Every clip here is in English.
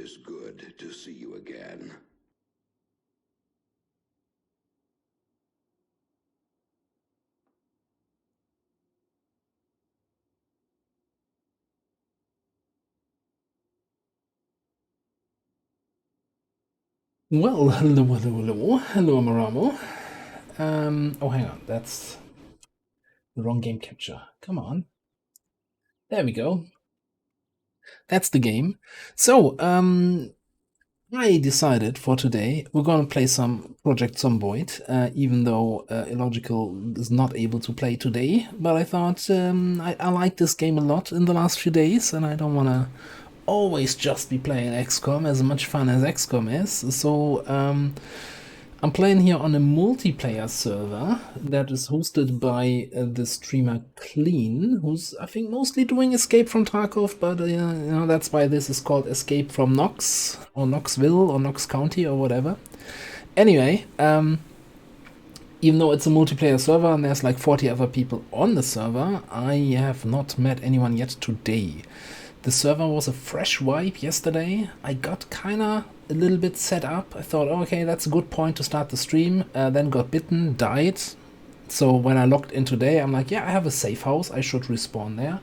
is good to see you again. Well, hello, Maramo. Oh, hang on, that's the wrong game capture. Come on. There we go. That's the game. So, I decided for today we're gonna play some Project Zomboid, even though Illogical is not able to play today. But I thought I like this game a lot in the last few days, and I don't wanna always just be playing XCOM, as much fun as XCOM is. So, I'm playing here on a multiplayer server that is hosted by the streamer Clean, who's, I think, mostly doing Escape from Tarkov, but that's why this is called Escape from Knox, or Knoxville, or Knox County, or whatever. Anyway, even though it's a multiplayer server and there's like 40 other people on the server, I have not met anyone yet today. The server was a fresh wipe yesterday. I got kinda a little bit set up. I thought, okay, that's a good point to start the stream. Then got bitten, died. So when I logged in today, I'm like, yeah, I have a safe house. I should respawn there.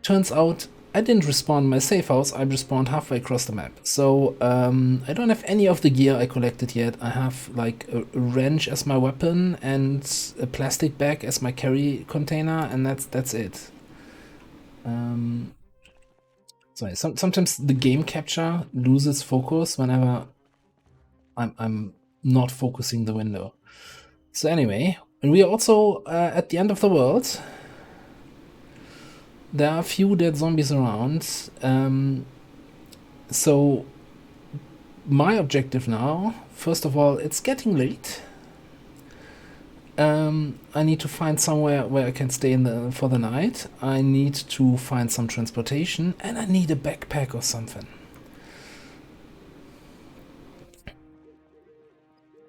Turns out I didn't respawn in my safe house. I respawned halfway across the map. So I don't have any of the gear I collected yet. I have like a wrench as my weapon and a plastic bag as my carry container, and that's it. Sorry, sometimes the game capture loses focus whenever I'm not focusing the window. So anyway, and we are also at the end of the world. There are a few dead zombies around. So my objective now, first of all, it's getting late. I need to find somewhere where I can stay for the night. I need to find some transportation, and I need a backpack or something.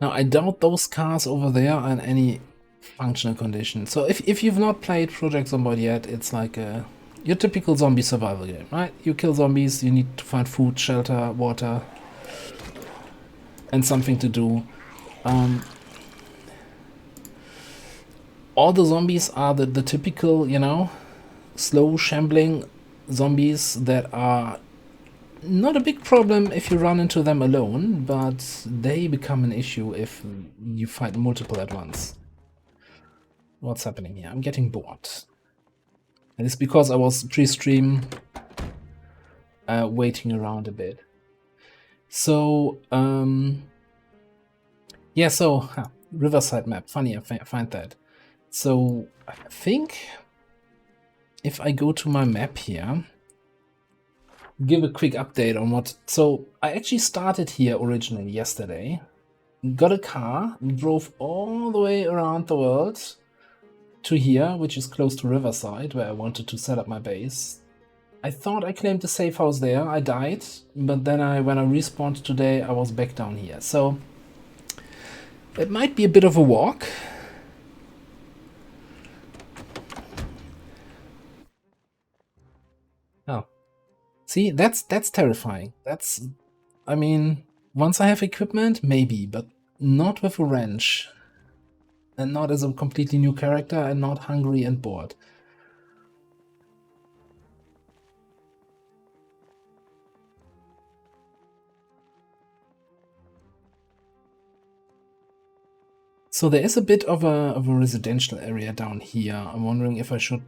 Now, I doubt those cars over there are in any functional condition. So if you've not played Project Zomboid yet, it's like your typical zombie survival game, right? You kill zombies, you need to find food, shelter, water, and something to do. All the zombies are the typical, slow, shambling zombies that are not a big problem if you run into them alone, but they become an issue if you fight multiple at once. What's happening here? I'm getting bored. And it's because I was pre-stream waiting around a bit. So, yeah, so, Riverside map. Funny, I find that. So, I think if I go to my map here, give a quick update on what... So, I actually started here originally yesterday, got a car, drove all the way around the world to here, which is close to Riverside, where I wanted to set up my base. I thought I claimed a safe house there, I died, but then when I respawned today, I was back down here. So, it might be a bit of a walk. Oh. See, that's terrifying. I mean, once I have equipment, maybe, but not with a wrench. And not as a completely new character, and not hungry and bored. So there is a bit of a residential area down here. I'm wondering if I should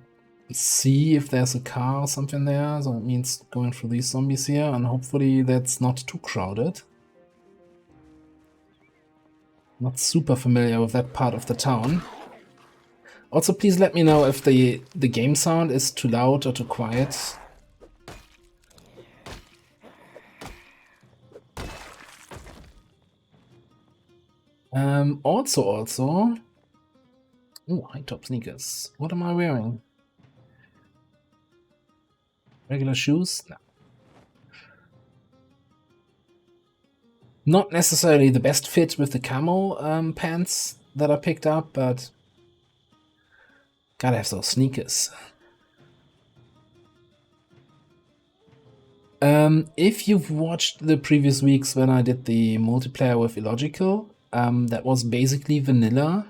see if there's a car or something there. So it means going through these zombies here, and hopefully that's not too crowded. Not super familiar with that part of the town. Also, please let me know if the game sound is too loud or too quiet. Also... Oh, high top sneakers. What am I wearing? Regular shoes? No. Not necessarily the best fit with the camo pants that I picked up, but gotta have those sneakers. If you've watched the previous weeks when I did the multiplayer with Illogical, that was basically vanilla.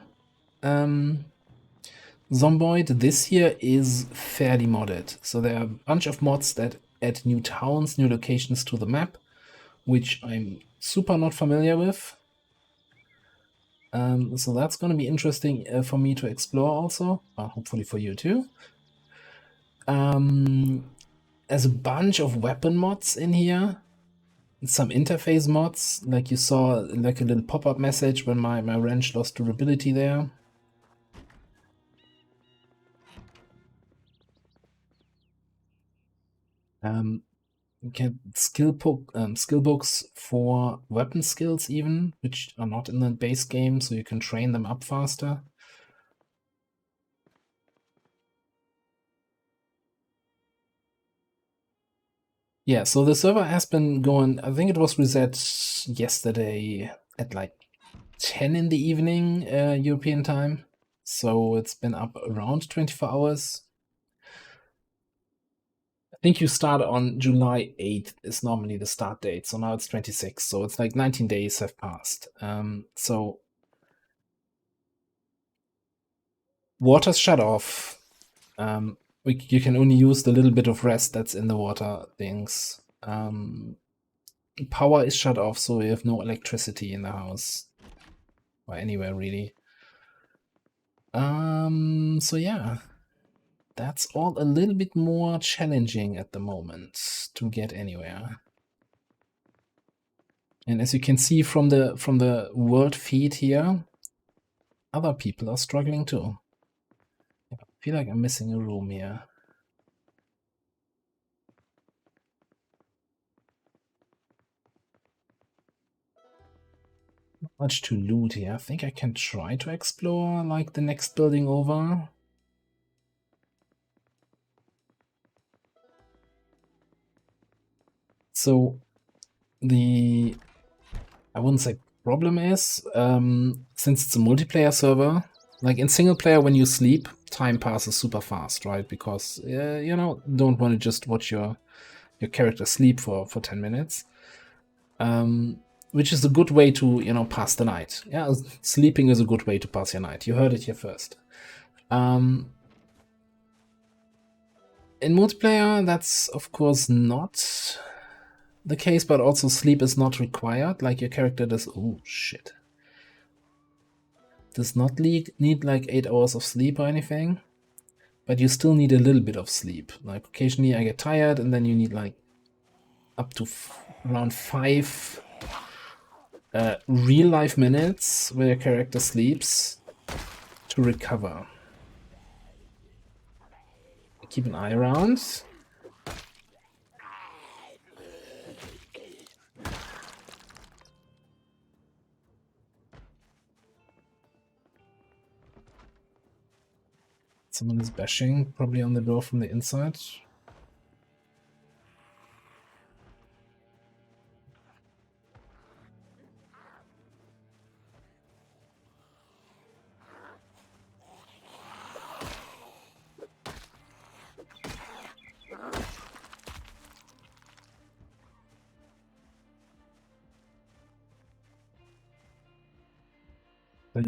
Zomboid this year is fairly modded. So there are a bunch of mods that add new towns, new locations to the map, which I'm super not familiar with. So that's going to be interesting for me to explore also, hopefully for you too. There's a bunch of weapon mods in here. Some interface mods, like you saw like a little pop-up message when my wrench lost durability there. You get skill books for weapon skills even, which are not in the base game, so you can train them up faster. Yeah, so the server has been going, I think it was reset yesterday at like 10 in the evening European time. So it's been up around 24 hours. I think you start on July 8th is normally the start date. So now it's 26. So it's like 19 days have passed. So water's shut off. You can only use the little bit of rest that's in the water things. Power is shut off, so we have no electricity in the house. Or anywhere, really. So yeah. That's all a little bit more challenging at the moment to get anywhere. And as you can see from the world feed here, other people are struggling too. I feel like I'm missing a room here. Not much to loot here. I think I can try to explore like the next building over. So the, I wouldn't say problem is, since it's a multiplayer server, like in single player when you sleep, time passes super fast, right? Because, you know, don't want to just watch your character sleep for 10 minutes. Which is a good way to, you know, pass the night. Yeah, sleeping is a good way to pass your night. You heard it here first. In multiplayer, that's of course not the case, but also sleep is not required. Like your character does, oh shit, does not need like 8 hours of sleep or anything, but you still need a little bit of sleep. Like occasionally I get tired, and then you need like up to around 5 real life minutes where your character sleeps to recover. Keep an eye around. Someone is bashing, probably on the door from the inside.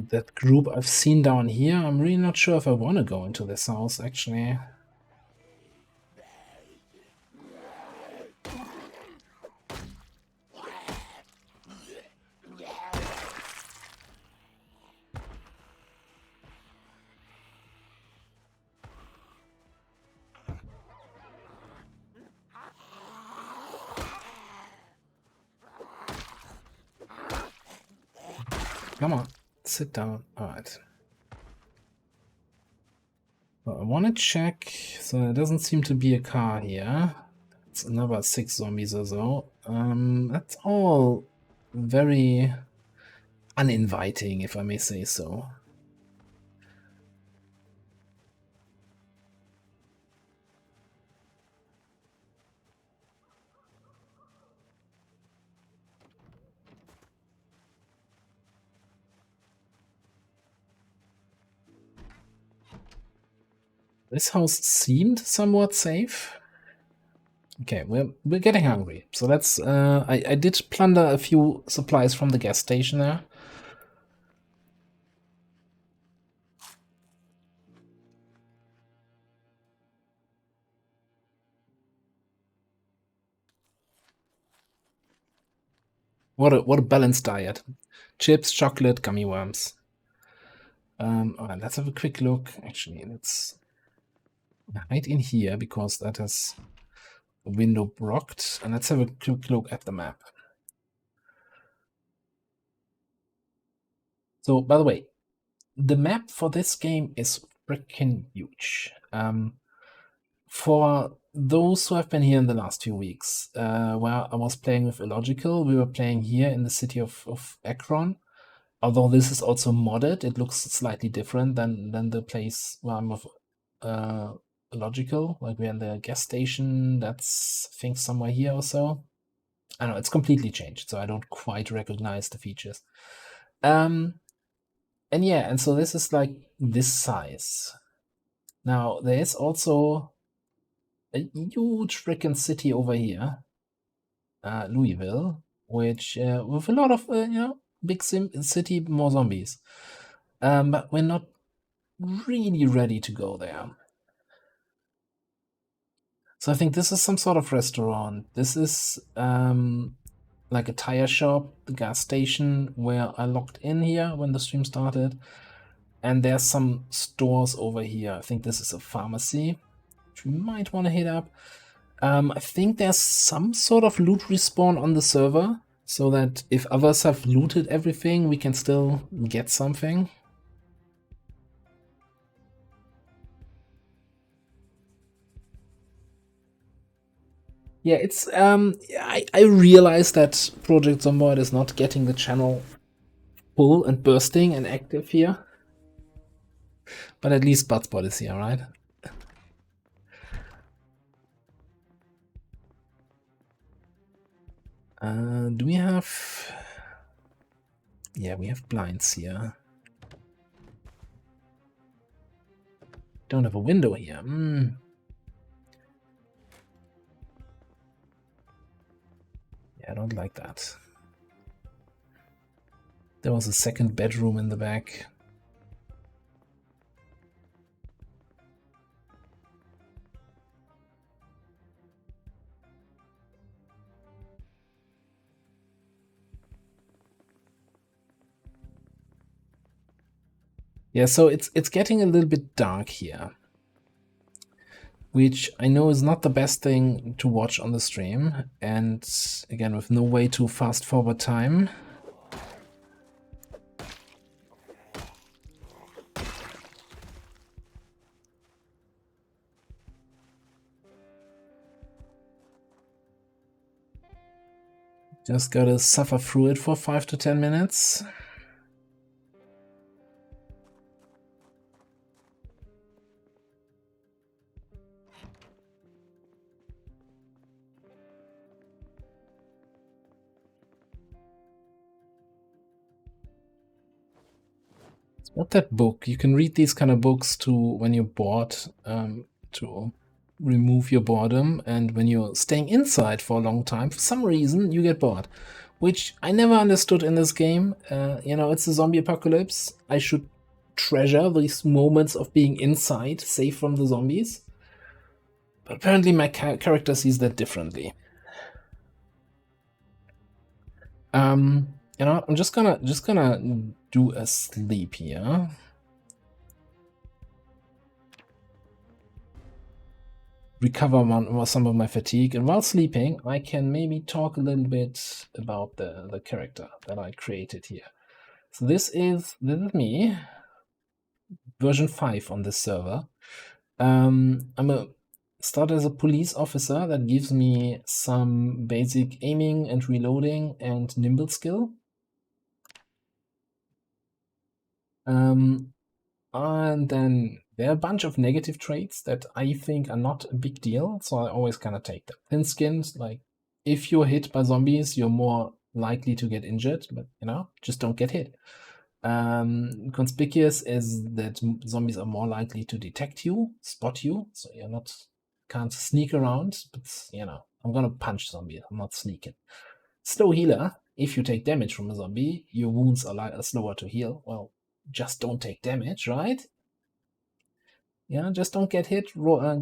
That group I've seen down here, I'm really not sure if I want to go into this house, actually. Come on, sit down. All right. Well, I want to check. So there doesn't seem to be a car here. It's another 6 zombies or so. That's all very uninviting, if I may say so. This house seemed somewhat safe. Okay, we're getting hungry. So let's. I did plunder a few supplies from the gas station there. What a balanced diet. Chips, chocolate, gummy worms. All right, let's have a quick look. Actually, let's hide in here because that is a window blocked. And let's have a quick look at the map. So, by the way, the map for this game is freaking huge. For those who have been here in the last few weeks, where I was playing with Illogical, we were playing here in the city of Akron. Although this is also modded, it looks slightly different than the place where I'm with Illogical. Like we're in the gas station, that's I think somewhere here or so. I don't know, it's completely changed, so I don't quite recognize the features. And yeah, and so this is like this size. Now there is also a huge freaking city over here, Louisville, which with a lot of big city, more zombies. But we're not really ready to go there. So I think this is some sort of restaurant. This is like a tire shop, the gas station where I logged in here when the stream started. And there's some stores over here. I think this is a pharmacy, which we might want to hit up. I think there's some sort of loot respawn on the server, so that if others have looted everything, we can still get something. Yeah, it's I realize that Project Zomboid is not getting the channel full and bursting and active here. But at least Budspot is here, right? Do we have... Yeah, we have blinds here. Don't have a window here. Yeah, I don't like that. There was a second bedroom in the back. Yeah, so it's getting a little bit dark here, which I know is not the best thing to watch on the stream. And again, with no way to fast forward time. Just gotta suffer through it for 5 to 10 minutes. What that book? You can read these kind of books to when you're bored, to remove your boredom, and when you're staying inside for a long time, for some reason you get bored, which I never understood in this game. It's a zombie apocalypse. I should treasure these moments of being inside, safe from the zombies. But apparently my character sees that differently. I'm just gonna do a sleep here. Recover some of my fatigue, and while sleeping I can maybe talk a little bit about the character that I created here. So this is me, version 5 on this server. I'm a start as a police officer. That gives me some basic aiming and reloading and nimble skill. And then there are a bunch of negative traits that I think are not a big deal, so I always kind of take them. Thin skins, like if you're hit by zombies, you're more likely to get injured, but just don't get hit. Conspicuous is that zombies are more likely to detect you, spot you, so you're not Can't sneak around, but you know, I'm gonna punch zombies. I'm not sneaking. Slow healer. If you take damage from a zombie, your wounds are slower to heal. Well, just don't take damage, right? Yeah, just don't get hit.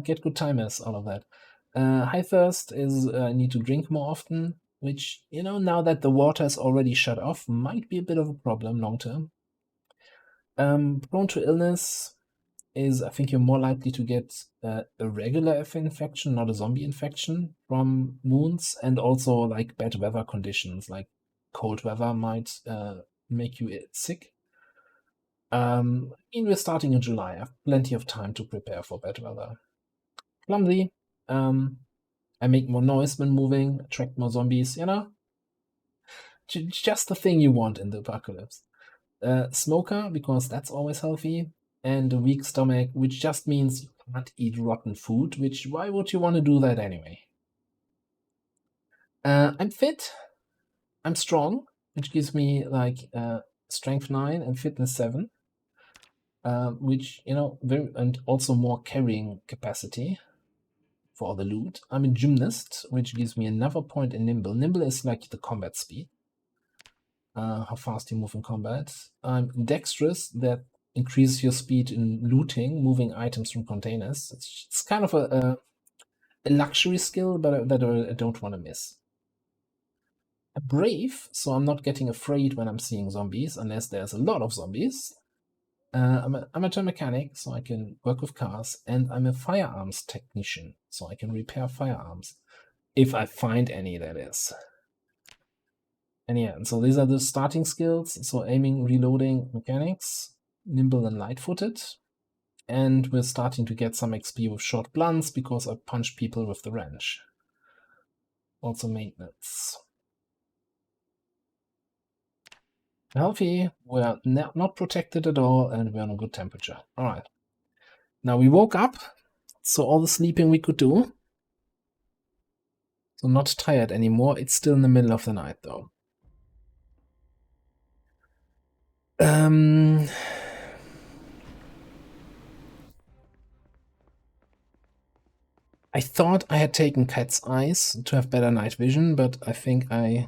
Get good timers. All of that. High thirst is need to drink more often, which, you know, now that the water is already shut off, might be a bit of a problem long term. Prone to illness is, I think you're more likely to get a regular infection, not a zombie infection, from wounds, and also like bad weather conditions, like cold weather might make you sick. I mean, we're starting in July. I have plenty of time to prepare for bad weather. Clumsy. I make more noise when moving, attract more zombies, you know? Just the thing you want in the apocalypse. Smoker, because that's always healthy. And a weak stomach, which just means you can't eat rotten food, which, why would you want to do that anyway? I'm fit. I'm strong, which gives me like strength 9 and fitness 7. Which, you know, and also more carrying capacity for all the loot. I'm a gymnast, which gives me another point in nimble. Nimble is like the combat speed, how fast you move in combat. I'm dexterous, that increases your speed in looting, moving items from containers. It's kind of a luxury skill, but that I don't want to miss. I'm brave, so I'm not getting afraid when I'm seeing zombies, unless there's a lot of zombies. I'm an amateur mechanic, so I can work with cars, and I'm a firearms technician, so I can repair firearms. If I find any, that is. And yeah, so these are the starting skills. So aiming, reloading, mechanics, nimble and light-footed. And we're starting to get some XP with short blunts, because I punch people with the wrench. Also maintenance. Healthy, we're not protected at all, and we're on a good temperature. Alright. Now we woke up, so all the sleeping we could do. So not tired anymore. It's still in the middle of the night, though. I thought I had taken Cat's Eyes to have better night vision, but I think I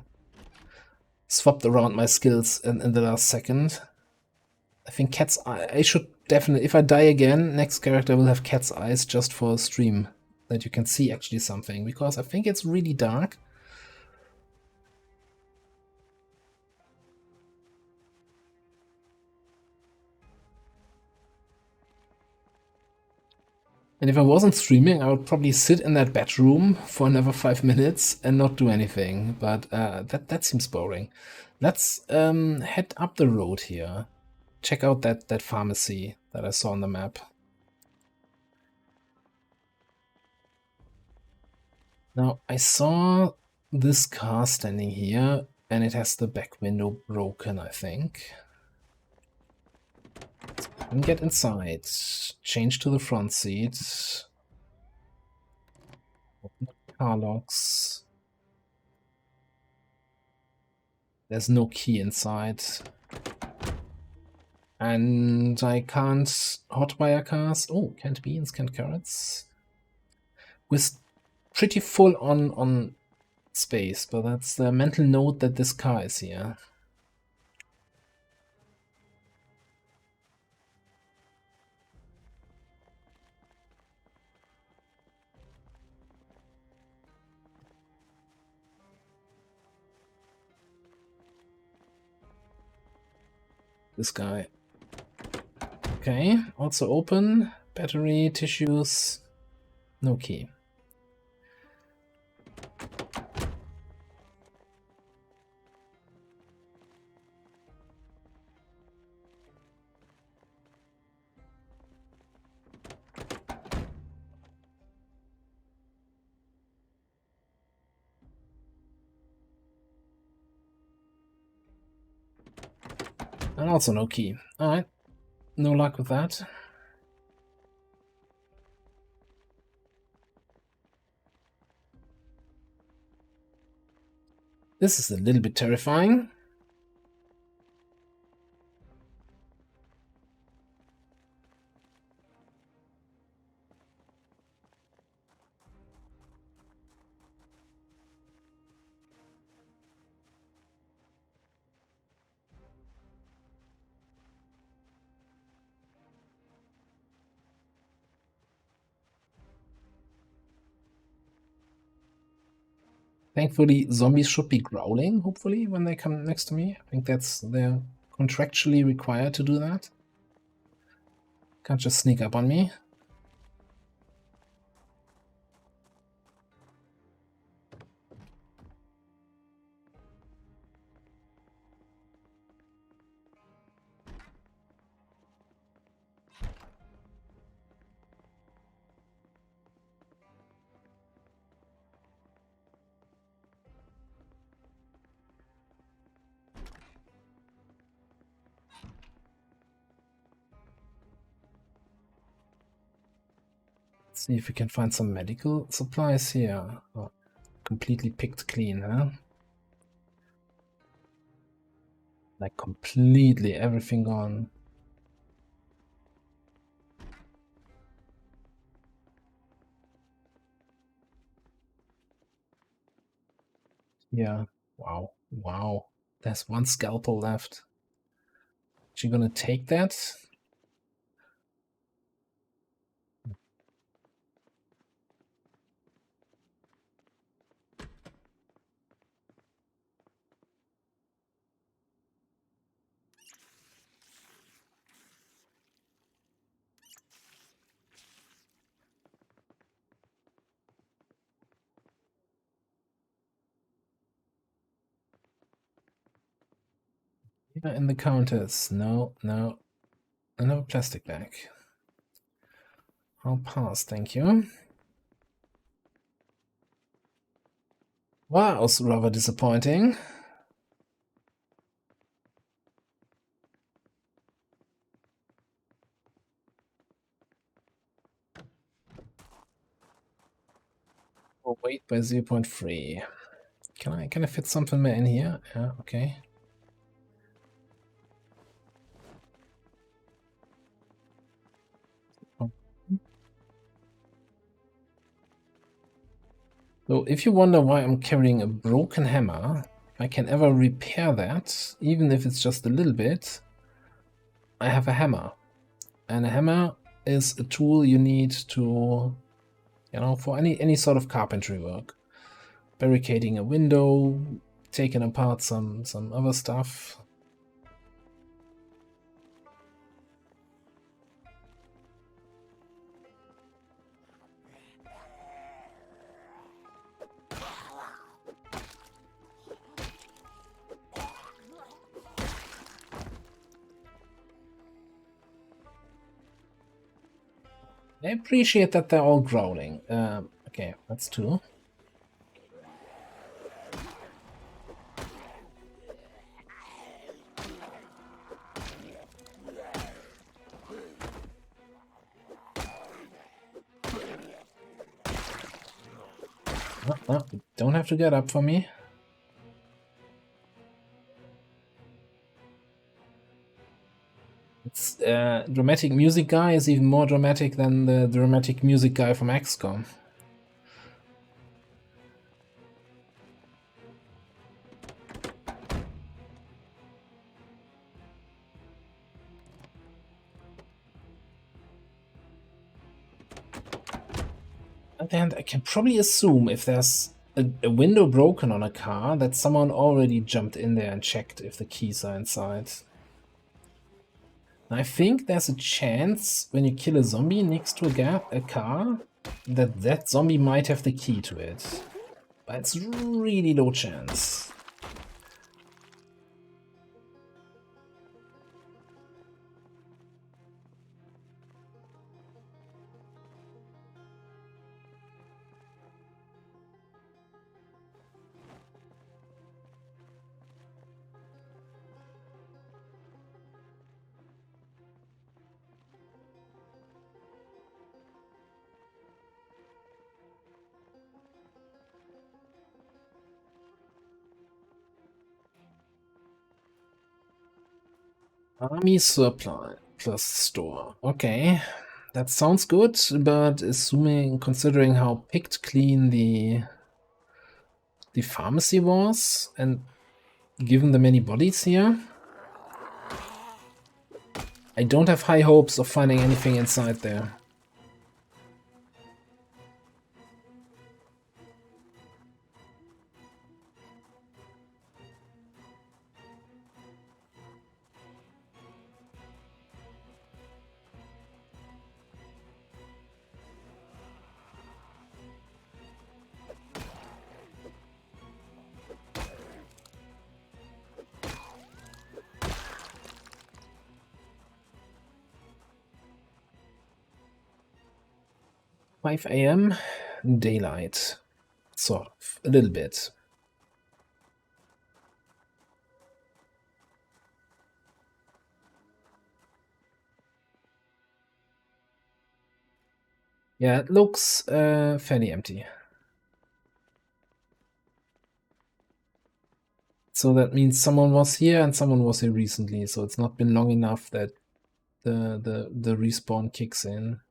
swapped around my skills in the last second. I think Cat's Eye, I should definitely, if I die again, next character will have Cat's Eyes just for a stream, that you can see actually something, because I think it's really dark. And if I wasn't streaming, I would probably sit in that bedroom for another 5 minutes and not do anything, but that seems boring. Let's head up the road here. Check out that pharmacy that I saw on the map. Now, I saw this car standing here, and it has the back window broken, I think. And get inside. Change to the front seat. Open the car locks. There's no key inside. And I can't hotwire cars. Oh, canned beans, canned carrots. We're pretty full on space, but that's the mental note that this car is here. This guy. Okay, also open. Battery, tissues. No key. And also no key. Alright. No luck with that. This is a little bit terrifying. Thankfully, zombies should be growling, hopefully, when they come next to me. I think they're contractually required to do that. Can't just sneak up on me. See if we can find some medical supplies here. Oh, completely picked clean, huh? Like completely everything gone. Yeah. Wow. Wow. There's one scalpel left. She gonna take that? Yeah, in the counters. No, no. Another plastic bag. I'll pass, thank you. Wow, was rather disappointing. Oh, weight by 0.3. Can I fit something more in here? Yeah, okay. So if you wonder why I'm carrying a broken hammer, if I can ever repair that, even if it's just a little bit, I have a hammer. And a hammer is a tool you need to, you know, for any sort of carpentry work. Barricading a window, taking apart some other stuff. I appreciate that they're all growling. Okay, that's two. Oh, don't have to get up for me. It's dramatic music guy is even more dramatic than the dramatic music guy from XCOM. And I can probably assume if there's a window broken on a car that someone already jumped in there and checked if the keys are inside. I think there's a chance when you kill a zombie next to a car that zombie might have the key to it. But it's really low chance. Army supply plus store. Okay, that sounds good, but considering how picked clean the pharmacy was, and given the many bodies here, I don't have high hopes of finding anything inside there. 5 a.m. daylight. Sort of. A little bit. Yeah, it looks fairly empty. So that means someone was here and someone was here recently, so it's not been long enough that the respawn kicks in.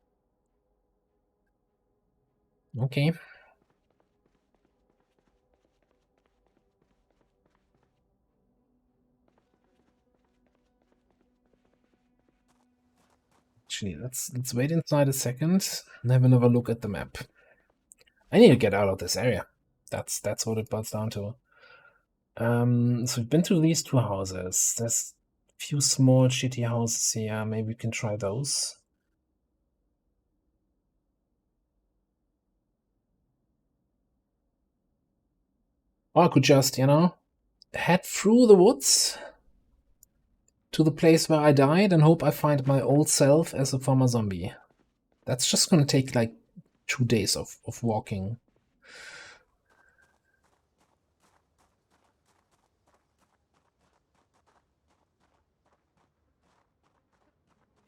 Okay. Actually, let's wait inside a second and have another look at the map. I need to get out of this area. That's what it boils down to. So we've been to these two houses. There's a few small shitty houses here. Maybe we can try those. Or I could just, head through the woods to the place where I died and hope I find my old self as a former zombie. That's just gonna take like 2 days of walking.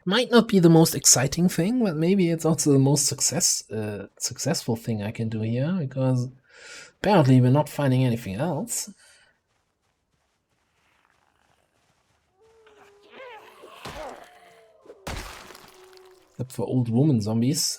Might not be the most exciting thing, but maybe it's also the most successful thing I can do here, because apparently we're not finding anything else. Except for old woman zombies.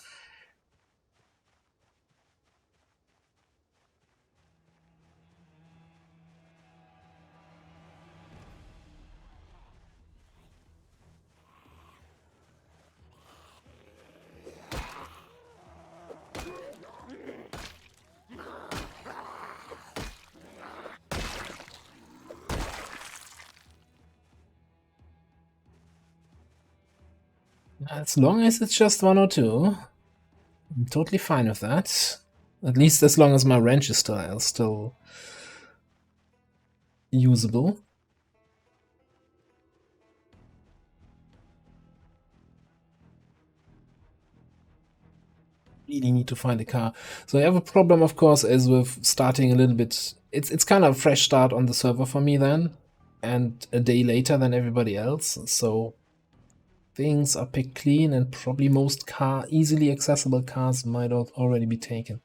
As long as it's just 1 or 2, I'm totally fine with that. At least as long as my wrench is still usable. Really need to find a car. So I have a problem, of course, is with starting a little bit. It's kind of a fresh start on the server for me then, and a day later than everybody else. So things are picked clean, and probably most easily accessible cars might already be taken.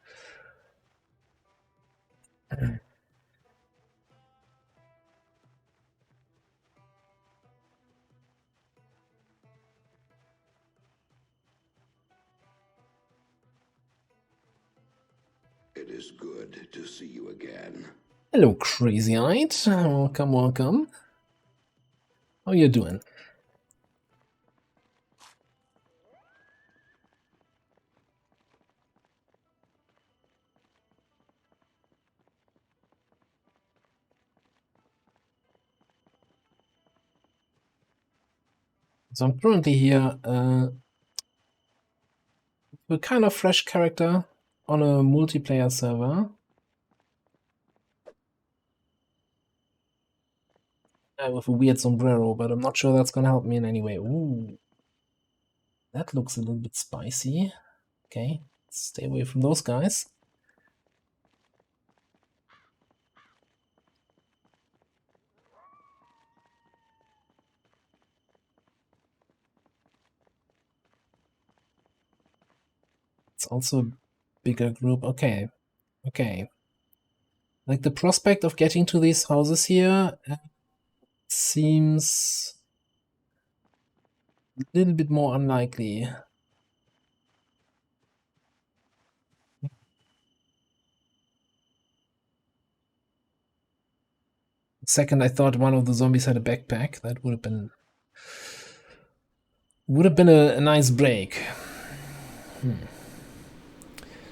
It is good to see you again. Hello, Crazy-Eyed. Welcome, welcome. How you doing? So I'm currently here with a kind of fresh character on a multiplayer server. With a weird sombrero, but I'm not sure that's gonna help me in any way. Ooh. That looks a little bit spicy. Okay, stay away from those guys. It's also a bigger group. Okay, okay. Like the prospect of getting to these houses here seems a little bit more unlikely. Second, I thought one of the zombies had a backpack. That would have been a nice break.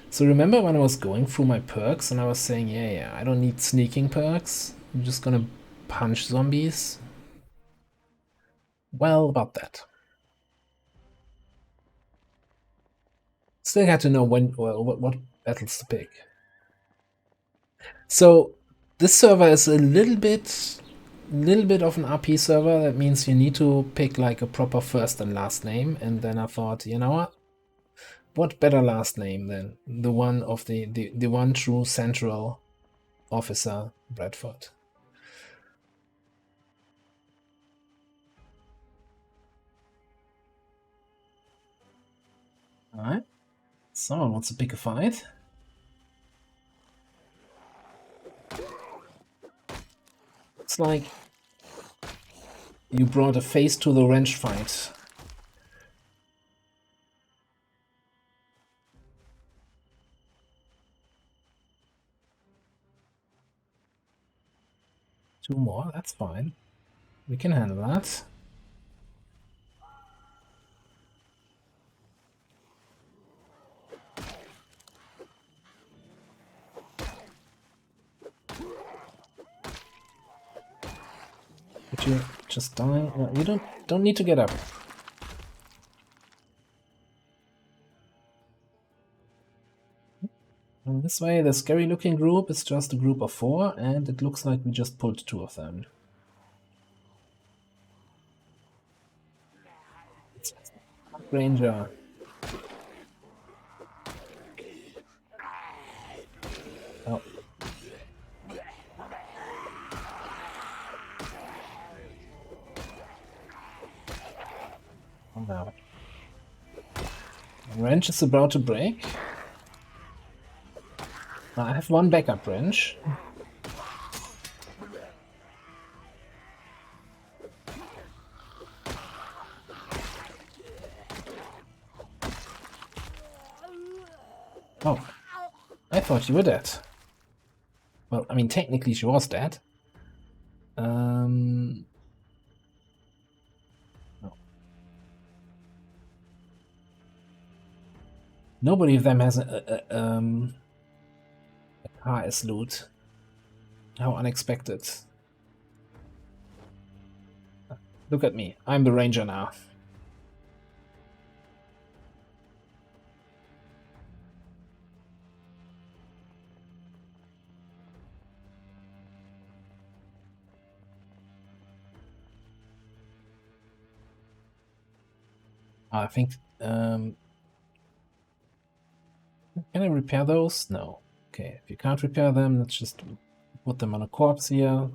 So remember when I was going through my perks and I was saying, yeah, I don't need sneaking perks. I'm just gonna punch zombies. Well, about that. Still had to know what battles to pick. So this server is a little bit of an RP server. That means you need to pick like a proper first and last name. And then I thought, you know what? what better last name than the one of the one true central officer, Bradford? Alright. Someone wants to pick a fight. It's like you brought a face to the wrench fight. Two more, that's fine. We can handle that. Would you just die? No, you don't need to get up. And this way, the scary looking group is just a group of 4, and it looks like we just pulled 2 of them. Ranger. Oh. Oh no. The wrench is about to break. I have one backup wrench. Oh, I thought you were dead. Well, I mean, technically she was dead. No. Nobody of them has a car as loot. How unexpected. Look at me, I'm the ranger now. I think, can I repair those? No. Okay, if you can't repair them, let's just put them on a corpse here.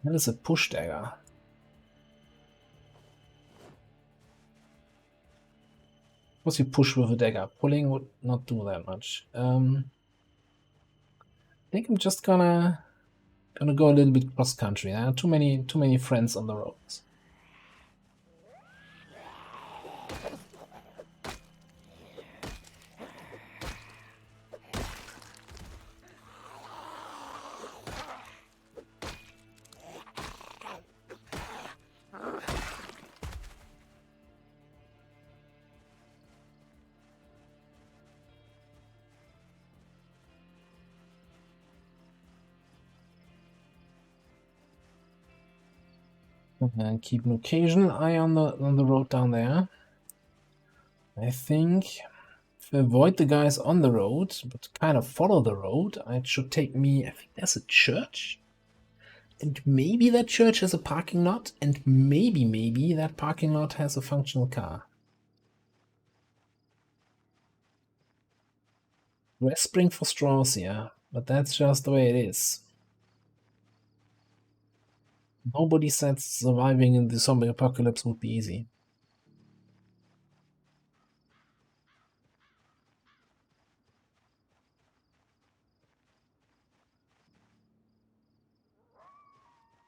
That is a push dagger. Suppose you push with a dagger. Pulling would not do that much. I think I'm just gonna go a little bit cross country. There are too many friends on the roads. And keep an occasional eye on the road down there. I think if I avoid the guys on the road, but kind of follow the road, it should take me. I think there's a church, and maybe that church has a parking lot, and maybe that parking lot has a functional car. Rest spring for straws, yeah, but that's just the way it is. Nobody said surviving in the zombie apocalypse would be easy.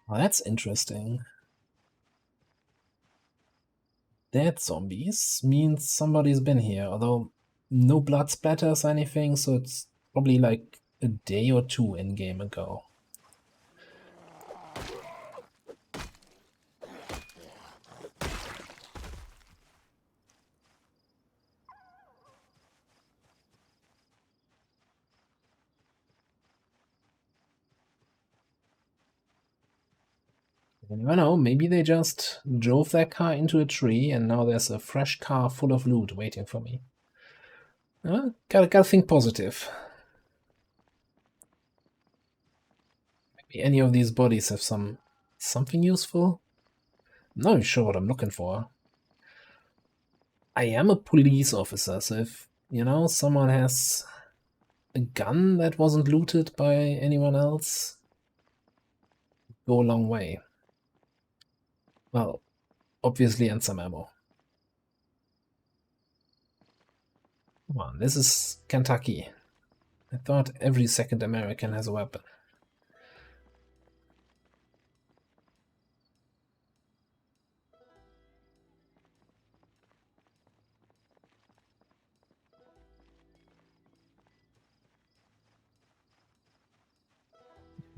Well, that's interesting. Dead zombies means somebody's been here, although no blood splatters or anything, so it's probably like a day or 2 in-game ago. You never know, maybe they just drove their car into a tree and now there's a fresh car full of loot waiting for me. Gotta think positive. Any of these bodies have something useful? I'm not even sure what I'm looking for. I am a police officer, so if, someone has a gun that wasn't looted by anyone else, go a long way. Well, obviously, and some ammo. Come on, this is Kentucky. I thought every second American has a weapon.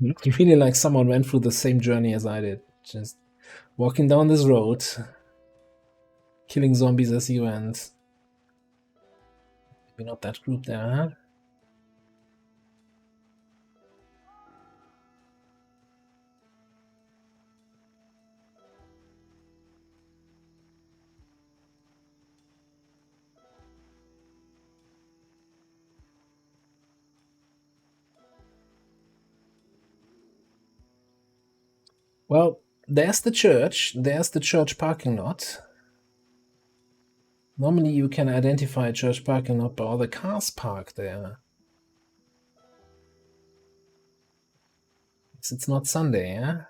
You really like someone went through the same journey as I did. Just walking down this road, killing zombies as you went. Maybe not that group there, huh? Well, there's the church. There's the church parking lot. Normally you can identify a church parking lot by all the cars parked there. It's not Sunday, yeah?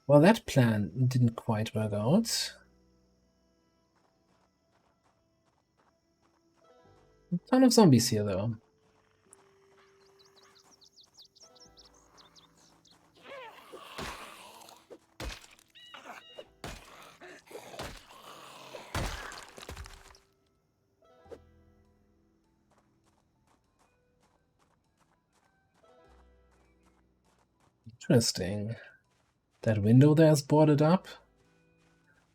Well, that plan didn't quite work out. A ton of zombies here, though. Interesting. That window there is boarded up.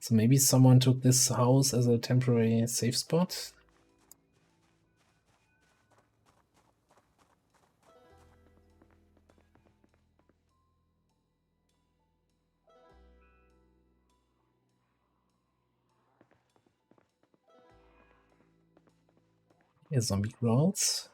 So maybe someone took this house as a temporary safe spot? Here's zombie crawls.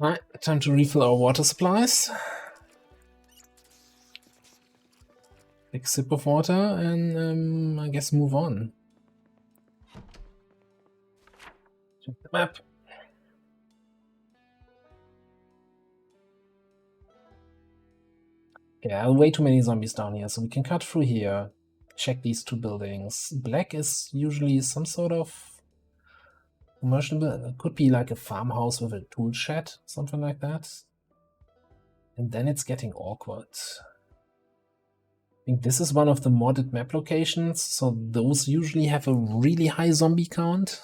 Alright, time to refill our water supplies. Big sip of water and I guess move on. Check the map. Yeah, way too many zombies down here, so we can cut through here. Check these two buildings. Black is usually some sort of commercial building. It could be like a farmhouse with a tool shed, something like that. And then it's getting awkward. I think this is one of the modded map locations, so those usually have a really high zombie count,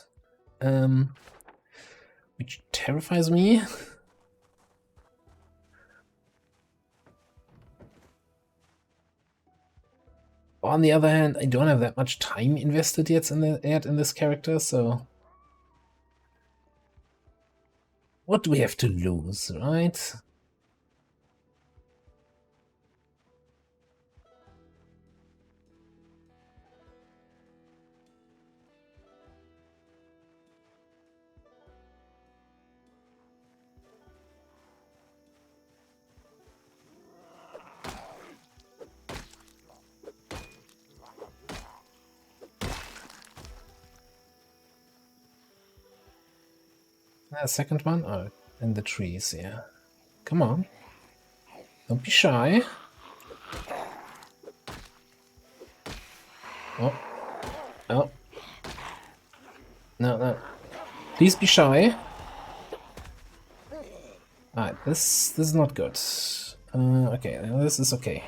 which terrifies me. On the other hand, I don't have that much time invested yet in this character, so what do we have to lose, right? Second one? Oh, in the trees, yeah. Come on. Don't be shy. Oh. Oh. No, no. Please be shy. Alright, this is not good. Okay, this is okay.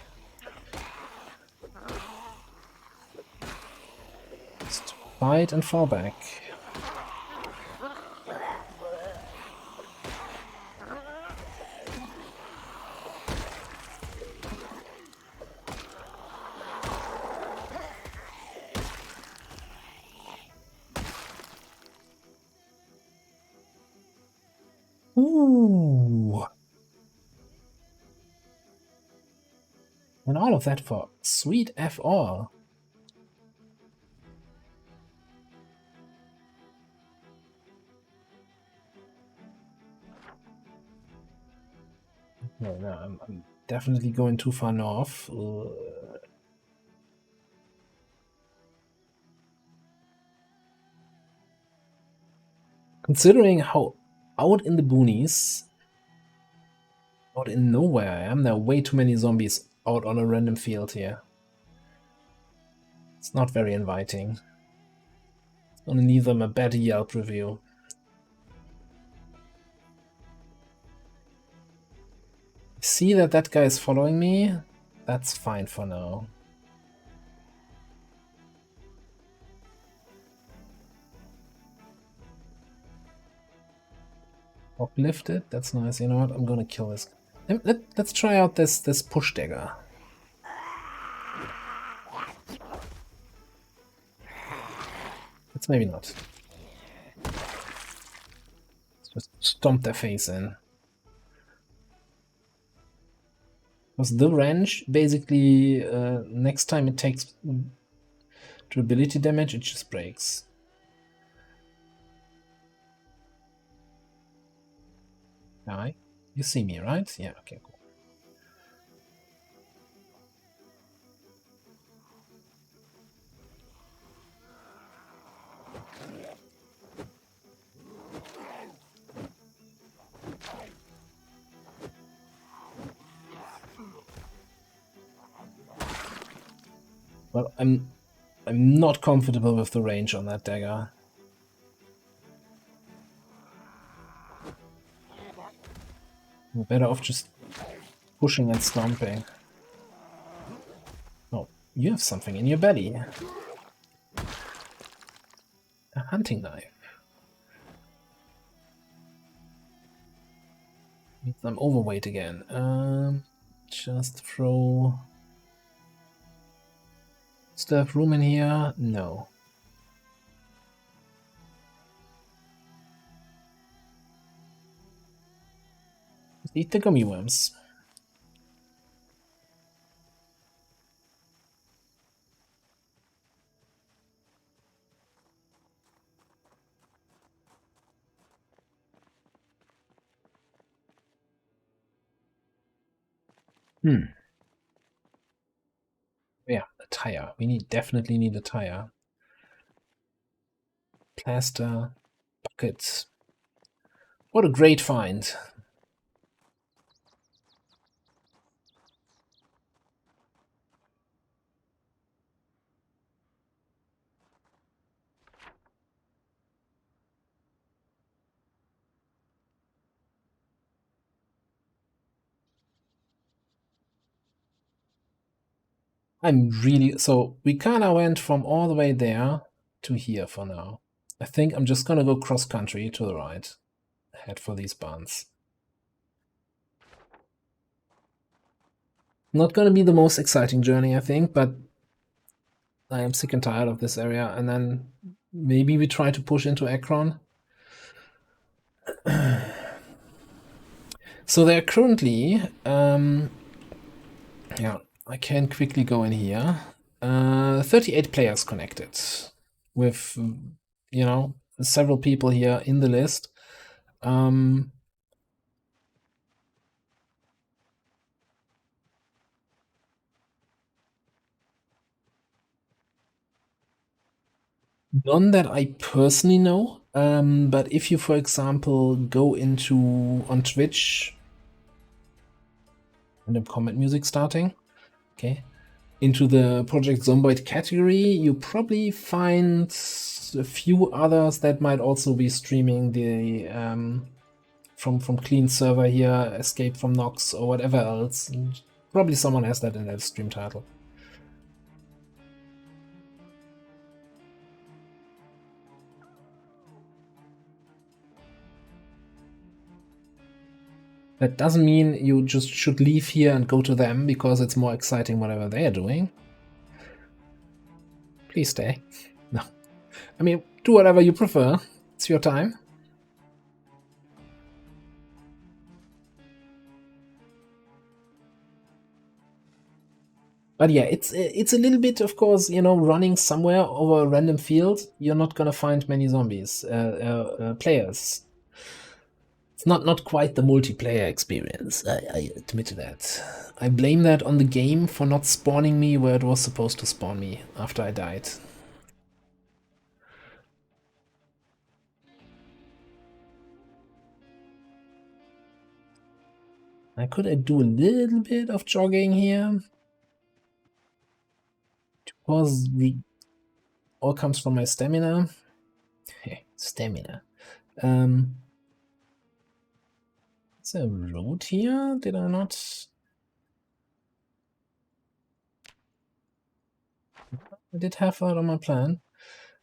Just fight and fall back. Ooh. And all of that for sweet F all. No, I'm definitely going too far north. Considering how out in the boonies, out in nowhere I am, there are way too many zombies out on a random field here. It's not very inviting. It's gonna leave them a bad Yelp review. See that guy is following me? That's fine for now. Uplifted, that's nice. You know what? I'm gonna kill this. Let's try out this push dagger. Let's maybe not. Let's just stomp their face in. Because the wrench, basically, next time it takes durability damage, it just breaks. Hi, you see me, right? Yeah, okay, cool. Well, I'm not comfortable with the range on that dagger. We're better off just pushing and stomping. Oh, you have something in your belly. A hunting knife. Means I'm overweight again. Just throw... Still have room in here? No. Eat the gummy worms. Yeah, a tire. We definitely need a tire. Plaster, buckets. What a great find. So we kind of went from all the way there to here for now. I think I'm just gonna go cross country to the right. Head for these barns. Not gonna be the most exciting journey, I think, but I am sick and tired of this area, and then maybe we try to push into Akron. So there are currently, yeah, I can quickly go in here. 38 players connected with, you know, several people here in the list. None that I personally know, but if you, for example, go on Twitch, random comment music starting, okay, into the Project Zomboid category, you probably find a few others that might also be streaming the from clean server here, escape from Nox or whatever else. And probably someone has that in their stream title. That doesn't mean you just should leave here and go to them because it's more exciting whatever they are doing. Please stay. No. I mean, do whatever you prefer. It's your time. But yeah, it's a little bit, of course, you know, running somewhere over a random field. You're not gonna find many zombies, players. It's not quite the multiplayer experience. I admit that. I blame that on the game for not spawning me where it was supposed to spawn me after I died. Could I do a little bit of jogging here? Because all comes from my stamina. Stamina. Is there a road here? Did I not? I did have that on my plan.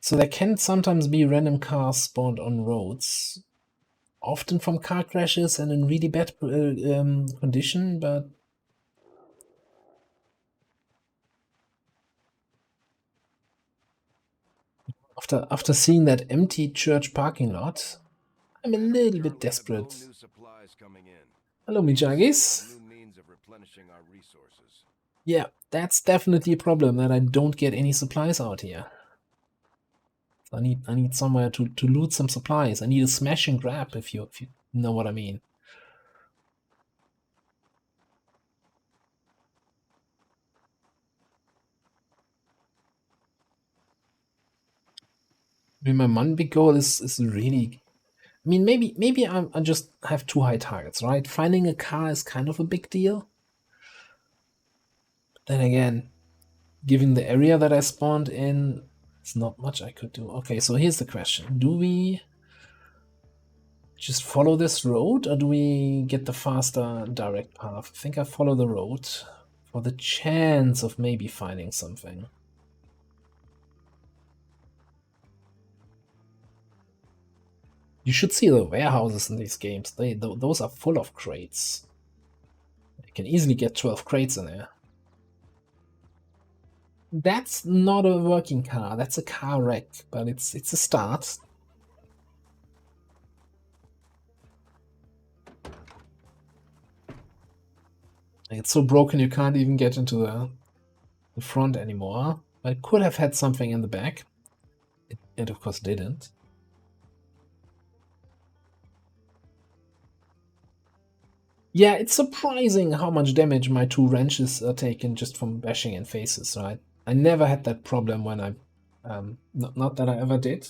So there can sometimes be random cars spawned on roads. Often from car crashes and in really bad condition, but after seeing that empty church parking lot, I'm a little bit desperate. Hello, Mijagis. Yeah, that's definitely a problem that I don't get any supplies out here. I need somewhere to loot some supplies. I need a smash and grab if you know what I mean. I mean, my one big goal is really. I mean, maybe I just have too high targets, right? Finding a car is kind of a big deal. But then again, given the area that I spawned in, it's not much I could do. Okay, so here's the question: do we just follow this road, or do we get the faster direct path? I think I follow the road for the chance of maybe finding something. You should see the warehouses in these games. Those are full of crates. You can easily get 12 crates in there. That's not a working car. That's a car wreck, but it's a start. It's so broken you can't even get into the front anymore. But it could have had something in the back. It of course didn't. Yeah, it's surprising how much damage my two wrenches are taking just from bashing in faces, right? I never had that problem when I... not that I ever did.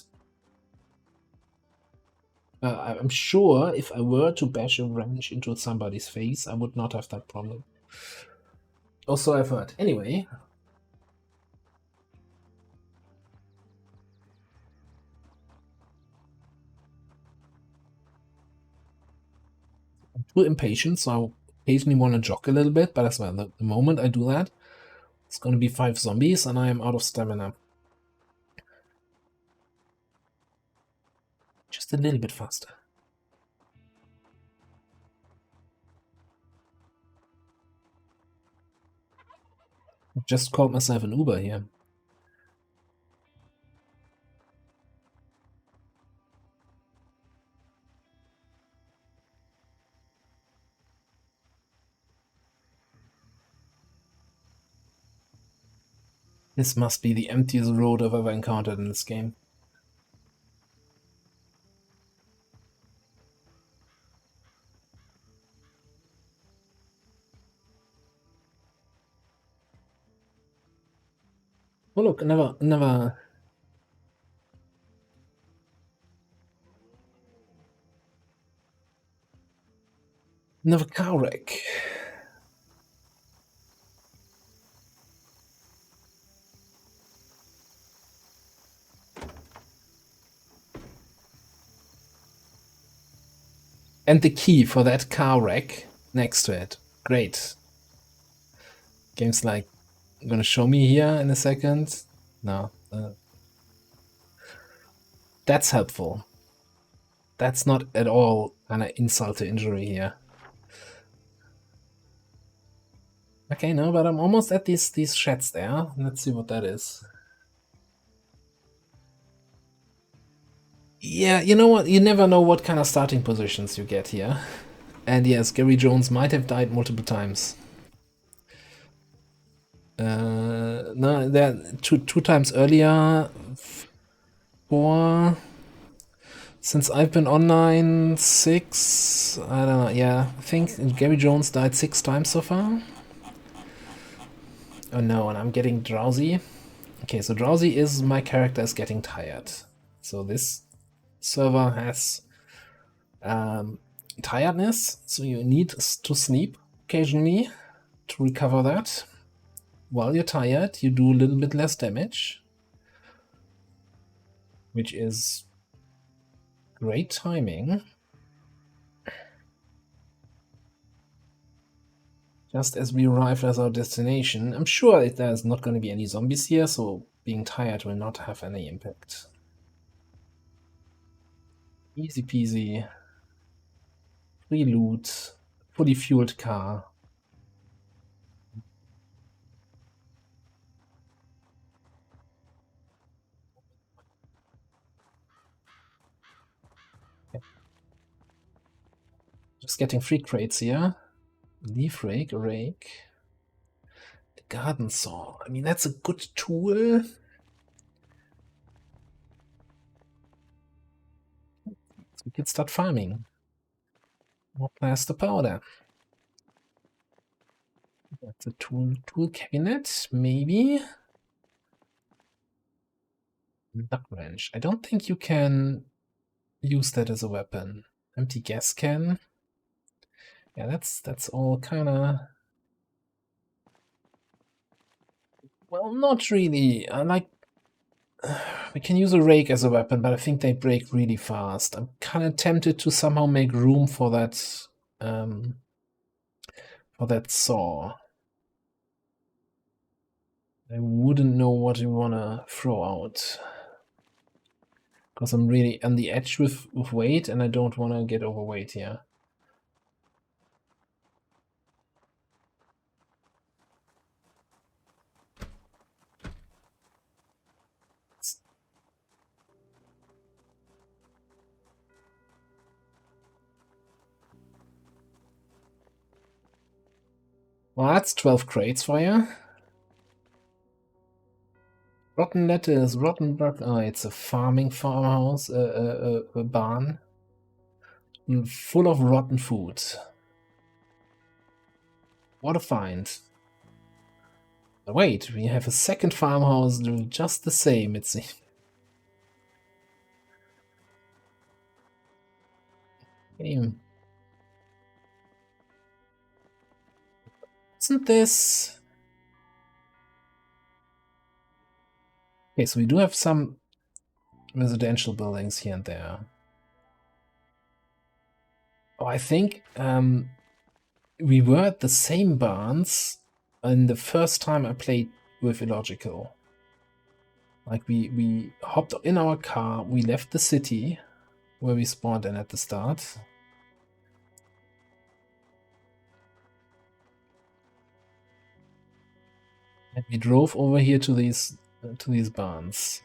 I'm sure if I were to bash a wrench into somebody's face, I would not have that problem. Also, I've heard. Anyway. I'm too impatient, so I occasionally want to jog a little bit, but as well, the moment I do that, it's going to be 5 zombies and I am out of stamina. Just a little bit faster. I just called myself an Uber here. This must be the emptiest road I've ever encountered in this game. Oh look, never car wreck. And the key for that car wreck next to it. Great. Game's like, gonna show me here in a second. No. That's helpful. That's not at all an insult to injury here. Okay, no, but I'm almost at these sheds there. Let's see what that is. Yeah, you know what? You never know what kind of starting positions you get here. And yes, Gary Jones might have died multiple times. No, that two times earlier. 4. Since I've been online, 6. I don't know. Yeah, I think Gary Jones died 6 times so far. Oh no, and I'm getting drowsy. Okay, so drowsy is my character is getting tired. So this server has tiredness, so you need to sleep occasionally to recover that. While you're tired, you do a little bit less damage, which is great timing. Just as we arrive at our destination, I'm sure there's not going to be any zombies here, so being tired will not have any impact. Easy peasy. Free loot. Fully fueled car. Just getting free crates here. Leaf rake, rake. The garden saw. I mean, that's a good tool. So we can start farming. More plaster powder. That's a tool cabinet, maybe. Nut wrench. I don't think you can use that as a weapon. Empty gas can. Yeah, that's all kind of. Well, not really. I like. We can use a rake as a weapon, but I think they break really fast. I'm kind of tempted to somehow make room for that saw. I wouldn't know what you want to throw out. Because I'm really on the edge with weight, and I don't want to get overweight here. Well, that's 12 crates for you. Rotten lettuce, rotten bug. Oh, it's a farmhouse, a barn. Full of rotten food. What a find. But wait, we have a second farmhouse doing just the same, it seems. Isn't this... Okay, so we do have some residential buildings here and there. Oh, I think we were at the same barns in the first time I played with Illogical. Like we hopped in our car, we left the city where we spawned in at the start. And we drove over here to these barns.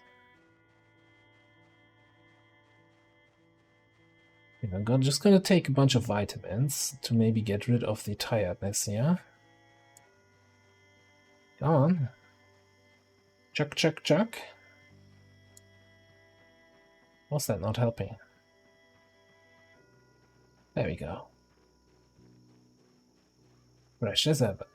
I'm just gonna take a bunch of vitamins to maybe get rid of the tiredness here. Come on. Chuck, chuck, chuck. Was that not helping? There we go. Fresh as ever.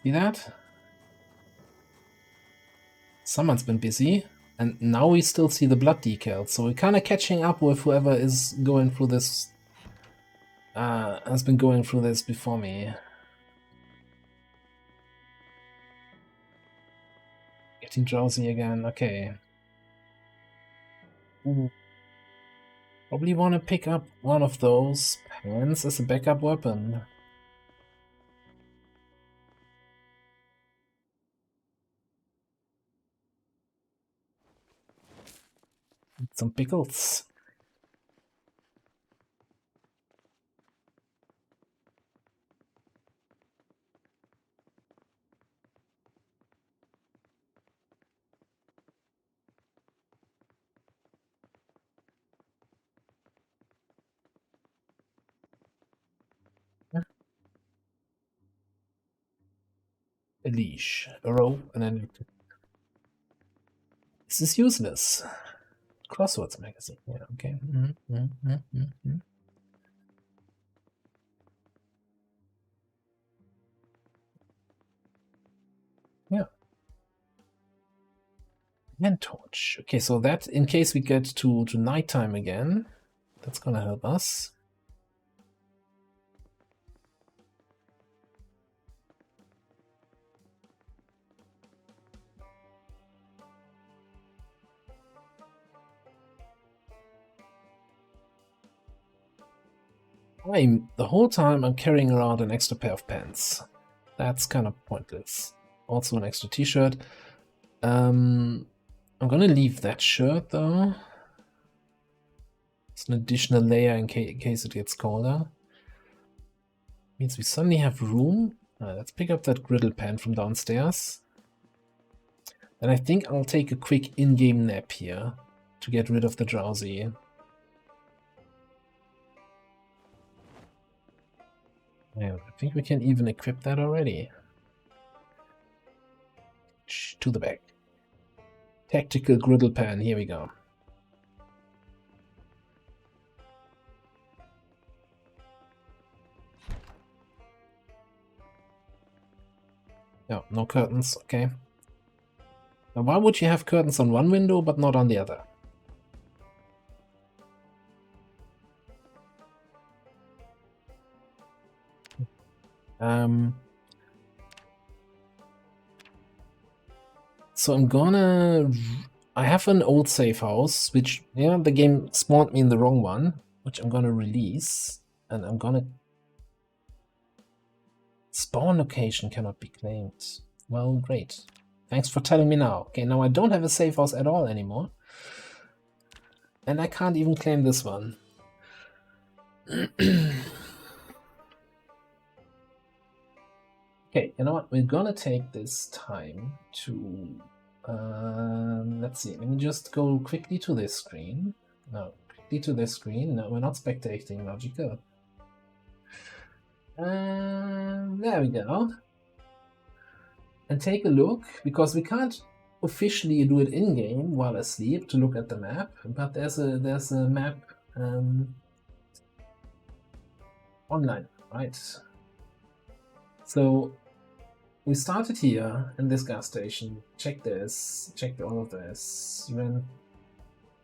See that? Someone's been busy, and now we still see the blood decals, so we're kind of catching up with whoever is going through this, has been going through this before me. Getting drowsy again, okay. Ooh. Probably want to pick up one of those pants as a backup weapon. Some pickles. A leash, a rope, and then this is useless. Crosswords magazine. Yeah, okay. Yeah. And torch. Okay, so that in case we get to nighttime again, that's gonna help us. The whole time I'm carrying around an extra pair of pants. That's kind of pointless. Also an extra t-shirt. I'm gonna leave that shirt though. It's an additional layer in case it gets colder. Means we suddenly have room. Let's pick up that griddle pan from downstairs. And I think I'll take a quick in-game nap here to get rid of the drowsy. Yeah, I think we can even equip that already. To the back. Tactical griddle pan, here we go. Yeah, no curtains, okay. Now why would you have curtains on one window but not on the other? So I have an old safe house, which, yeah, the game spawned me in the wrong one, which I'm gonna release, and I'm gonna... Spawn location cannot be claimed. Well, great. Thanks for telling me now. Okay, now I don't have a safe house at all anymore. And I can't even claim this one. Okay, you know what? We're gonna take this time to... let's see, let me just go quickly to this screen. No, quickly to this screen. No, we're not spectating, logical. There we go. And take a look, because we can't officially do it in-game while asleep to look at the map, but there's a map online, right? So we started here in this gas station, check this, checked all of this, went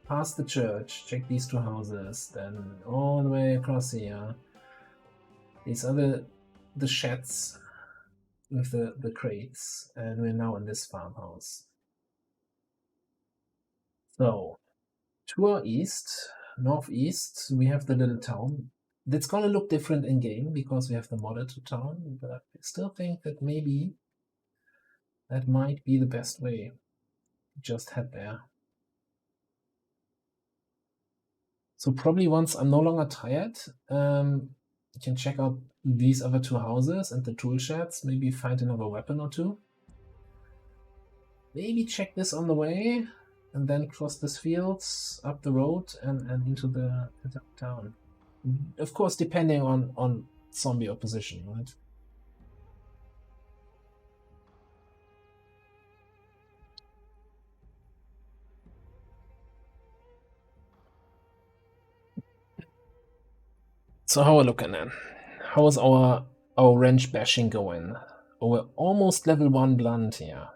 past the church, check these two houses, then all the way across here. These are the sheds with the crates, and we're now in this farmhouse. So, to our east, northeast, we have the little town. It's gonna look different in game because we have the modded town, but I still think that maybe that might be the best way. Just head there. So probably once I'm no longer tired, you can check out these other two houses and the tool sheds, maybe find another weapon or two. Maybe check this on the way, and then cross this fields, up the road, and into the town. Of course, depending on zombie opposition, right? So how are we looking then? How is our wrench bashing going? Oh, we're almost level 1 blunt here.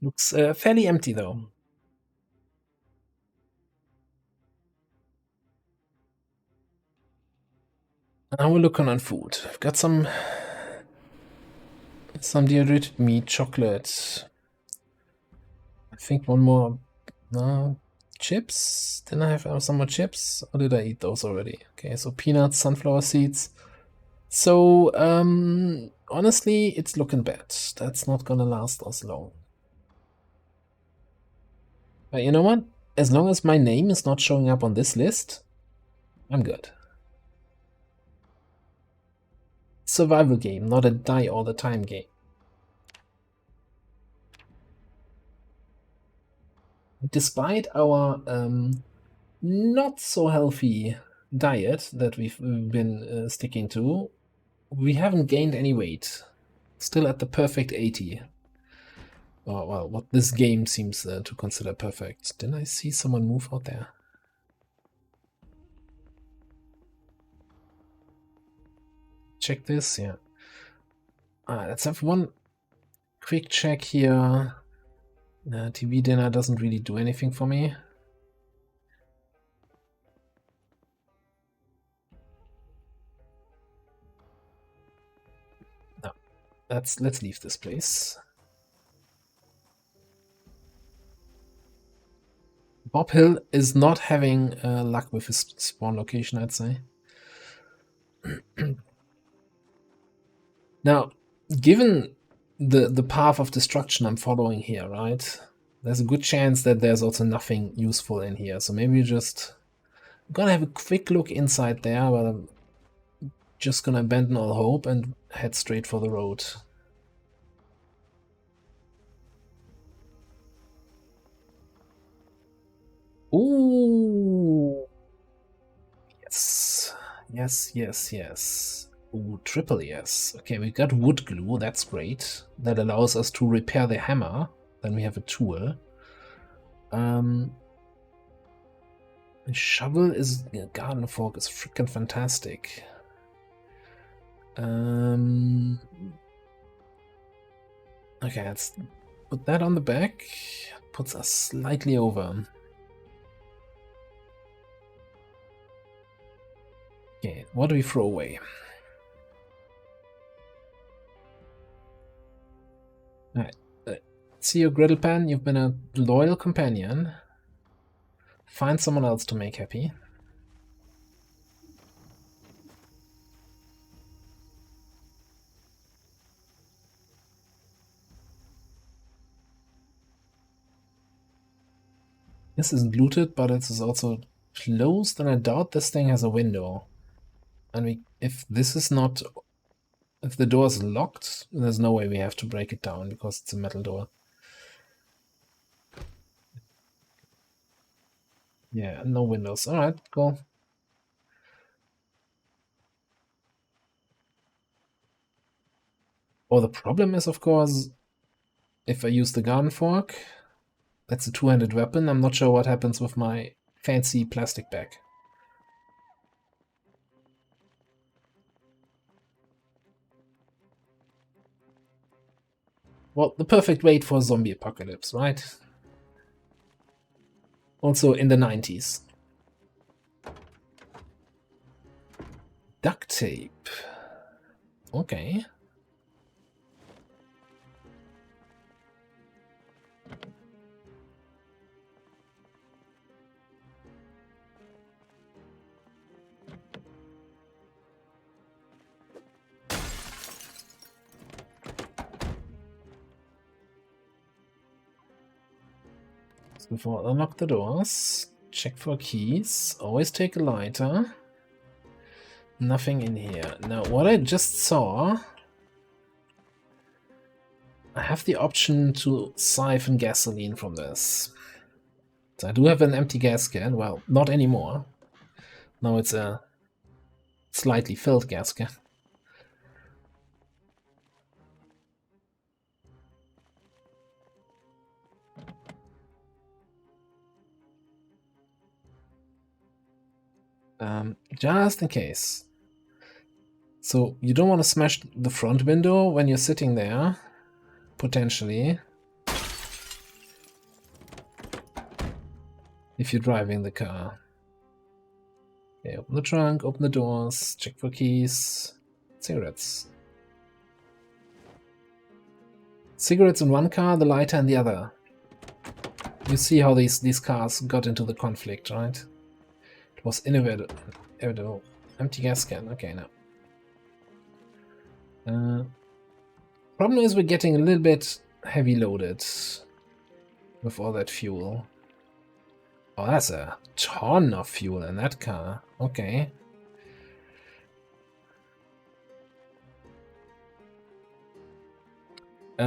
Looks fairly empty though. Now we're looking on food. I've got some dehydrated meat, chocolate. I think one more chips? Didn't I have some more chips? Or did I eat those already? Okay, so peanuts, sunflower seeds. So, honestly, it's looking bad. That's not gonna last us long. But you know what? As long as my name is not showing up on this list, I'm good. Survival game, not a die all the time game. Despite our not so healthy diet that we've been sticking to, we haven't gained any weight. Still at the perfect 80. Oh, well, what this game seems to consider perfect. Didn't I see someone move out there? Check this, yeah. Let's have one quick check here. TV dinner doesn't really do anything for me. No, let's leave this place. Bob Hill is not having luck with his spawn location, I'd say. Now, given the path of destruction I'm following here, right? There's a good chance that there's also nothing useful in here. So maybe just gonna have a quick look inside there, but I'm just gonna abandon all hope and head straight for the road. Ooh. Yes. Yes. Ooh, triple yes. Okay, we got wood glue, that's great. That allows us to repair the hammer. Then we have a tool. The shovel is... garden fork is freaking fantastic. Okay, let's put that on the back. Puts us slightly over. Okay, what do we throw away? Alright, see your griddle pan, you've been a loyal companion. Find someone else to make happy. This isn't looted, but it is also closed, and I doubt this thing has a window. And if this is not... if the door is locked, there's no way we have to break it down, because it's a metal door. Yeah, no windows. Alright, cool. Oh, the problem is, of course, if I use the garden fork, that's a two-handed weapon. I'm not sure what happens with my fancy plastic bag. Well, the perfect weight for a zombie apocalypse, right? Also in the 90s. Duct tape. Okay. Before I unlock the doors, check for keys, always take a lighter. Nothing in here. Now, what I just saw, I have the option to siphon gasoline from this. So I do have an empty gas can, well, not anymore. Now it's a slightly filled gas can. Just in case. So you don't want to smash the front window when you're sitting there, potentially. If you're driving the car. Okay, open the trunk, open the doors, check for keys. Cigarettes. Cigarettes in one car, the lighter in the other. You see how these cars got into the conflict, right? It was inevitable. Empty gas can. Okay, now. Problem is we're getting a little bit heavy loaded with all that fuel. Oh, that's a ton of fuel in that car. Okay.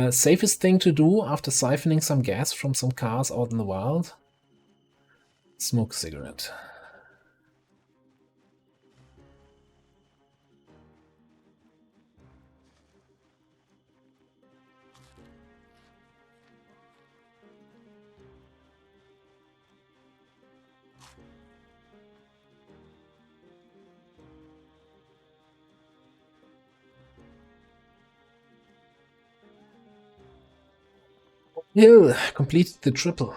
Safest thing to do after siphoning some gas from some cars out in the wild? Smoke a cigarette. Hill completed the triple.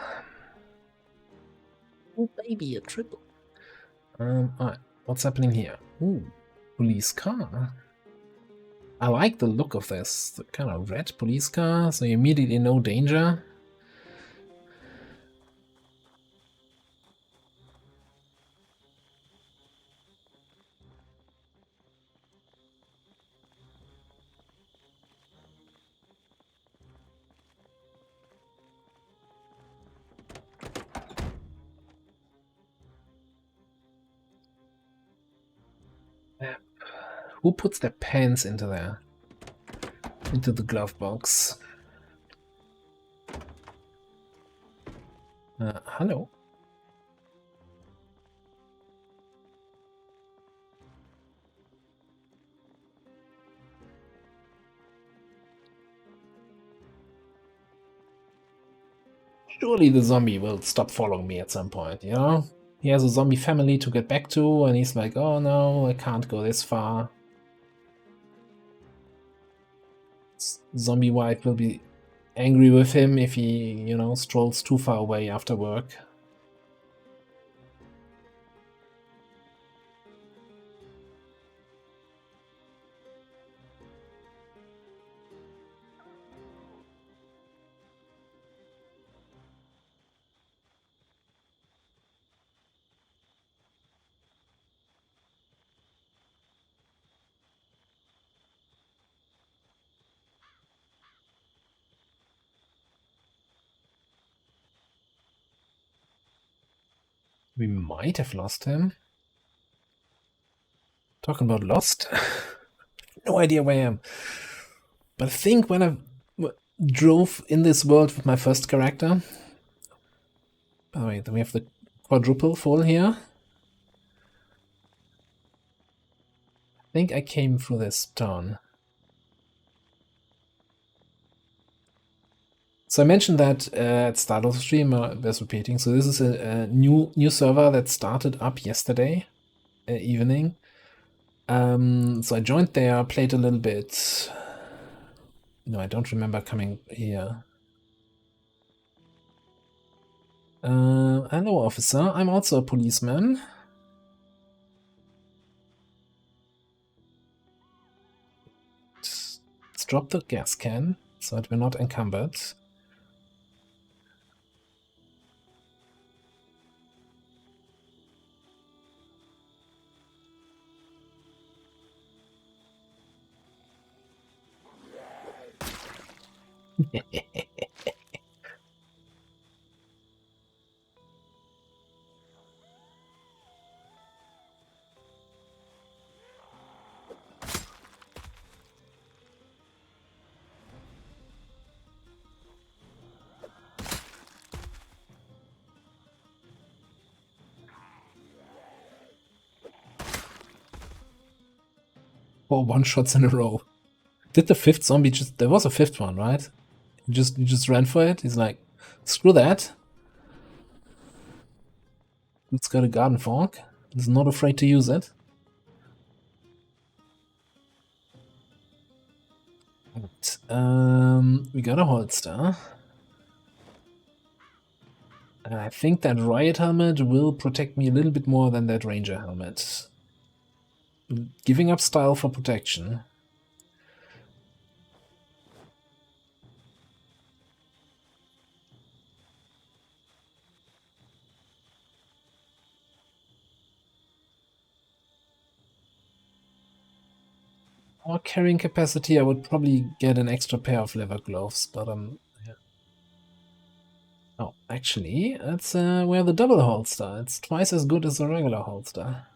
Oh, baby, a triple. Alright, what's happening here? Ooh, police car. I like the look of this, the kind of red police car, so you immediately know danger. Who puts their pants into there? Into the glove box. Hello? Surely the zombie will stop following me at some point, you know? He has a zombie family to get back to, and he's like, oh no, I can't go this far. Zombie wife will be angry with him if he, you know, strolls too far away after work. We might have lost him. Talking about lost? No idea where I am. But I think when I drove in this world with my first character... By the way, then we have the quadruple full here. I think I came through this town. So I mentioned that at start of the stream, I was repeating. So this is a new server that started up yesterday evening. So I joined there, played a little bit. No, I don't remember coming here. Hello, officer. I'm also a policeman. Let's drop the gas can so that we're not encumbered. Oh, 1 shots in a row. Did the 5th zombie just... There was a 5th one, right? He just ran for it. He's like, screw that. Dude's got a garden fork. He's not afraid to use it. Right. We got a holster. I think that riot helmet will protect me a little bit more than that ranger helmet. Giving up style for protection. more carrying capacity, I would probably get an extra pair of leather gloves, but yeah. Oh, actually, that's we have the double holster. It's twice as good as the regular holster.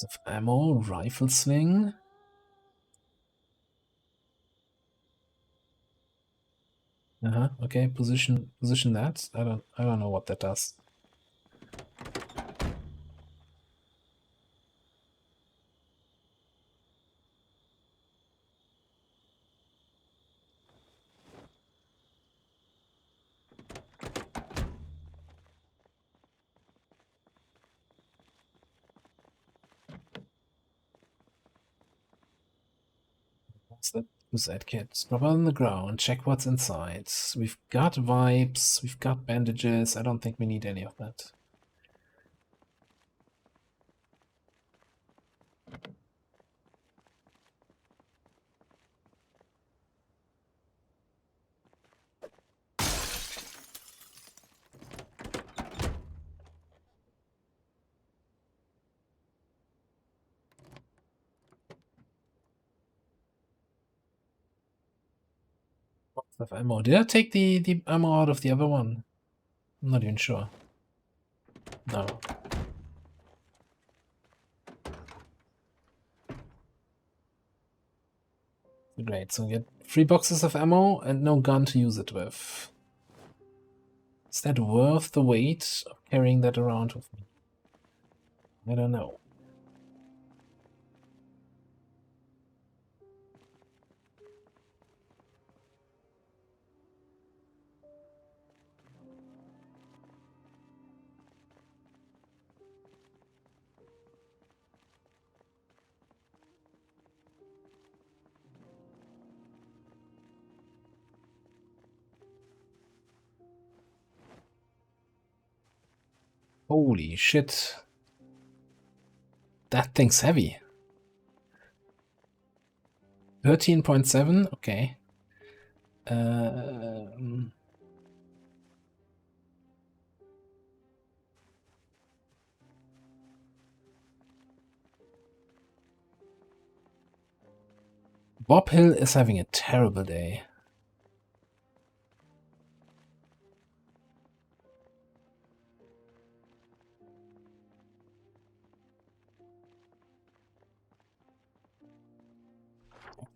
Of ammo, rifle sling. Okay, position that. I don't know what that does. What's that? Who's that kid? Drop on the ground, check what's inside. We've got vibes, we've got bandages. I don't think we need any of that. Of ammo. Did I take the ammo out of the other one? I'm not even sure. No. Great, so we get 3 boxes of ammo and no gun to use it with. Is that worth the weight of carrying that around with me? I don't know. Holy shit. That thing's heavy. 13.7? Okay. Bob Hill is having a terrible day.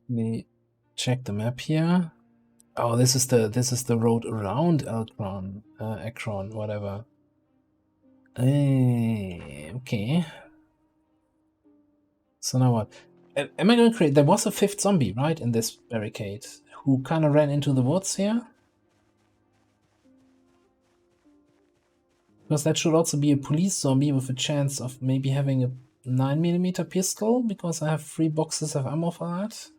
Let me check the map here. Oh, this is the road around Akron, whatever. Okay. So now what? Am I going to create? There was a 5th zombie, right, in this barricade, who kind of ran into the woods here. Because that should also be a police zombie with a chance of maybe having a 9mm pistol, because I have 3 boxes of ammo for that.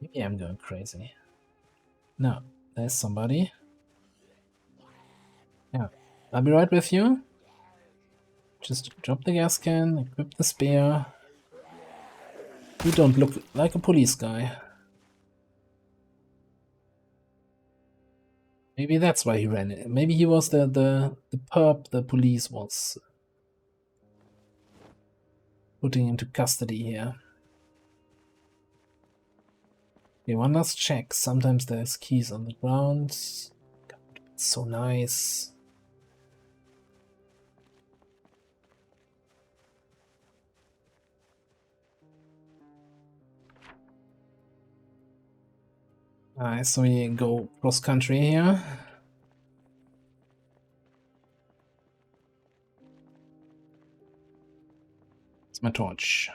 Maybe I'm going crazy. No, there's somebody. Yeah, I'll be right with you. Just drop the gas can, equip the spear. You don't look like a police guy. Maybe that's why he ran it. Maybe he was the perp the police was putting into custody here. Okay, one last check. Sometimes there's keys on the ground. God, it's so nice. Alright, so we go cross country here. It's my torch.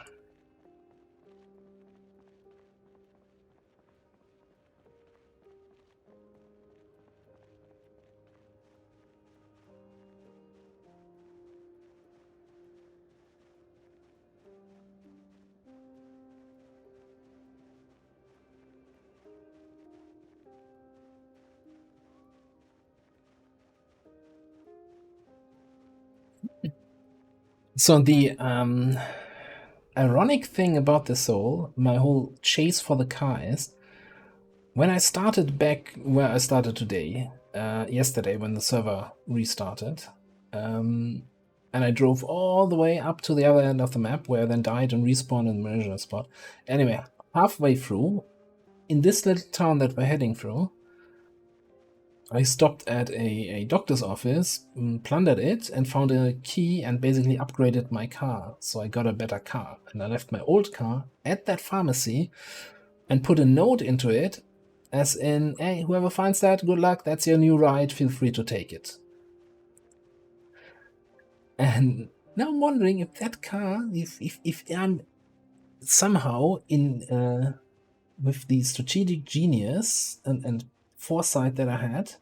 So the ironic thing about this my whole chase for the car is, when I started back where I started today, yesterday when the server restarted, and I drove all the way up to the other end of the map where I then died and respawned in the original spot. Anyway, halfway through, in this little town that we're heading through, I stopped at a doctor's office, plundered it, and found a key and basically upgraded my car. So I got a better car. And I left my old car at that pharmacy and put a note into it, as in, hey, whoever finds that, good luck, that's your new ride, feel free to take it. And now I'm wondering if that car, if I'm somehow in with the strategic genius and foresight that I had,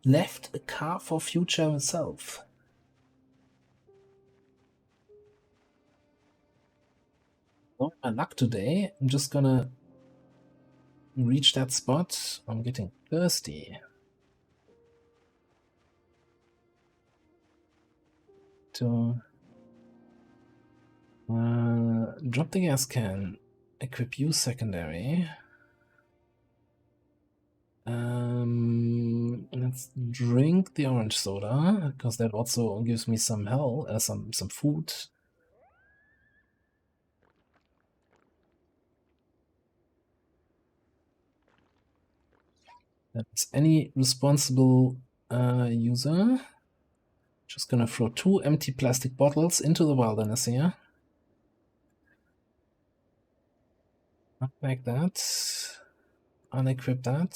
left a car for future self. Oh, my luck today, I'm just gonna reach that spot. I'm getting thirsty. To drop the gas can, equip use secondary. Let's drink the orange soda, because that also gives me some some food. That's any responsible user. Just gonna throw 2 empty plastic bottles into the wilderness here. Like that. Unequip that.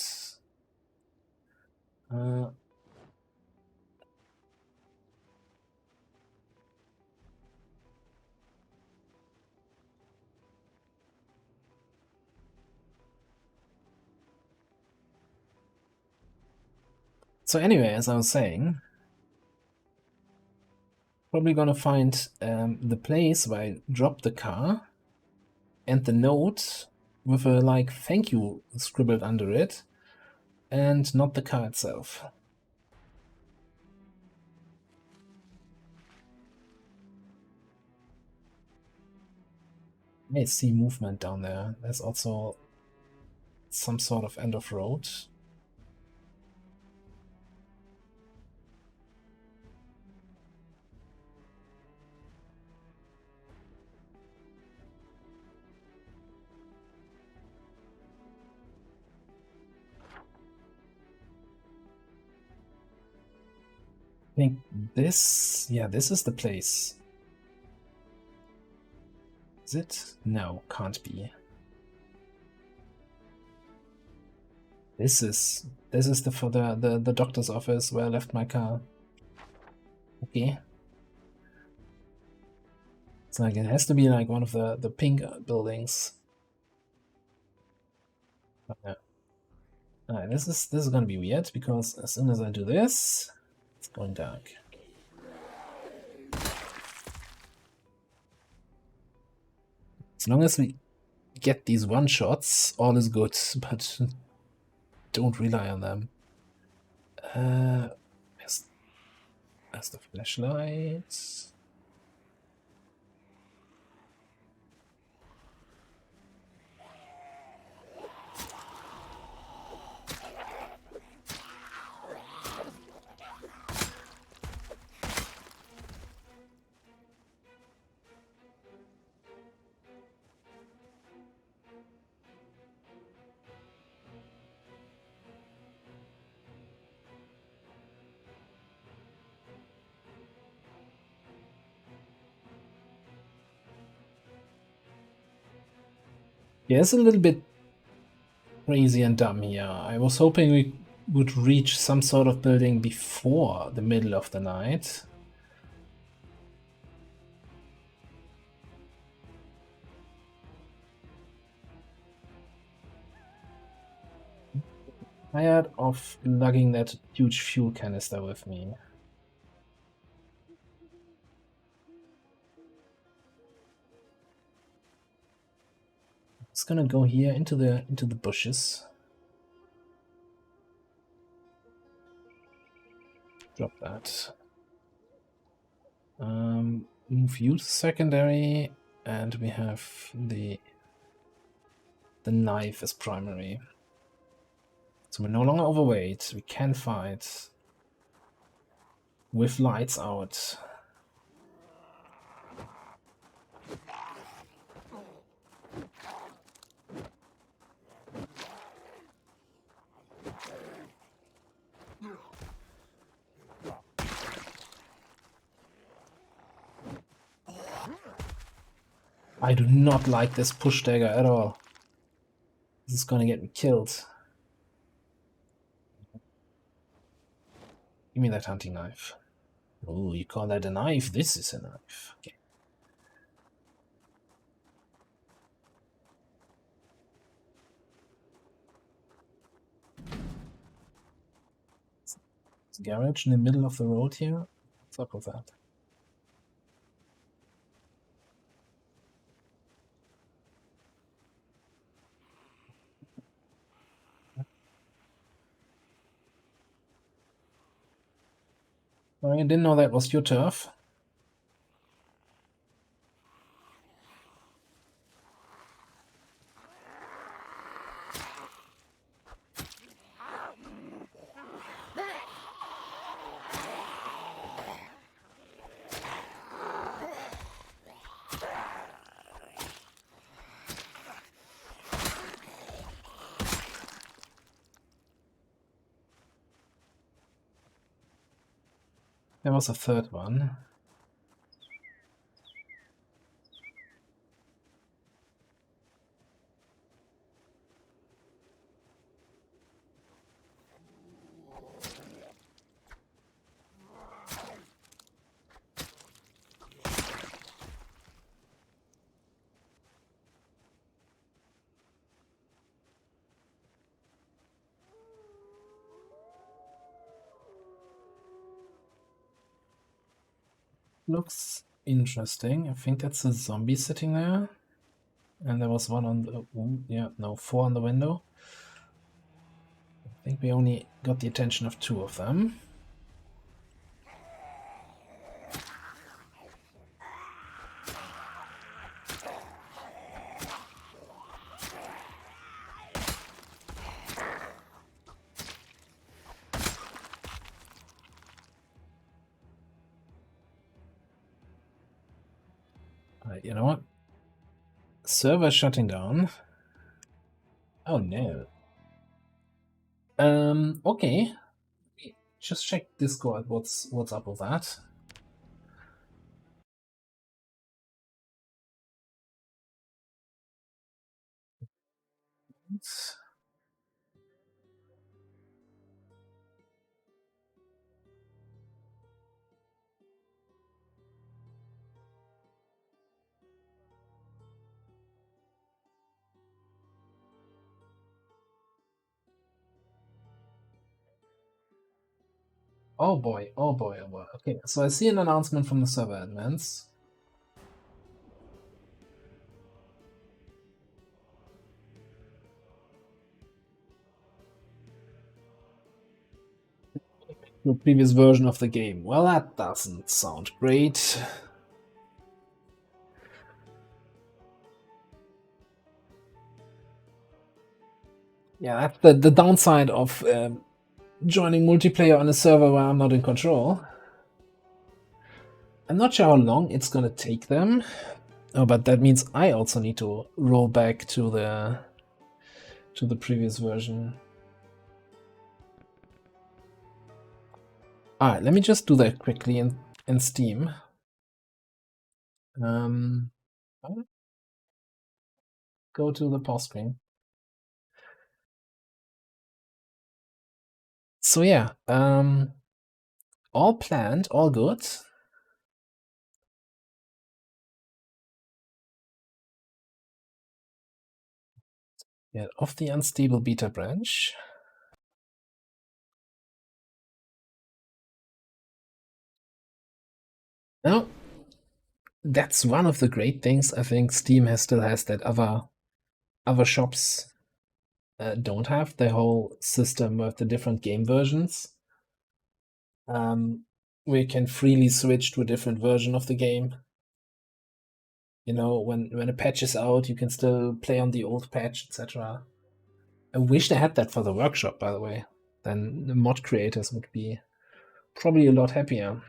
So anyway, as I was saying, probably gonna find the place where I dropped the car and the note with a like thank you scribbled under it, and not the car itself. I see movement down there. There's also some sort of end of road. I think this, yeah, this is the place. Is it? No, can't be. This is the doctor's office where I left my car. Okay. It's like it has to be like one of the pink buildings. Yeah. Alright, this is gonna be weird because as soon as I do this, it's going dark. As long as we get these one-shots, all is good, but don't rely on them. Where's the flashlight? Yeah, it's a little bit crazy and dumb here. I was hoping we would reach some sort of building before the middle of the night. Tired of lugging that huge fuel canister with me. It's gonna go here into the bushes. Drop that. Move you to secondary. and we have the knife as primary. So we're no longer overweight. We can fight with lights out. I do not like this push dagger at all. This is gonna get me killed. Give me that hunting knife. Oh, you call that a knife? This is a knife. Okay. It's a garage in the middle of the road here. What's up with that? I didn't know that was your turf. There was a third one. Looks interesting. I think that's a zombie sitting there. And there was one on the... 4 on the window. I think we only got the attention of 2 of them. You know what? Server shutting down. Oh no. Okay. Just check Discord. What's up with that? Oh boy, oh boy, oh boy. Okay, so I see an announcement from the server admins. The previous version of the game. Well, that doesn't sound great. Yeah, that's the downside of joining multiplayer on a server where I'm not in control. I'm not sure how long it's gonna take them. Oh, but that means I also need to roll back to the previous version. Alright, let me just do that quickly in Steam. Go to the pause screen. So yeah, all planned, all good. Yeah, of the unstable beta branch. Now, that's one of the great things I think Steam still has that other shops don't have. The whole system with the different game versions. We can freely switch to a different version of the game. You know, when a patch is out, you can still play on the old patch, etc. I wish they had that for the workshop, by the way. Then the mod creators would be probably a lot happier.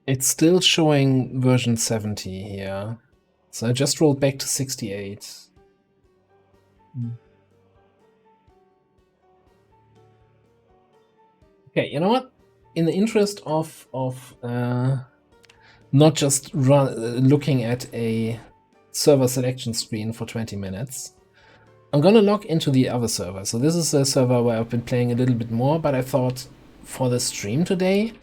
It's still showing version 70 here. So I just rolled back to 68. Okay, you know what? In the interest of not just looking at a server selection screen for 20 minutes, I'm gonna log into the other server. So this is a server where I've been playing a little bit more, but I thought for the stream today,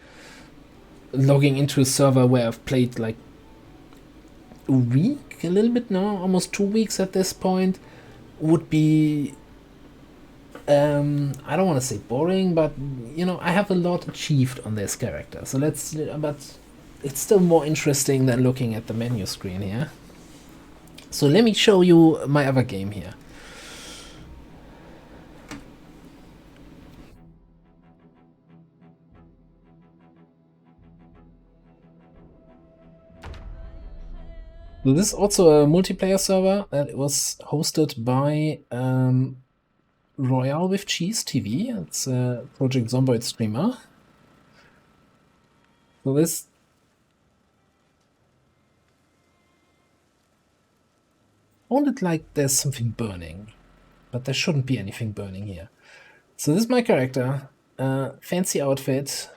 logging into a server where I've played like a week, a little bit now, almost 2 weeks at this point, would be I don't want to say boring, but you know, I have a lot achieved on this character. So but it's still more interesting than looking at the menu screen here. So let me show you my other game here. So this is also a multiplayer server that was hosted by Royale with Cheese TV. It's a Project Zomboid streamer. So this sounded like there's something burning, but there shouldn't be anything burning here. So this is my character, fancy outfit,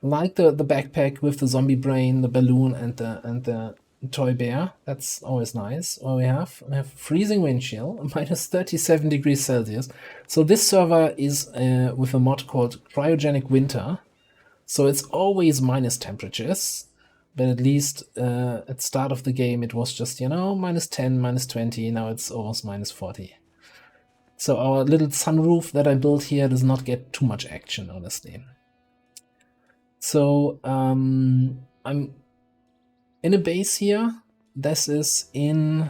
like the backpack with the zombie brain, the balloon, and the toy bear. That's always nice. What we have freezing wind chill, minus 37 degrees Celsius. So this server is with a mod called Cryogenic Winter. So it's always minus temperatures, but at least at the start of the game it was just, you know, minus 10, minus 20. Now it's almost minus 40. So our little sunroof that I built here does not get too much action, honestly. So I'm in a base here. This is in...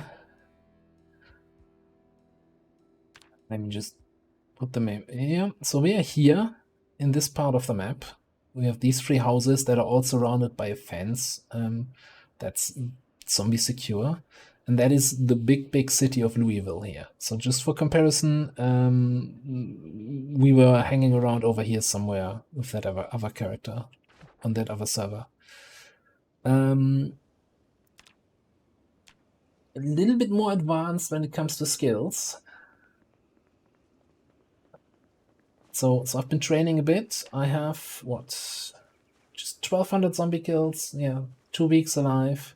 Let me just put the map here. So we are here in this part of the map. We have these 3 houses that are all surrounded by a fence that's zombie secure. And that is the big city of Louisville here. So just for comparison, we were hanging around over here somewhere with that other character on that other server. A little bit more advanced when it comes to skills. So I've been training a bit. I have, what, just 1200 zombie kills. Yeah, 2 weeks alive.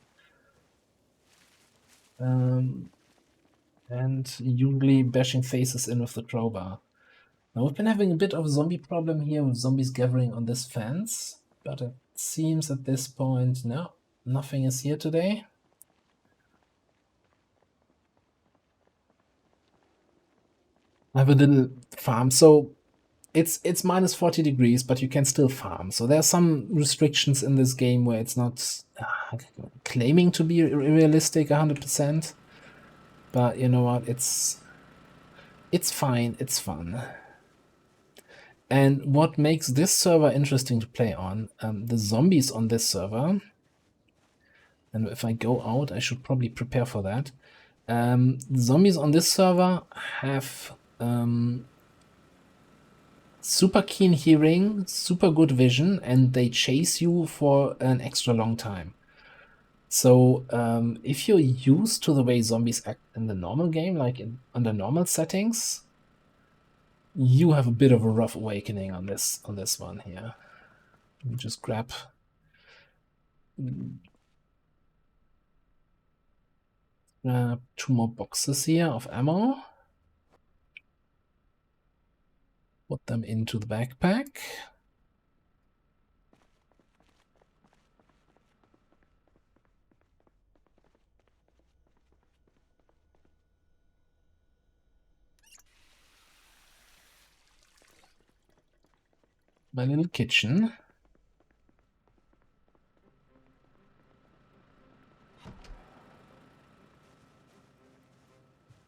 And usually bashing faces in with the crowbar. Now we've been having a bit of a zombie problem here with zombies gathering on this fence, but it seems at this point, no, nothing is here today. I have a little farm, so it's minus 40 degrees, but you can still farm. So there are some restrictions in this game where it's not claiming to be realistic 100%. But you know what? It's fine. It's fun. And what makes this server interesting to play on, the zombies on this server, and if I go out, I should probably prepare for that. Zombies on this server have super keen hearing, super good vision, and they chase you for an extra long time. So if you're used to the way zombies act in the normal game, like under normal settings, you have a bit of a rough awakening on this one here. Let me just grab 2 more boxes here of ammo. Put them into the backpack. my little kitchen.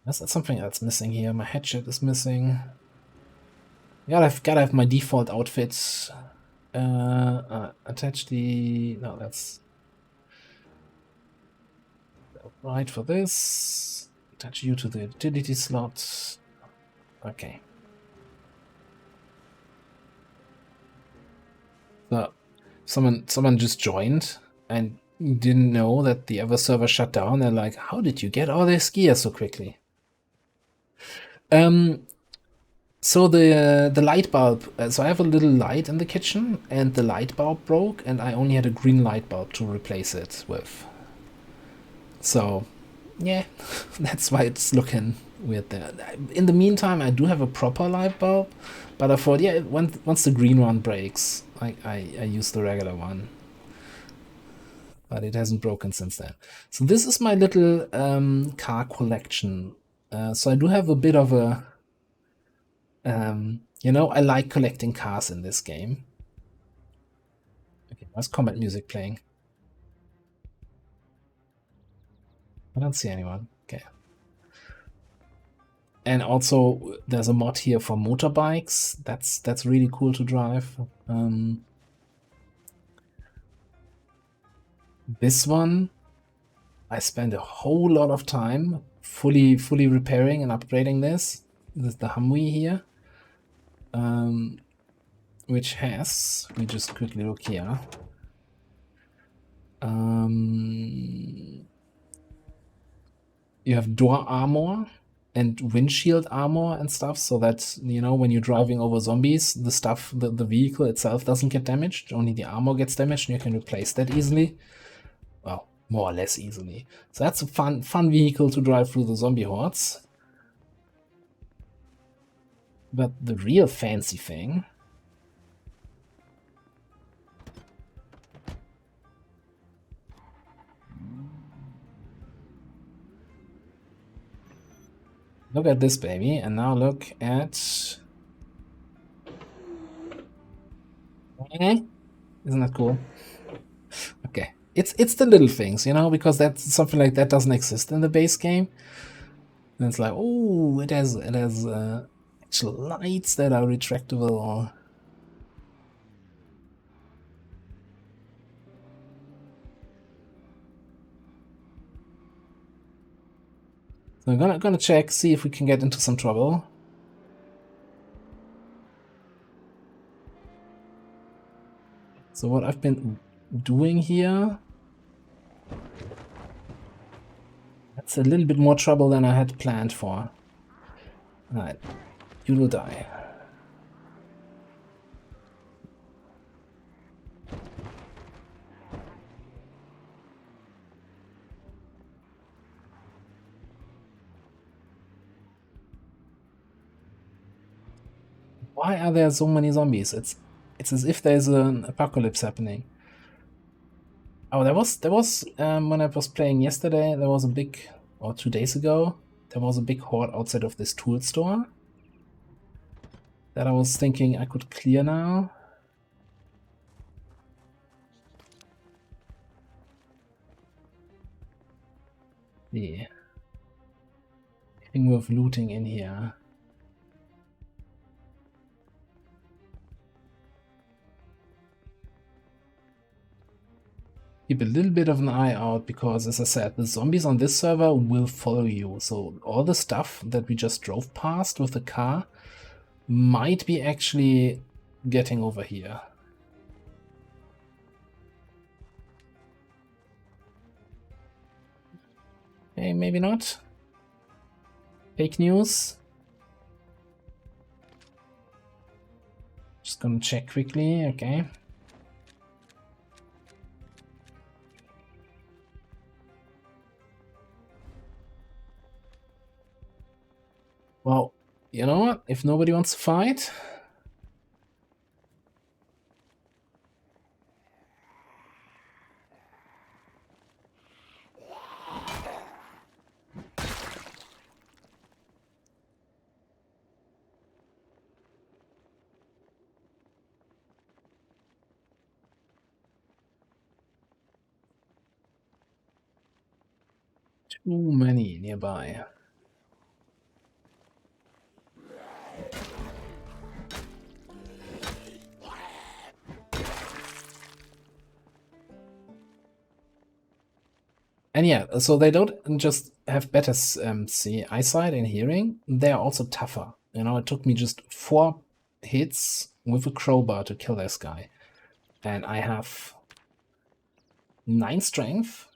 That's something else missing here. My hatchet is missing. Gotta have my default outfit. Attach the... No, that's... right for this. Attach you to the utility slot. Okay. So, someone just joined and didn't know that the other server shut down. They're like, how did you get all this gear so quickly? So the light bulb, so I have a little light in the kitchen and the light bulb broke and I only had a green light bulb to replace it with. So, yeah, that's why it's looking weird there. In the meantime, I do have a proper light bulb, but I thought, yeah, once the green one breaks, I use the regular one. But it hasn't broken since then. So this is my little car collection. So I do have a bit of a... you know, I like collecting cars in this game. Okay, where's combat music playing? I don't see anyone. Okay. And also, there's a mod here for motorbikes. That's really cool to drive. This one, I spent a whole lot of time fully repairing and upgrading this. This is the Humvee here. Which has, we just quickly look here. You have door armor and windshield armor and stuff, so that, you know, when you're driving over zombies, the stuff, the vehicle itself doesn't get damaged, only the armor gets damaged, and you can replace that easily. Well, more or less easily. So that's a fun vehicle to drive through the zombie hordes. But the real fancy thing... Look at this baby, and now look at... Isn't that cool? Okay, it's the little things, you know, because that's something like that doesn't exist in the base game. And it's like, oh, it has actual lights that are retractable. So I'm gonna check, see if we can get into some trouble. So what I've been doing here, that's a little bit more trouble than I had planned for. Alright, you will die. Why are there so many zombies? It's as if there's an apocalypse happening. Oh, there was when I was playing yesterday, there was a big, or 2 days ago, there was a big horde outside of this tool store that I was thinking I could clear now. Yeah. Anything worth looting in here? Keep a little bit of an eye out, because as I said, the zombies on this server will follow you. So all the stuff that we just drove past with the car might be actually getting over here. Hey, maybe not. Fake news. Just gonna check quickly, okay. Well, you know what? If nobody wants to fight... Too many nearby. And yeah, so they don't just have better eyesight and hearing, they are also tougher. You know, it took me just 4 hits with a crowbar to kill this guy. And I have 9 strength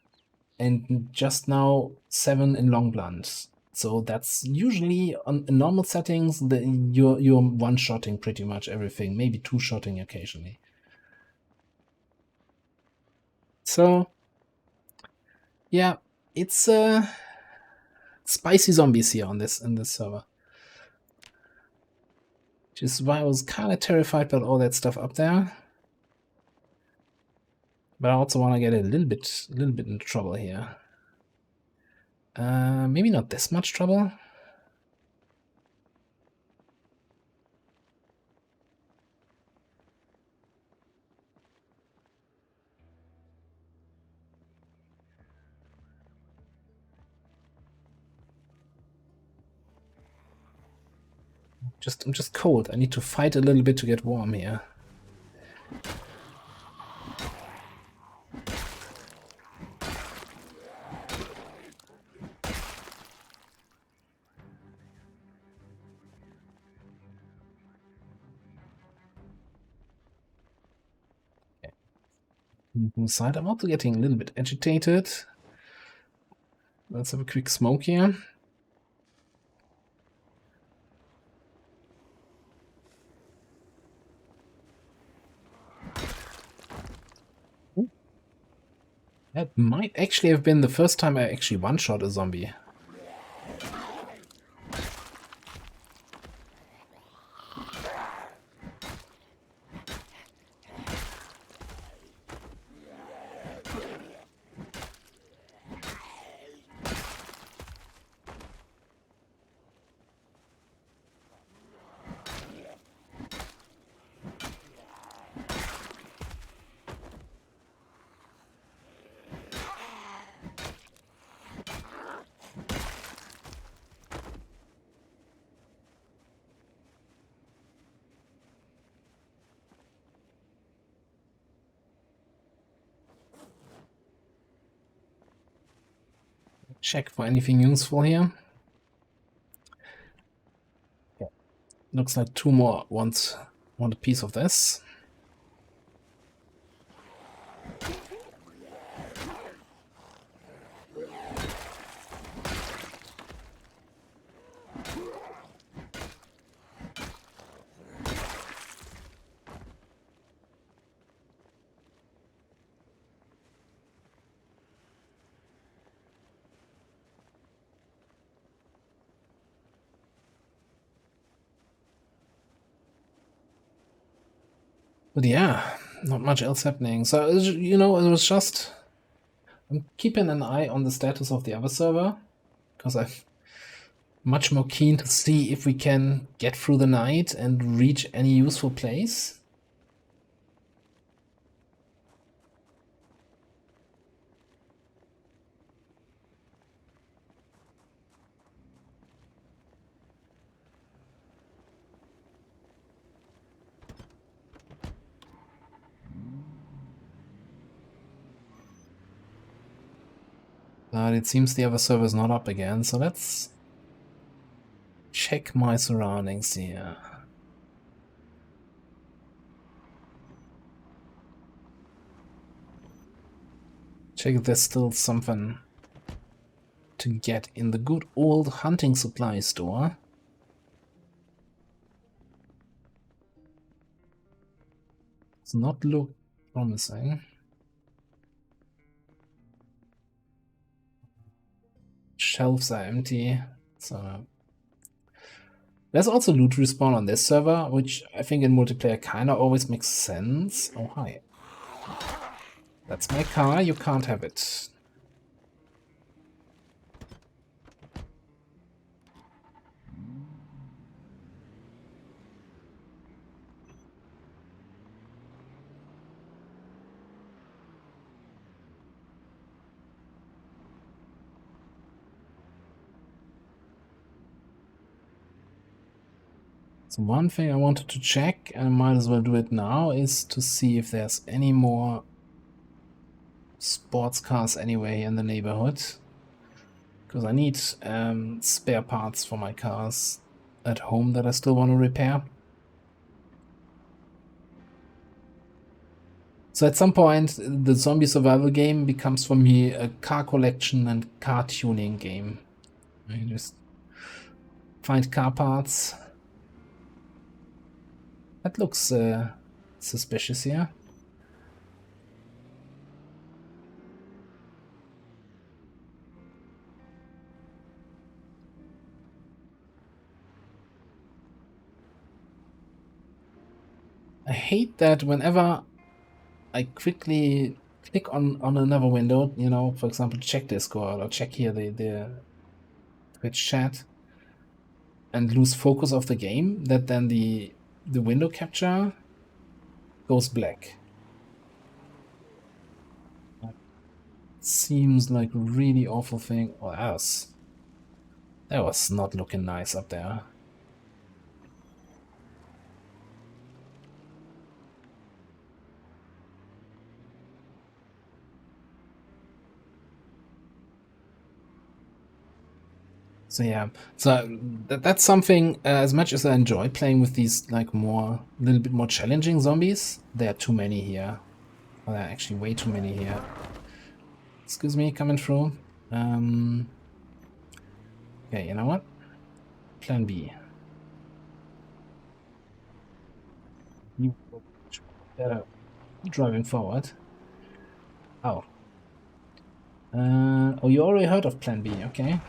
and just now 7 in long blunt. So that's usually in normal settings, you're one-shotting pretty much everything, maybe 2-shotting occasionally. So yeah, it's spicy zombies here in this server. Which is why I was kind of terrified about all that stuff up there. But I also want to get a little bit into trouble here. Maybe not this much trouble. I'm just cold. I need to fight a little bit to get warm here. Inside, I'm also getting a little bit agitated. Let's have a quick smoke here. That might actually have been the first time I actually one-shot a zombie. Check for anything useful here. Yeah. Looks like 2 more want a piece of this. But yeah, not much else happening. So, you know, it was just... I'm keeping an eye on the status of the other server, because I'm much more keen to see if we can get through the night and reach any useful place. But it seems the other server is not up again, so let's check my surroundings here. Check if there's still something to get in the good old hunting supply store. Does not look promising. Shelves are empty, so... There's also loot respawn on this server, which I think in multiplayer kinda always makes sense. Oh, hi. That's my car, you can't have it. So one thing I wanted to check, and I might as well do it now, is to see if there's any more sports cars anyway in the neighborhood. Because I need spare parts for my cars at home that I still want to repair. So at some point, the zombie survival game becomes for me a car collection and car tuning game. I just find car parts. That looks suspicious here. I hate that whenever I quickly click on another window, you know, for example, check Discord or check here the Twitch chat, and lose focus of the game, that then the window capture goes black. That seems like a really awful thing. Or else that was not looking nice up there. So yeah, so that's something. As much as I enjoy playing with these like little bit more challenging zombies, there are too many here. Well, there are actually way too many here. Excuse me, coming through. Okay, you know what? Plan B. You better driving forward. Oh. Oh, you already heard of Plan B, okay.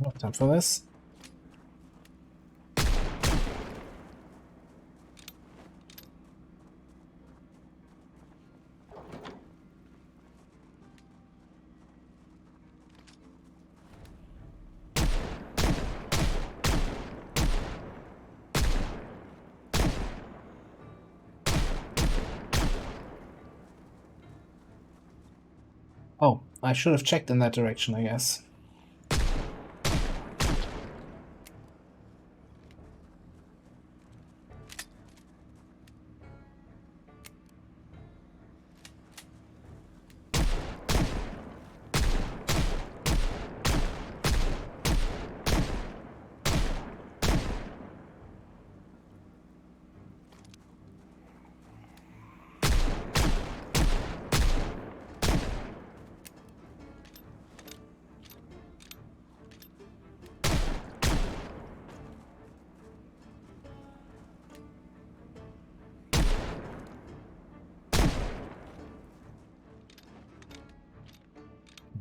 No time for this. Oh, I should have checked in that direction, I guess.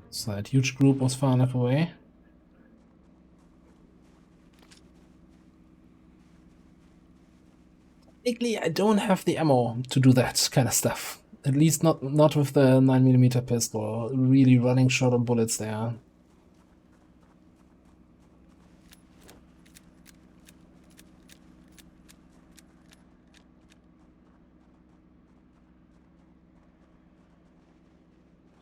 So that huge group was far enough away. Technically, I don't have the ammo to do that kind of stuff. At least not with the 9mm pistol. Really running short on bullets there.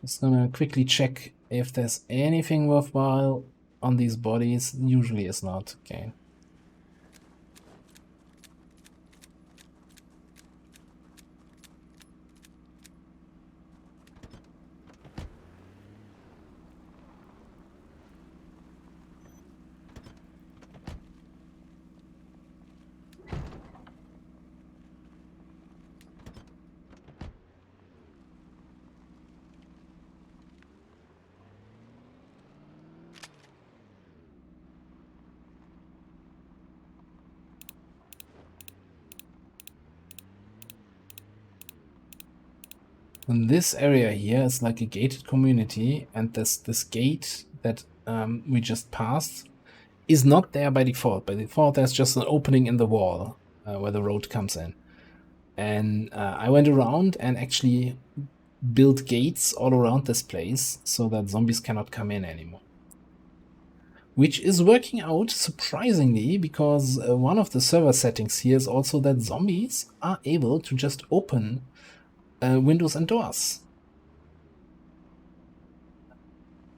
Just gonna quickly check if there's anything worthwhile on these bodies. Usually it's not. Okay. And this area here is like a gated community, and this gate that we just passed is not there by default. By default, there's just an opening in the wall where the road comes in. And I went around and actually built gates all around this place so that zombies cannot come in anymore. Which is working out surprisingly, because one of the server settings here is also that zombies are able to just open windows and doors.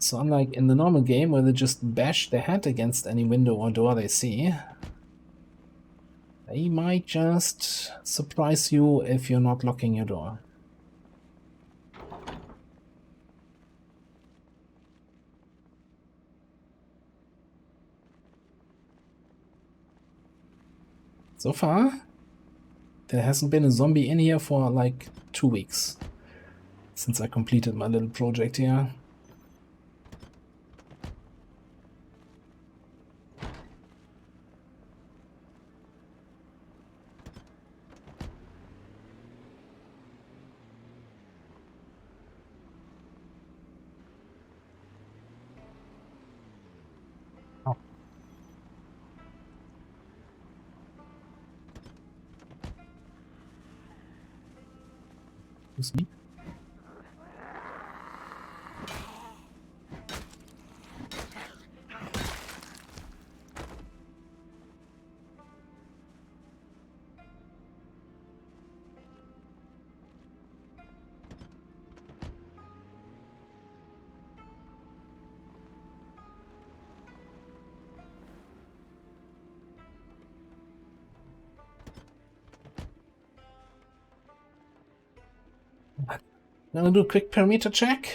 So unlike in the normal game where they just bash their head against any window or door they see, they might just surprise you if you're not locking your door. So far, there hasn't been a zombie in here for like 2 weeks since I completed my little project here. Oh. Excuse me. I'm gonna do a quick parameter check.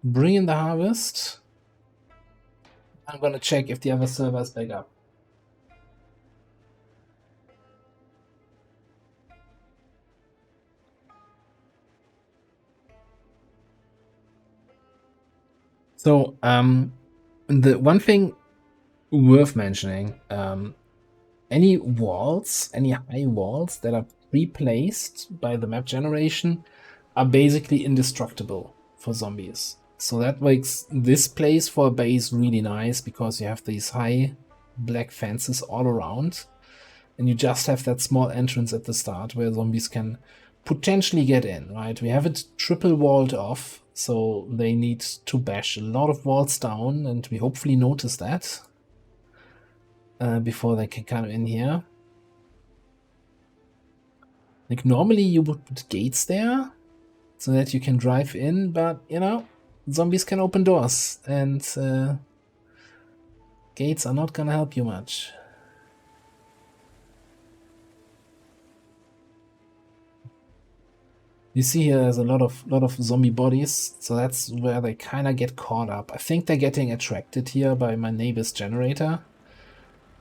Bring in the harvest. I'm gonna check if the other server is back up. So, the one thing worth mentioning, any walls, any high walls that are pre-placed by the map generation are basically indestructible for zombies. So that makes this place for a base really nice, because you have these high black fences all around, and you just have that small entrance at the start where zombies can potentially get in, right? We have it triple walled off, so they need to bash a lot of walls down, and we hopefully notice that before they can come in here. Like normally you would put gates there so that you can drive in, but you know, zombies can open doors, and gates are not gonna help you much. You see here there's a lot of zombie bodies, so that's where they kind of get caught up. I think they're getting attracted here by my neighbor's generator,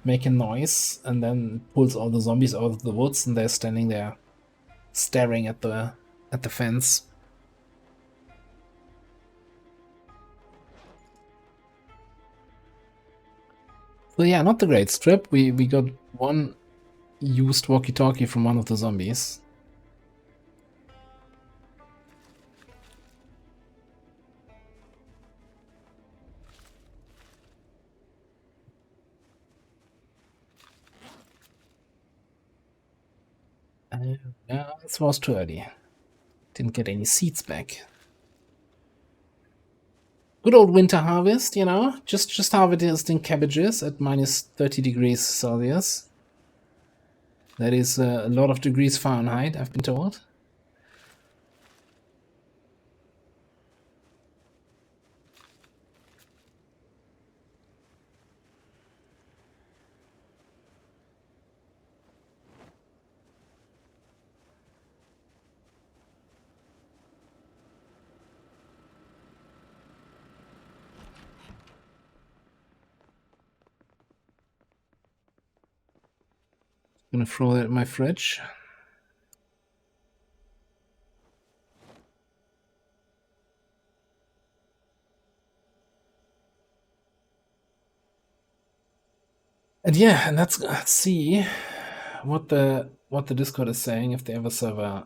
making noise, and then pulls all the zombies out of the woods, and they're standing there staring at the fence. So yeah, not the great strip. We got one used walkie-talkie from one of the zombies. Yeah, this was too early. Didn't get any seeds back. Good old winter harvest, you know, just harvesting cabbages at minus 30 degrees Celsius. That is a lot of degrees Fahrenheit, I've been told. Gonna throw that in my fridge. And yeah, and let's see what the Discord is saying, if they have a server.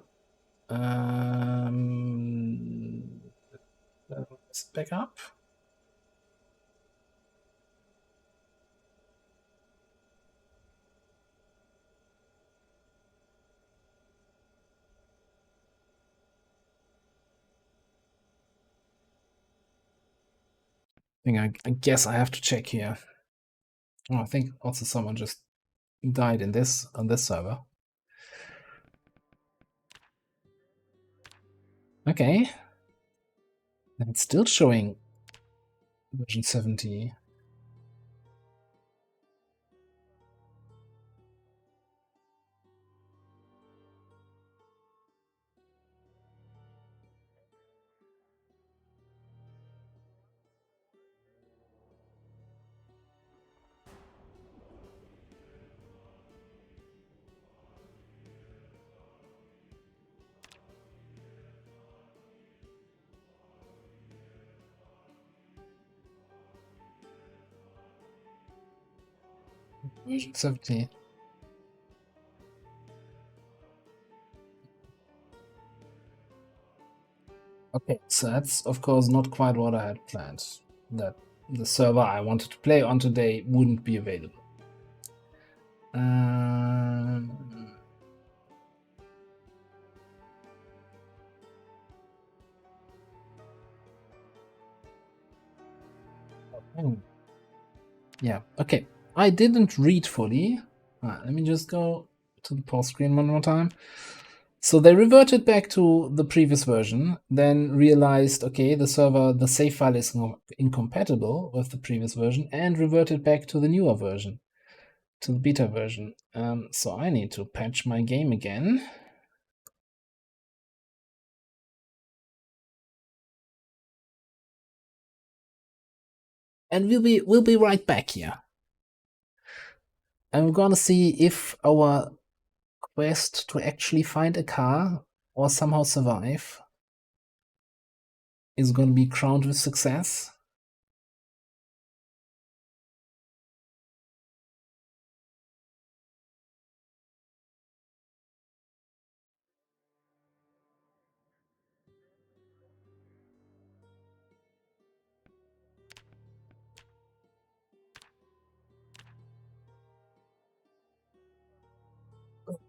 Is it back up? I guess I have to check here. Oh, I think also someone just died on this server. Okay. And it's still showing version 70. Version 70. Okay, so that's of course not quite what I had planned. That the server I wanted to play on today wouldn't be available. Yeah, okay. I didn't read fully. Let me just go to the pause screen one more time. So they reverted back to the previous version, then realized, okay, the save file is incompatible with the previous version, and reverted back to the newer version, to the beta version. So I need to patch my game again. And we'll be right back here. I'm gonna see if our quest to actually find a car or somehow survive is gonna be crowned with success.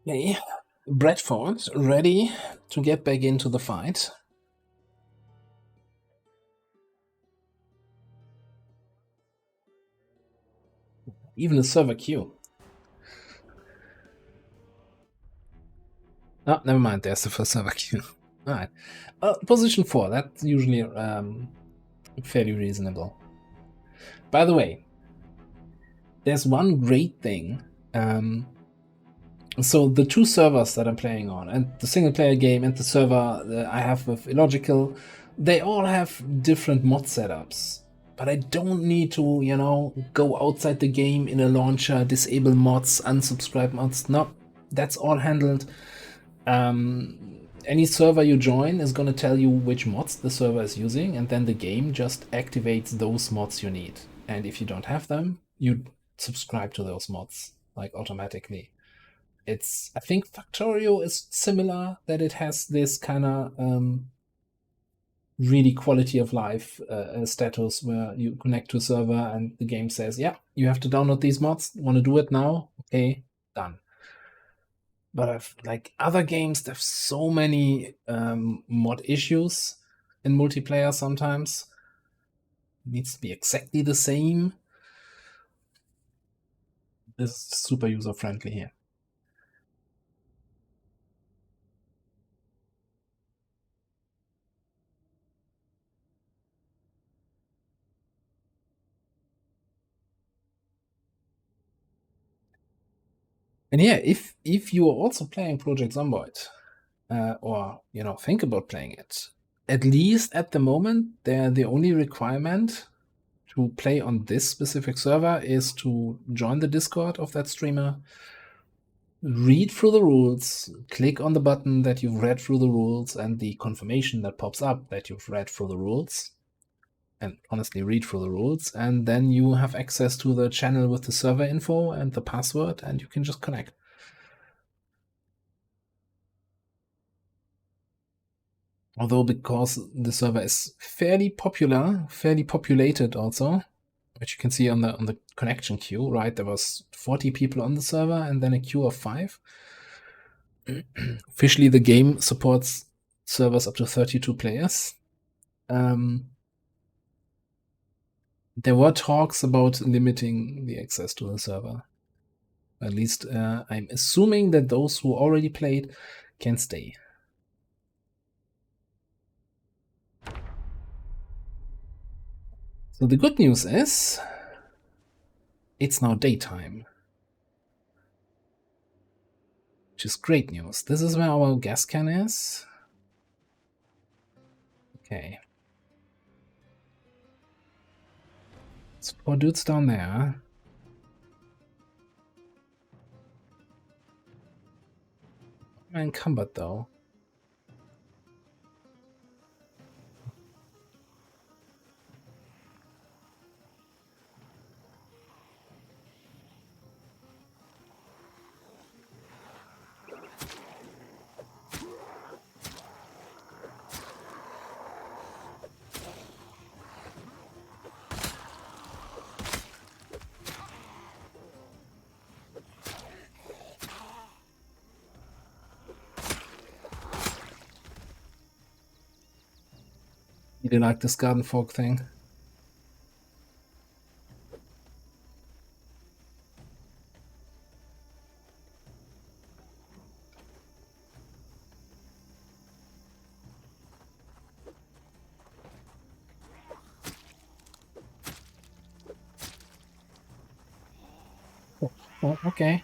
Okay, Bradford ready to get back into the fight. Even a server queue. Oh, never mind. There's the first server queue. All right, position 4. That's usually fairly reasonable. By the way, there's one great thing. So the two servers that I'm playing on, and the single player game and the server that I have with Illogical, they all have different mod setups. But I don't need to, go outside the game in a launcher, disable mods, unsubscribe mods. No, that's all handled. Any server you join is going to tell you which mods the server is using, and then the game just activates those mods you need. And if you don't have them, you subscribe to those mods, like automatically. I think Factorio is similar, that it has this kind of really quality of life status where you connect to a server and the game says, yeah, you have to download these mods. Want to do it now? Okay, done. But like other games, there's so many mod issues in multiplayer sometimes. It needs to be exactly the same. This is super user friendly here. And yeah, if you are also playing Project Zomboid, or think about playing it, at least at the moment, the only requirement to play on this specific server is to join the Discord of that streamer, read through the rules, click on the button that you've read through the rules and the confirmation that pops up that you've read through the rules, and honestly read through the rules, and then you have access to the channel with the server info and the password, and you can just connect. Although, because the server is fairly popular, fairly populated also, which you can see on the connection queue, right? There was 40 people on the server and then a queue of 5. Officially, the game supports servers up to 32 players. There were talks about limiting the access to the server. At least I'm assuming that those who already played can stay. So the good news is it's now daytime, which is great news. This is where our gas can is. Okay. It's 4 dudes down there. I'm encumbered though. Really like this garden fork thing. Oh, okay.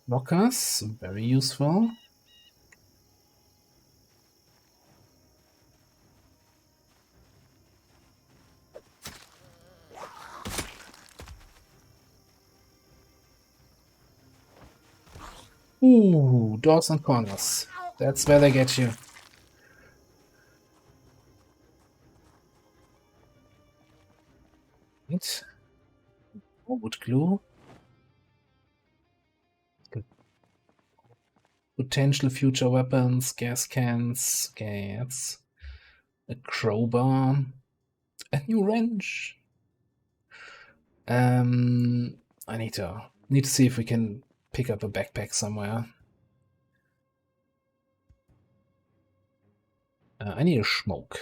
Lockers, very useful. Ooh, doors and corners. That's where they get you. Right. Oh, wood glue. Potential future weapons, gas cans. Okay, that's a crowbar. A new wrench. I need to see if we can pick up a backpack somewhere. I need a smoke.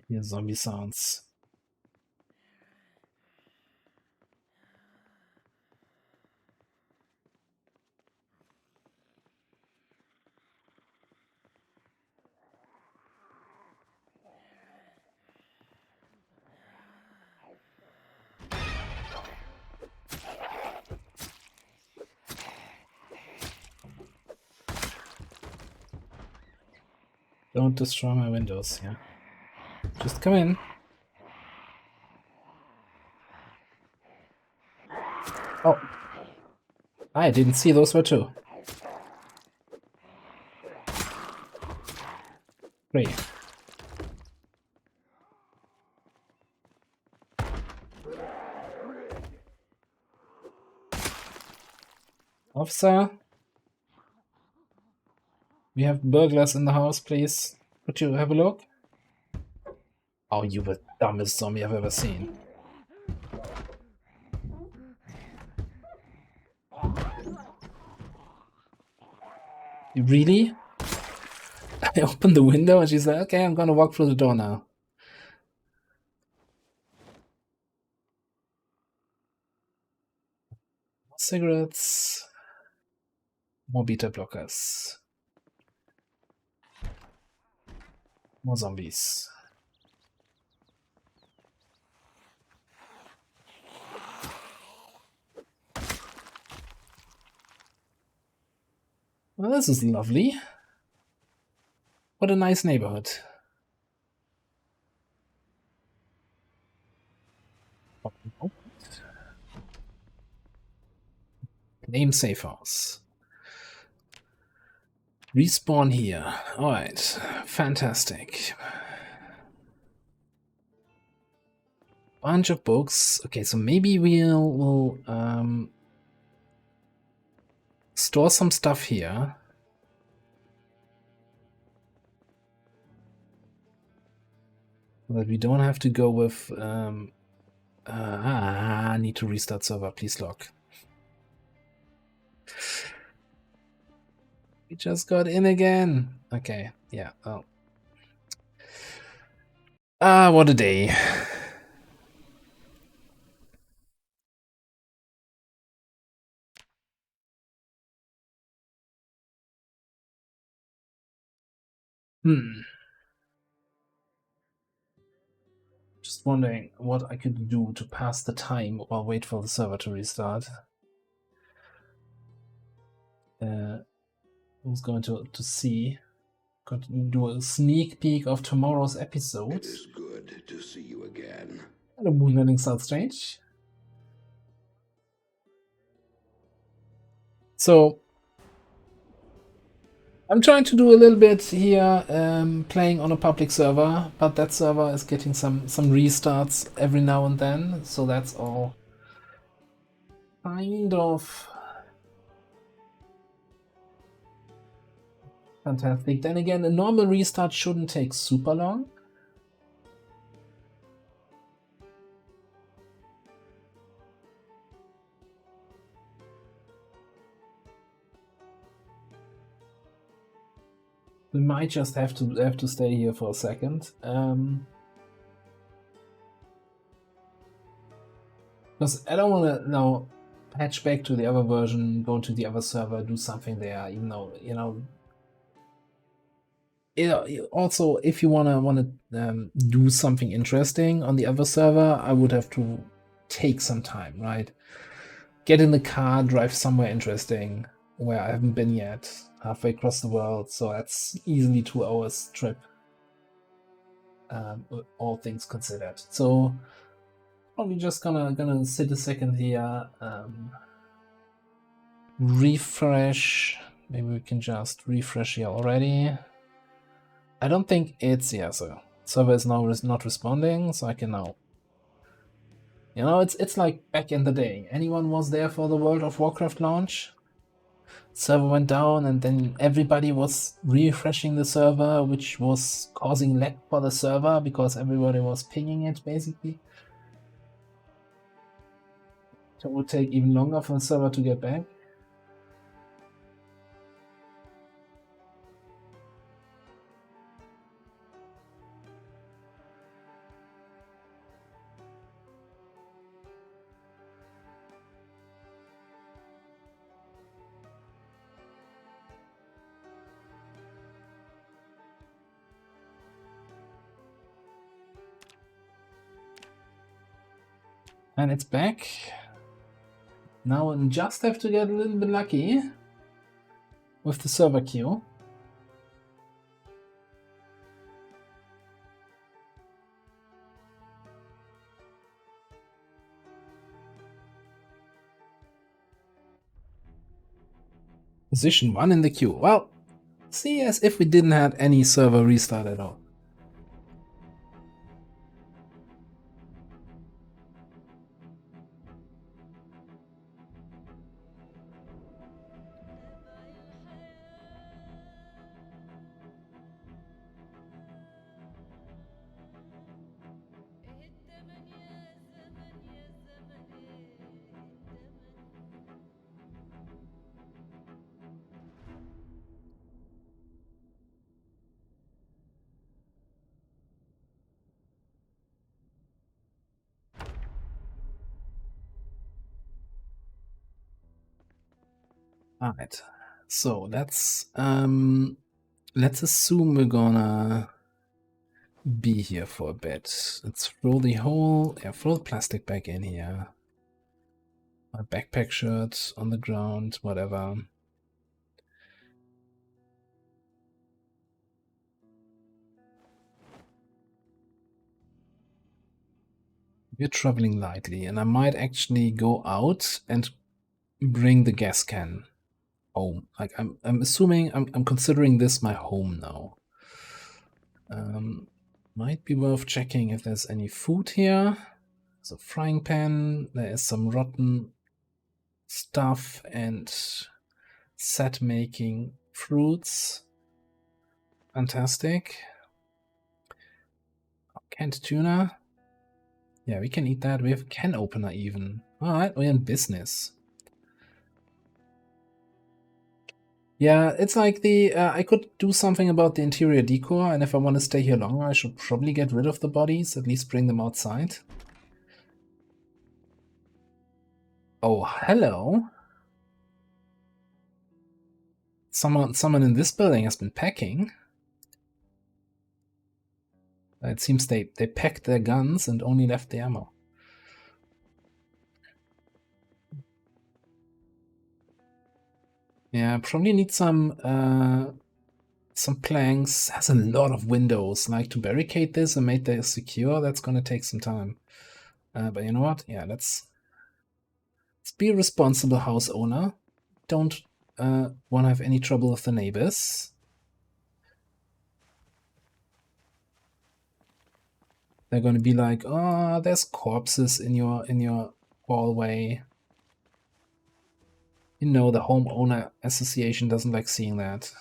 Here, zombie sounds. Don't destroy my windows, yeah. Just come in. Oh. I didn't see those were two. Great. Officer? We have burglars in the house, please. Could you have a look? Oh, you the dumbest zombie I've ever seen. Really? I opened the window and she's like, okay, I'm gonna walk through the door now. Cigarettes. More beta blockers. More zombies. Well, this is lovely. What a nice neighborhood. Name safe house. Respawn here. Alright. Fantastic. Bunch of books. Okay, so maybe we'll store some stuff here. So that we don't have to go with I need to restart server, please log. We just got in again. Okay, yeah. Oh. What a day. Just wondering what I could do to pass the time while wait for the server to restart. I was going to see. Going to do a sneak peek of tomorrow's episode. It is good to see you again. Hello, Moon Landing South Strange. So I'm trying to do a little bit here, playing on a public server, but that server is getting some restarts every now and then, so that's all kind of fantastic. Then again, a normal restart shouldn't take super long. We might just have to stay here for a second. Because I don't want to now patch back to the other version, go to the other server, do something there, even though, also, if you wanna do something interesting on the other server, I would have to take some time, right? Get in the car, drive somewhere interesting where I haven't been yet, halfway across the world, so that's easily 2 hours trip, all things considered. So probably just gonna sit a second here, refresh. Maybe we can just refresh here already. I don't think it's, yeah, so server is now not responding, so I can now, it's like back in the day. Anyone was there for the World of Warcraft launch? Server went down and then everybody was refreshing the server, which was causing lag for the server because everybody was pinging it basically. So it would take even longer for the server to get back. And it's back. Now I just have to get a little bit lucky with the server queue. Position 1 in the queue. Well, see, as if we didn't have any server restart at all. Alright, so let's assume we're gonna be here for a bit. Let's throw the plastic back in here. My backpack shirt on the ground, whatever. We're traveling lightly, and I might actually go out and bring the gas can home. Like I'm assuming I'm considering this my home now. Might be worth checking if there's any food here. There's a frying pan. There is some rotten stuff and set making fruits. Fantastic. Canned tuna. Yeah, we can eat that. We have a can opener even. Alright, we're in business. Yeah, it's like the I could do something about the interior decor, and if I want to stay here longer, I should probably get rid of the bodies, at least bring them outside. Oh, hello. Someone in this building has been packing. It seems they packed their guns and only left the ammo. Yeah, probably need some planks. Has a lot of windows. Like, to barricade this and make this secure, that's gonna take some time. But you know what? Yeah, let's be a responsible house owner. Don't want to have any trouble with the neighbors. They're going to be like, oh, there's corpses in your hallway. You know, the homeowner association doesn't like seeing that.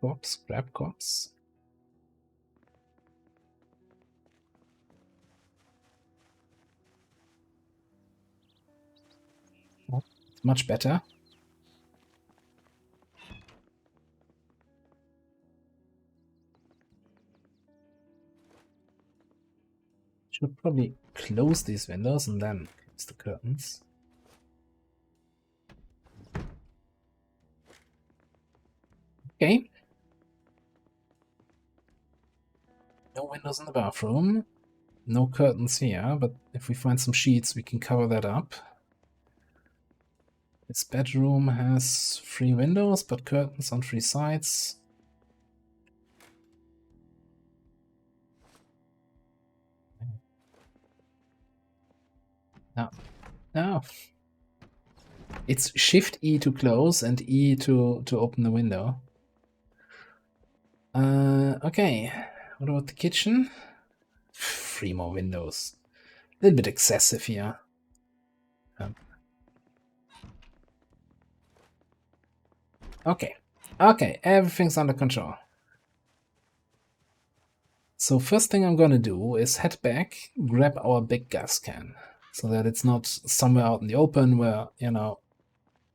Corpse, grab corpse. Oh, it's much better. Should probably close these windows and then close the curtains. Okay. No windows in the bathroom. No curtains here, but if we find some sheets, we can cover that up. This bedroom has 3 windows, but curtains on 3 sides. No. No. It's Shift E to close and E to open the window. Okay. What about the kitchen? 3 more windows. A little bit excessive here. Okay. Okay, everything's under control. So first thing I'm gonna do is head back, grab our big gas can, so that it's not somewhere out in the open where, you know,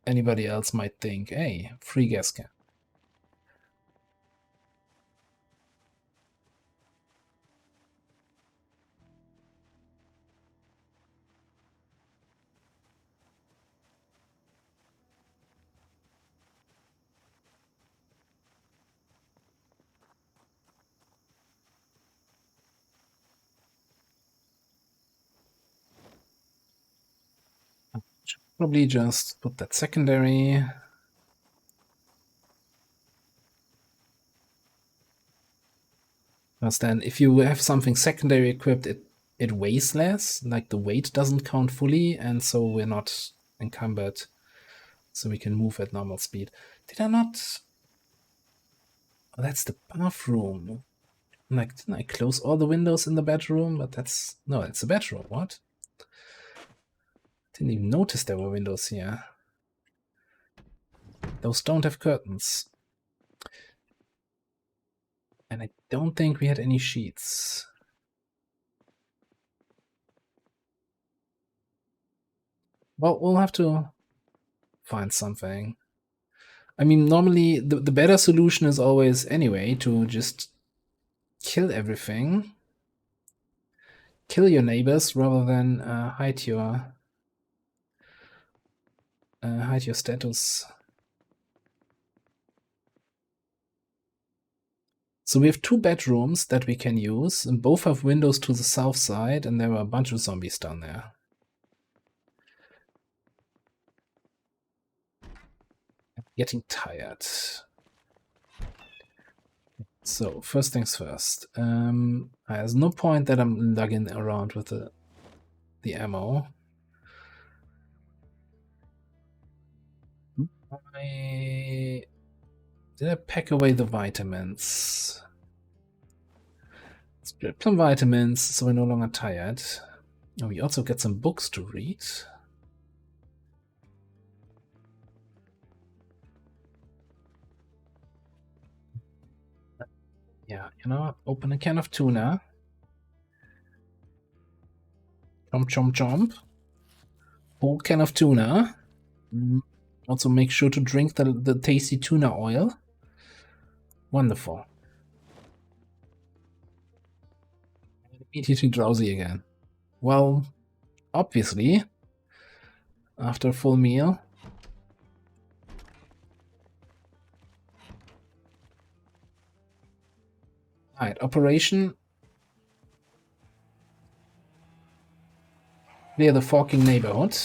anybody else might think, hey, free gas can. Should probably just put that secondary. Because then if you have something secondary equipped, it weighs less, like the weight doesn't count fully, and so we're not encumbered, so we can move at normal speed. Did I not? Oh, that's the bathroom. Like, didn't I close all the windows in the bedroom? But that's... No, it's a bedroom. What? Didn't even notice there were windows here. Those don't have curtains. And I don't think we had any sheets. Well, we'll have to find something. I mean, normally the better solution is always, anyway, to just kill everything. Kill your neighbors rather than hide your status. So we have 2 bedrooms that we can use, and both have windows to the south side, and there are a bunch of zombies down there. I'm getting tired. So, first things first. There's no point that I'm lugging around with the ammo. Did I pack away the vitamins? Let's grab some vitamins so we're no longer tired. And we also get some books to read. Yeah, you know, open a can of tuna. Chomp, chomp, chomp. Whole can of tuna. Also make sure to drink the tasty tuna oil. Wonderful. Immediately drowsy again. Well, obviously, after a full meal. Alright, operation. Clear the forking neighborhood.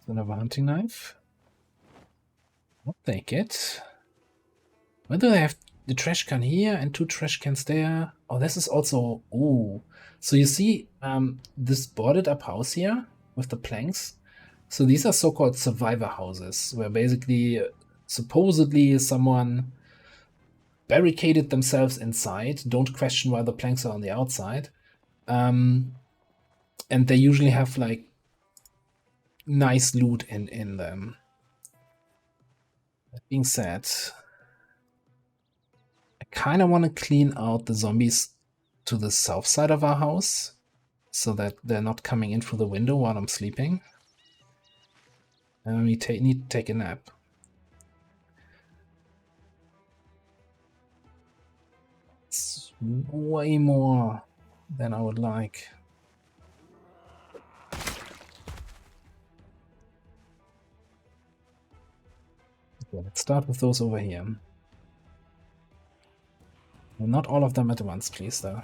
Another hunting knife. I'll take it. Why do I have the trash can here and 2 trash cans there? Oh, this is also... Ooh. So you see this boarded up house here with the planks? So these are so-called survivor houses, where basically, supposedly, someone barricaded themselves inside. Don't question why the planks are on the outside. And they usually have, like, nice loot in them. That being said, I kind of want to clean out the zombies to the south side of our house so that they're not coming in through the window while I'm sleeping. And we need to take a nap. It's way more than I would like. Okay, let's start with those over here. Well, not all of them at once, please, though.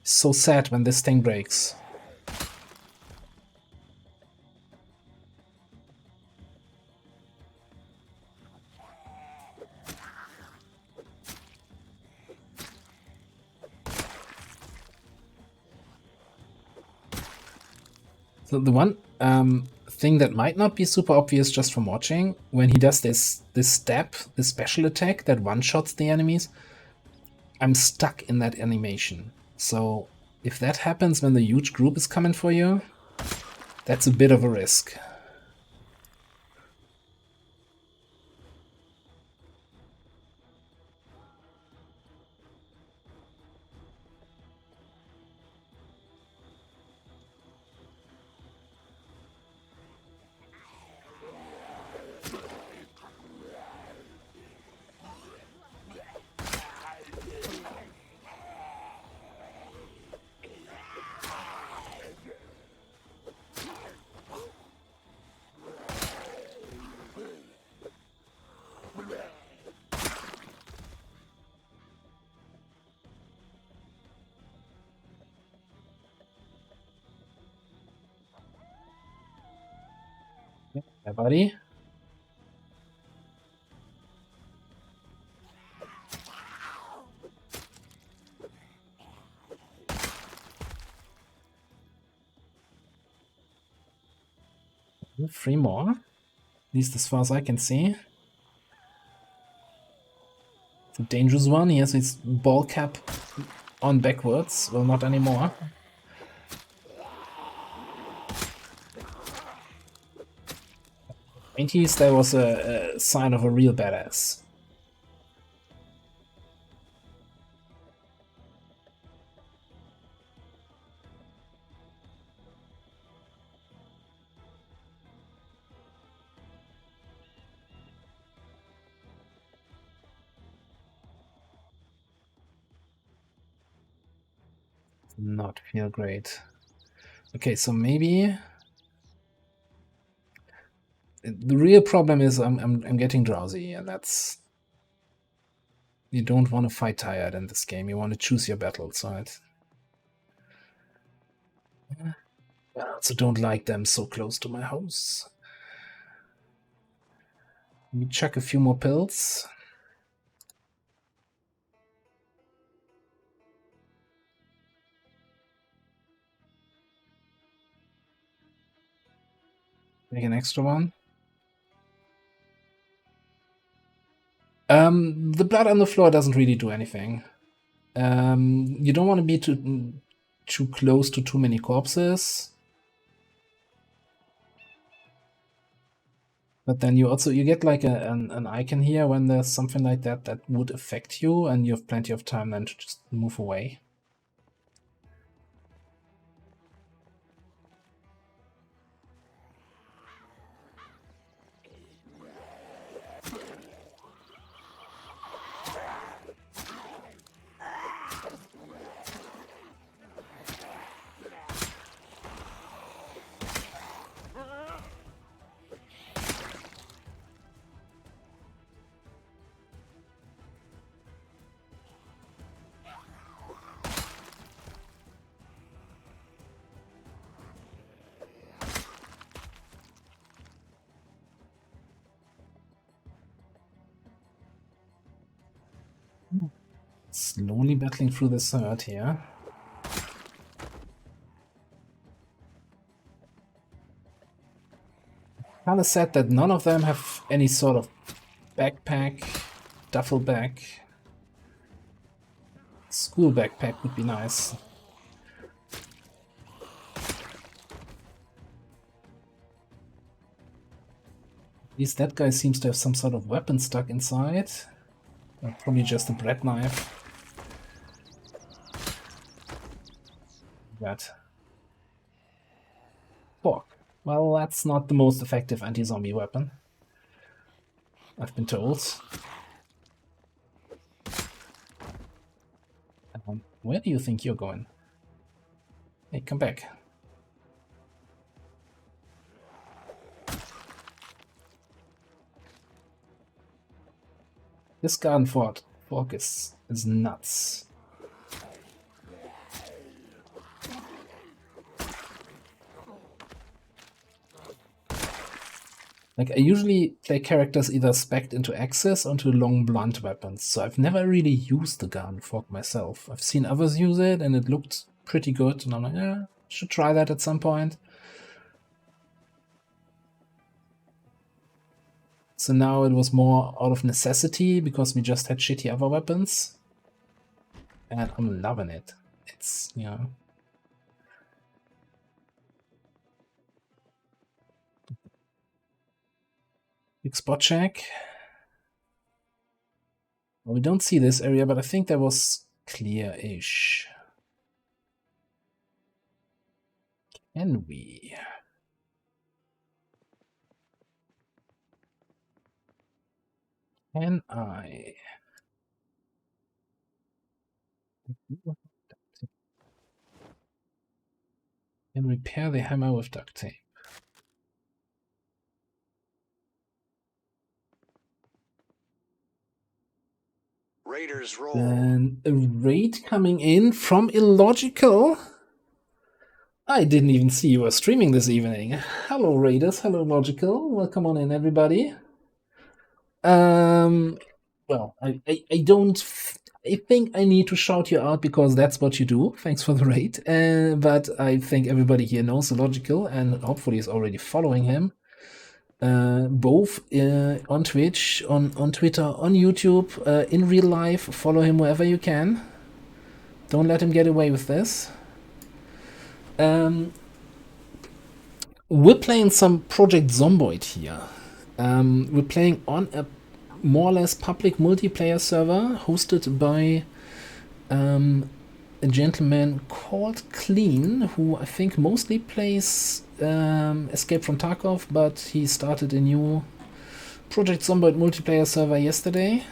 So sad when this thing breaks. So the one thing that might not be super obvious just from watching, when he does this step, this special attack that one-shots the enemies, I'm stuck in that animation. So if that happens when the huge group is coming for you, that's a bit of a risk. Hey, buddy. Three more. At least as far as I can see. It's a dangerous one. He has his ball cap on backwards. Well, not anymore. 90s, that was a sign of a real badass. Not feel great. Okay, so maybe the real problem is I'm getting drowsy, and that's, you don't want to fight tired in this game. You want to choose your battles, right? I also don't like them so close to my house. Let me chuck a few more pills. Make an extra one. The blood on the floor doesn't really do anything. You don't want to be too close to too many corpses. But then you get like an icon here when there's something like that would affect you, and you have plenty of time then to just move away. Slowly battling through this herd here. Kinda sad that none of them have any sort of backpack, duffel bag. School backpack would be nice. At least that guy seems to have some sort of weapon stuck inside. Or probably just a bread knife. That. Fork. Well, that's not the most effective anti-zombie weapon, I've been told. Where do you think you're going? Hey, come back. This garden fork is nuts. Like, I usually play characters either spec'd into axes or into long blunt weapons, so I've never really used the garden fork myself. I've seen others use it and it looked pretty good, and I'm like, yeah, should try that at some point. So now it was more out of necessity because we just had shitty other weapons. And I'm loving it. It's, you know. Big spot check. Well, we don't see this area, but I think that was clear-ish. Can we? Can I? Can repair the hammer with duct tape. Raiders roll. And a raid coming in from Illogical. I didn't even see you were streaming this evening. Hello, Raiders. Hello, Logical. Welcome on in, everybody. Well, I think I need to shout you out because that's what you do. Thanks for the raid. But I think everybody here knows Illogical and hopefully is already following him. Both on Twitch, on Twitter, on YouTube, in real life. Follow him wherever you can. Don't let him get away with this. We're playing some Project Zomboid here. We're playing on a more or less public multiplayer server hosted by a gentleman called Clean, who I think mostly plays Escape from Tarkov, but he started a new Project Zomboid multiplayer server yesterday.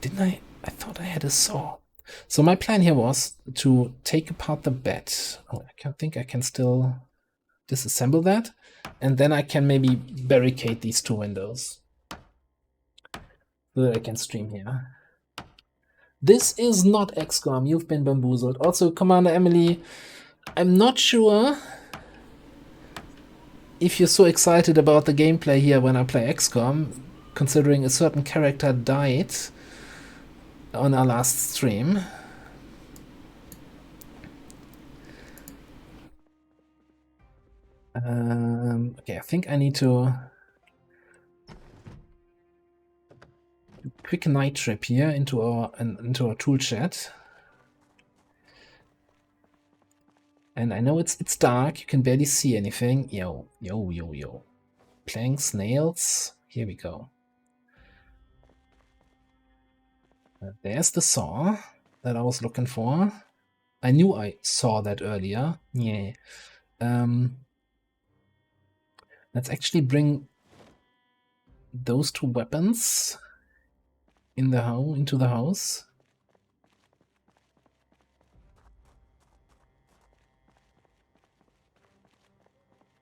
Didn't I? I thought I had a saw. So my plan here was to take apart the bed. Oh, I think I can still disassemble that. And then I can maybe barricade these two windows so that I can stream here. This is not XCOM. You've been bamboozled. Also, Commander Emily, I'm not sure if you're so excited about the gameplay here when I play XCOM, considering a certain character died on our last stream. Okay, I think I need to do a quick night trip here into our tool chat. And I know it's dark, you can barely see anything. Yo. Planks, nails. Here we go. There's the saw that I was looking for. I knew I saw that earlier. Yeah. Let's actually bring those two weapons into the house.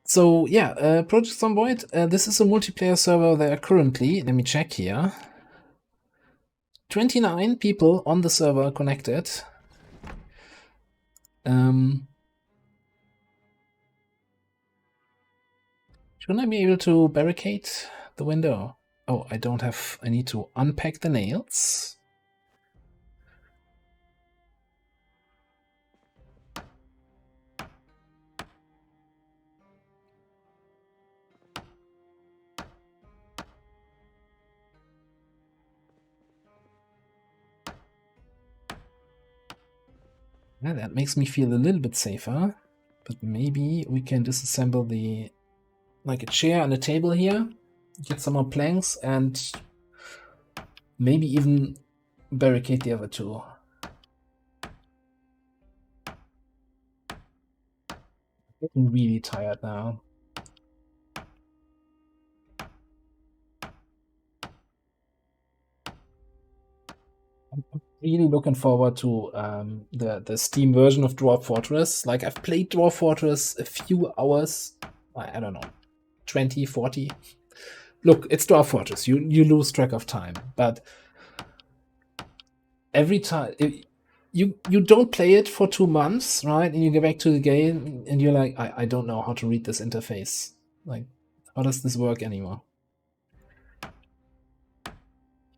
So yeah, Project Zomboid, this is a multiplayer server there currently. Let me check here. 29 people on the server connected. Shouldn't I be able to barricade the window? Oh, I don't have... I need to unpack the nails. Yeah, that makes me feel a little bit safer. But maybe we can disassemble the... like a chair and a table here. Get some more planks and maybe even barricade the other two. I'm getting really tired now. I'm really looking forward to the Steam version of Dwarf Fortress. Like, I've played Dwarf Fortress a few hours. I don't know, 20, 40. Look, it's Dwarf Fortress. You lose track of time. But every time... You don't play it for 2 months, right? And you go back to the game and you're like, I don't know how to read this interface. Like, how does this work anymore?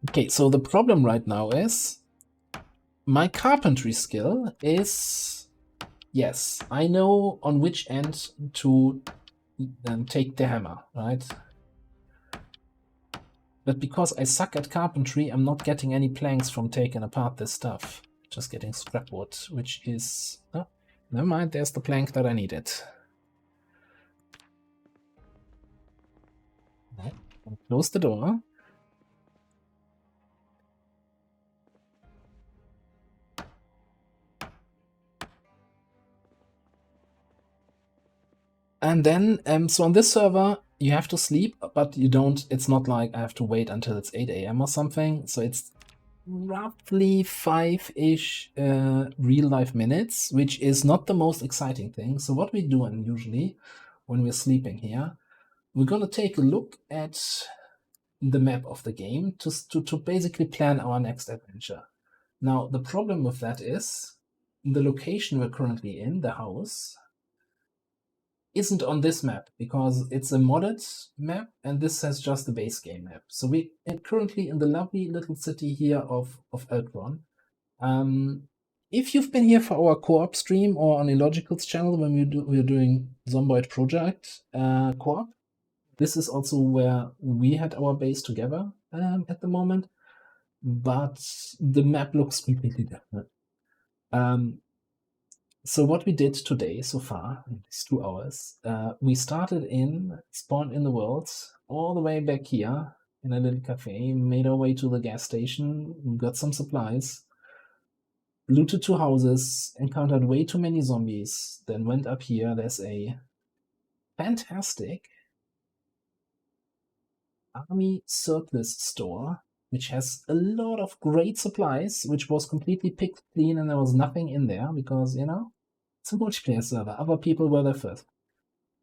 Okay, so the problem right now is my carpentry skill is... Yes, I know on which end to take the hammer, right? But because I suck at carpentry, I'm not getting any planks from taking apart this stuff. Just getting scrap wood, which is... Oh, never mind, there's the plank that I needed. Right. Close the door. And then, so on this server, you have to sleep, but you don't... It's not like I have to wait until it's 8 AM or something. So it's roughly 5-ish real-life minutes, which is not the most exciting thing. So what we do usually when we're sleeping here, we're going to take a look at the map of the game to basically plan our next adventure. Now, the problem with that is the location we're currently in, the house, isn't on this map because it's a modded map and this has just the base game map. So we're currently in the lovely little city here of Elkron. If you've been here for our co-op stream or on Illogical's channel when we're doing Zomboid Project co-op, this is also where we had our base together at the moment, but the map looks completely different. So what we did today so far, in these 2 hours, we spawned in the world all the way back here in a little cafe, made our way to the gas station, got some supplies, looted 2 houses, encountered way too many zombies, then went up here. There's a fantastic army surplus store, which has a lot of great supplies, which was completely picked clean and there was nothing in there because, you know, it's a multiplayer server. Other people were there first.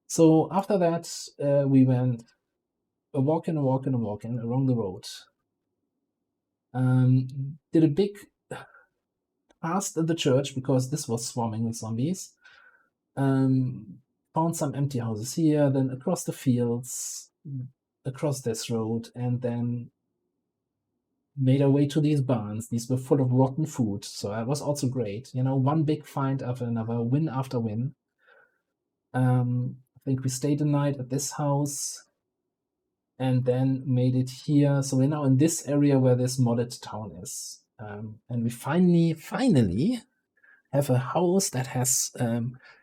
So after that, we went walking along the road. Did a big past the church because this was swarming with zombies. Found some empty houses here, then across the fields, across this road, and then made our way to these barns. These were full of rotten food, so that was also great. You know, one big find after another, win after win. I think we stayed the night at this house and then made it here. So we're now in this area where this modded town is. And we finally have a house that has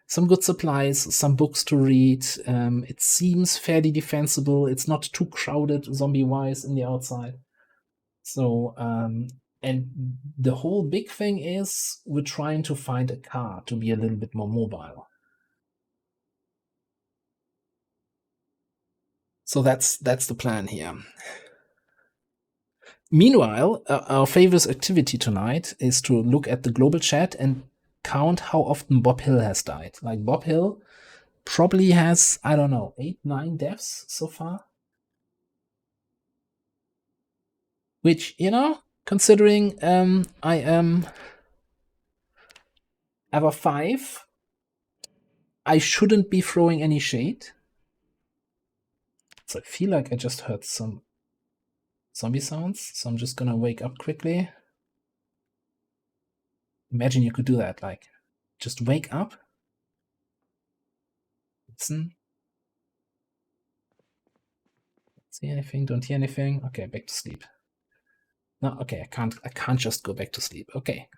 some good supplies, some books to read. It seems fairly defensible. It's not too crowded zombie-wise in the outside. So, and the whole big thing is we're trying to find a car to be a little bit more mobile. So that's the plan here. Meanwhile, our favorite activity tonight is to look at the global chat and count how often Bob Hill has died. Like, Bob Hill probably has, I don't know, 8, 9 deaths so far. Which, you know, considering I am ever 5, I shouldn't be throwing any shade. So I feel like I just heard some zombie sounds, so I'm just gonna wake up quickly. Imagine you could do that, like, just wake up, listen, don't see anything, don't hear anything. Okay, back to sleep. No, okay, I can't just go back to sleep. Okay.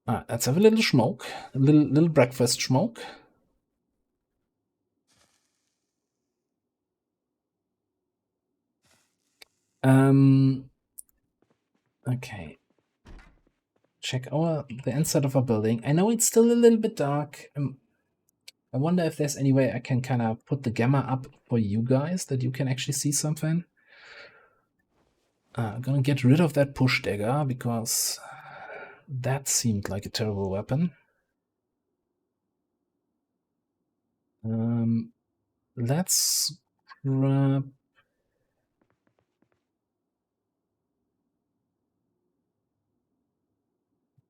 Let's have a little smoke, a little breakfast smoke. Okay. Check the inside of our building. I know it's still a little bit dark. I wonder if there's any way I can kind of put the gamma up for you guys that you can actually see something. I'm gonna get rid of that push dagger because that seemed like a terrible weapon. Let's grab...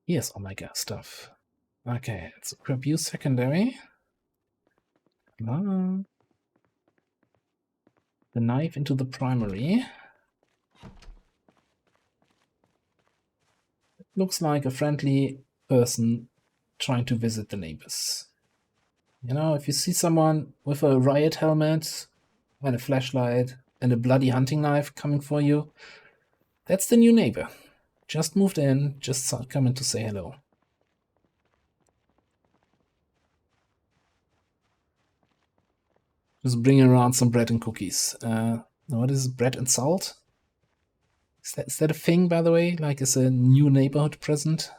Here's all my gas stuff. Okay, let's grab you secondary. Come on. The knife into the primary. It looks like a friendly person trying to visit the neighbors. You know, if you see someone with a riot helmet and a flashlight and a bloody hunting knife coming for you, that's the new neighbor. Just moved in, just coming to say hello. Just bringing around some bread and cookies. What is it? Bread and salt? Is that a thing, by the way? Like, is a new neighborhood present?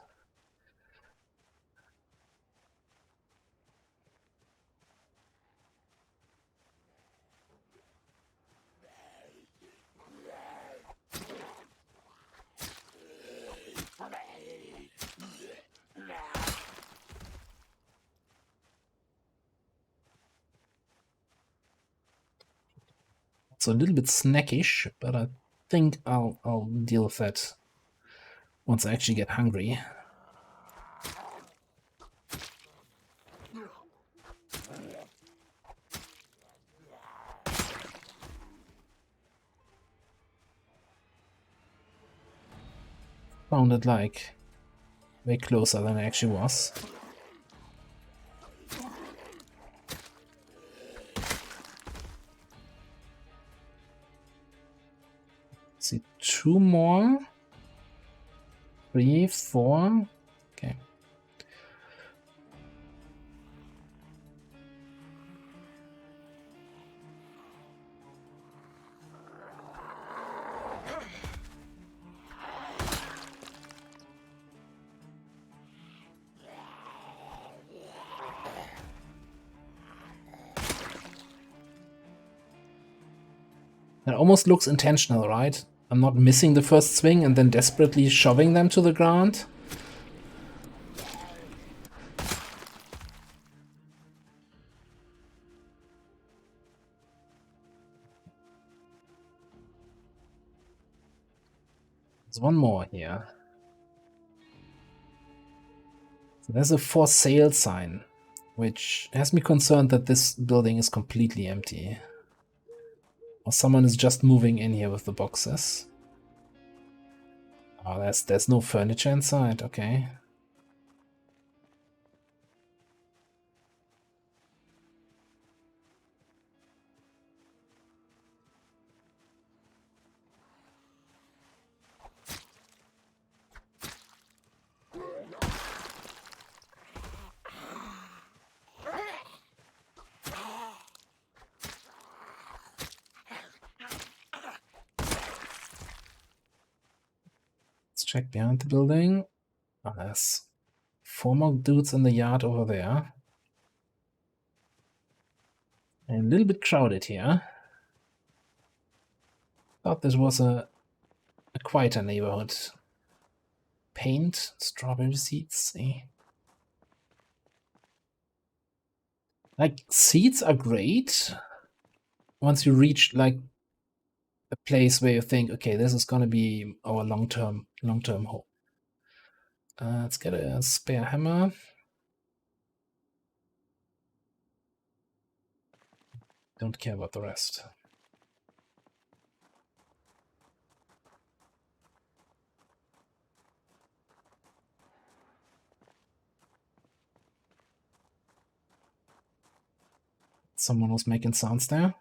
It's a little bit snackish, but I think I'll deal with that once I actually get hungry. Sounded like way closer than I actually was. See, 2 more. 3, 4. Okay. That almost looks intentional, right? I'm not missing the first swing and then desperately shoving them to the ground. There's one more here. So there's a for sale sign, which has me concerned that this building is completely empty. Or someone is just moving in here with the boxes. Oh, there's no furniture inside, okay. Let's check behind the building. Oh, there's 4 more dudes in the yard over there. And a little bit crowded here. Thought this was a quieter neighborhood. Paint, strawberry seeds, eh? Like, seeds are great once you reach like a place where you think, okay, this is gonna be our long-term home. Let's get a spare hammer. Don't care about the rest. Someone was making sounds there.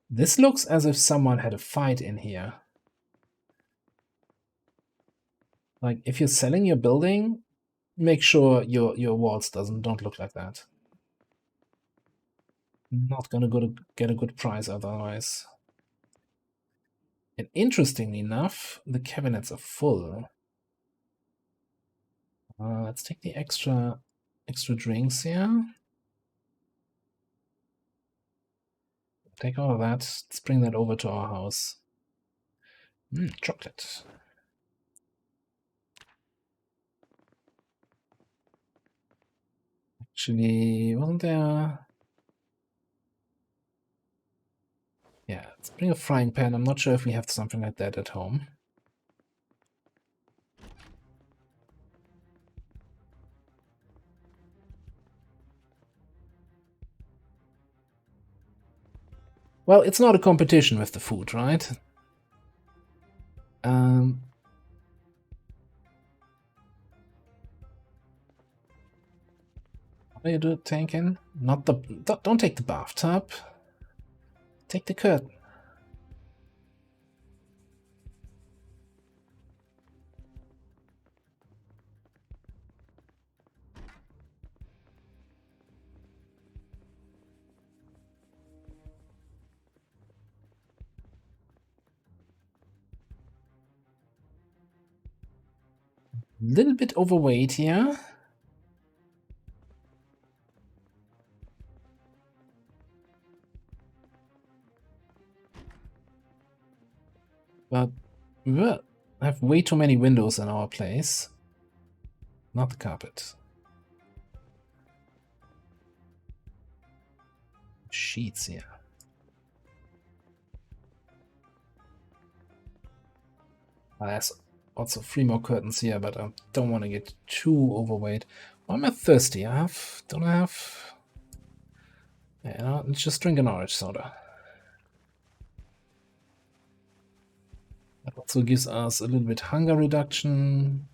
This looks as if someone had a fight in here. Like, if you're selling your building, make sure your walls don't look like that. Not gonna get a good price otherwise. And interestingly enough, the cabinets are full. Let's take the extra drinks here. Take all of that. Let's bring that over to our house. Chocolate. Actually, wasn't there... Yeah, let's bring a frying pan. I'm not sure if we have something like that at home. Well, it's not a competition with the food, right? What are you taking? Not the... Don't take the bathtub. Take the curtain. Little bit overweight here. But we have way too many windows in our place. Not the carpet. Sheets here. There's also 3 more curtains here, but I don't want to get too overweight. Why am I thirsty? Don't I have... Yeah, let's just drink an orange soda. That also gives us a little bit hunger reduction.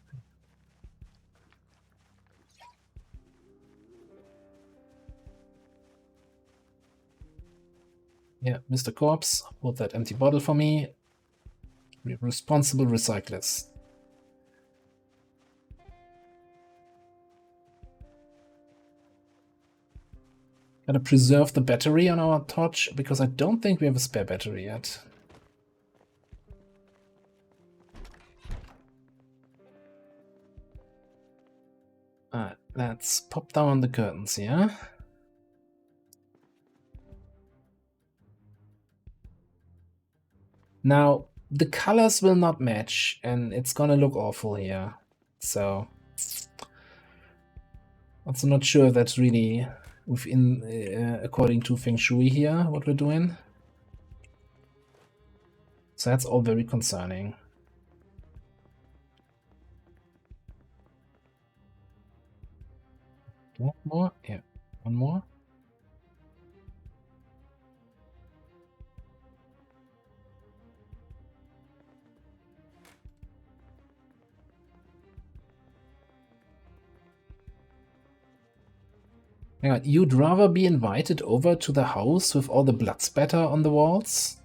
Yeah, Mr. Corpse, hold that empty bottle for me. We're responsible recyclers. Gotta preserve the battery on our torch, because I don't think we have a spare battery yet. Alright, let's pop down the curtains here. Now, the colors will not match, and it's gonna look awful here. So, also not sure if that's really within, according to Feng Shui here, what we're doing. So that's all very concerning. One more? Yeah, one more. Hang on, you'd rather be invited over to the house with all the blood spatter on the walls?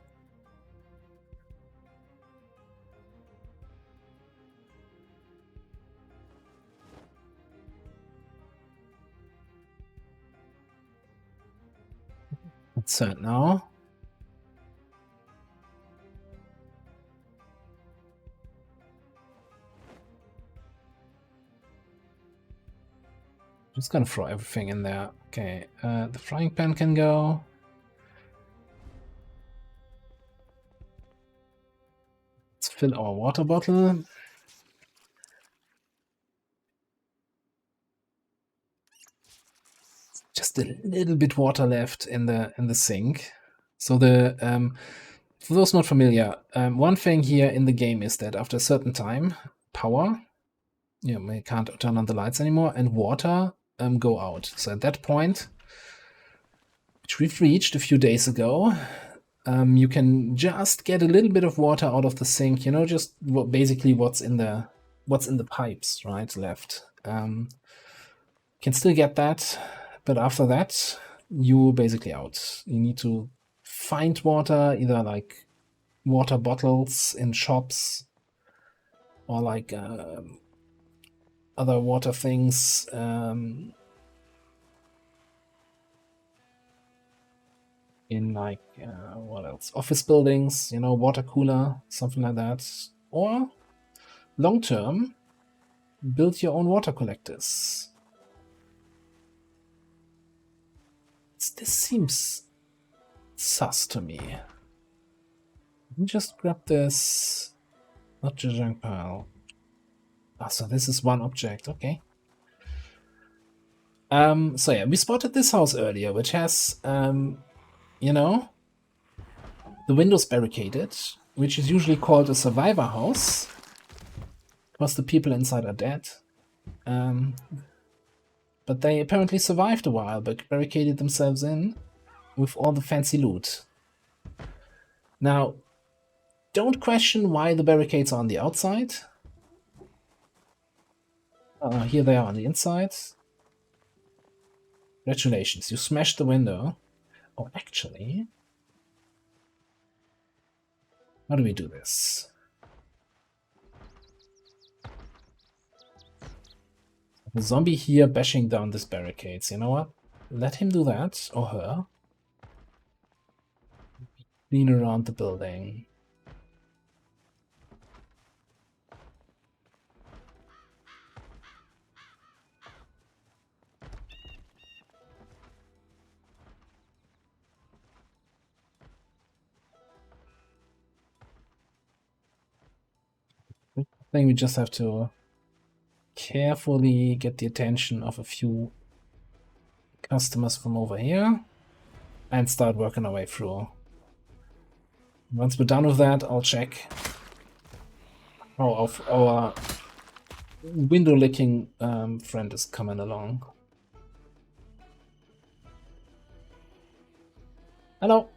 What's that now? Just gonna throw everything in there. Okay, the frying pan can go. Let's fill our water bottle. Just a little bit water left in the sink. So the for those not familiar, one thing here in the game is that after a certain time, power, we can't turn on the lights anymore, and water go out. So at that point, which we've reached a few days ago, you can just get a little bit of water out of the sink. Just basically what's in the pipes, right, left. Can still get that, but after that, you're basically out. You need to find water, either like water bottles in shops or like other water things. In like, what else? Office buildings, water cooler, something like that. Or long term, build your own water collectors. This seems sus to me. Let me just grab this. Not your junk pile. Ah, so this is one object, okay. So yeah, we spotted this house earlier, which has, the windows barricaded, which is usually called a survivor house, because the people inside are dead. But they apparently survived a while, but barricaded themselves in with all the fancy loot. Now, don't question why the barricades are on the outside. Here they are on the inside. Congratulations, you smashed the window. Oh, actually, how do we do this? The zombie here bashing down these barricades. You know what? Let him do that, or her. Clean around the building. I think we just have to carefully get the attention of a few customers from over here and start working our way through. Once we're done with that, I'll check how our window licking friend is coming along. Hello.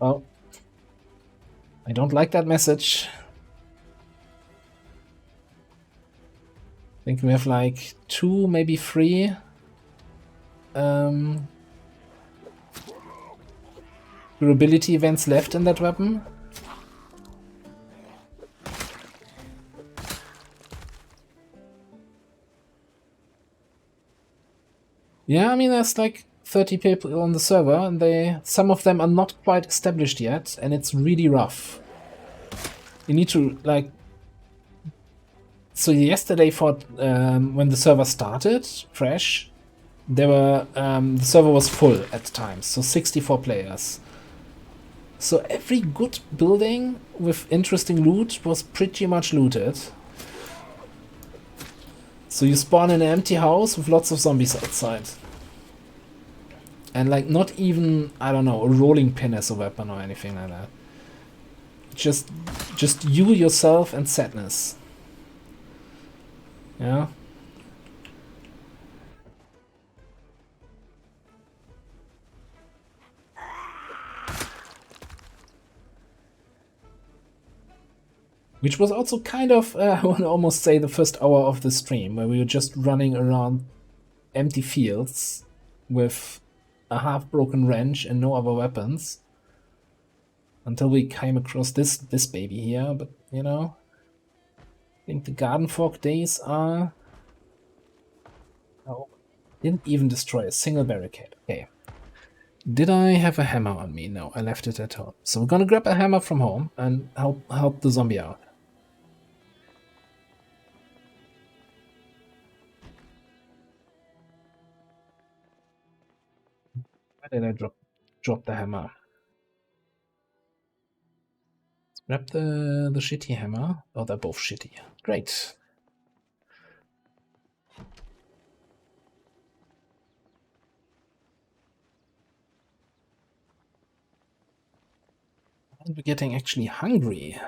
Oh. I don't like that message. I think we have like 2, maybe 3 durability events left in that weapon. Yeah, I mean, there's like 30 people on the server, and some of them are not quite established yet, and it's really rough. You need to, like... So yesterday, when the server started, fresh, the server was full at times, so 64 players. So every good building with interesting loot was pretty much looted. So you spawn in an empty house with lots of zombies outside. And like not even, I don't know, a rolling pin as a weapon or anything like that. Just you, yourself, and sadness. Yeah. Which was also kind of, I want to almost say, the first hour of the stream, where we were just running around empty fields with a half-broken wrench and no other weapons. Until we came across this baby here, but, you know, I think the garden fork days are... Oh, didn't even destroy a single barricade. Okay. Did I have a hammer on me? No, I left it at home. So we're gonna grab a hammer from home and help the zombie out. Why did I drop the hammer? Let's grab the shitty hammer. Oh, they're both shitty. Great. And we're getting actually hungry.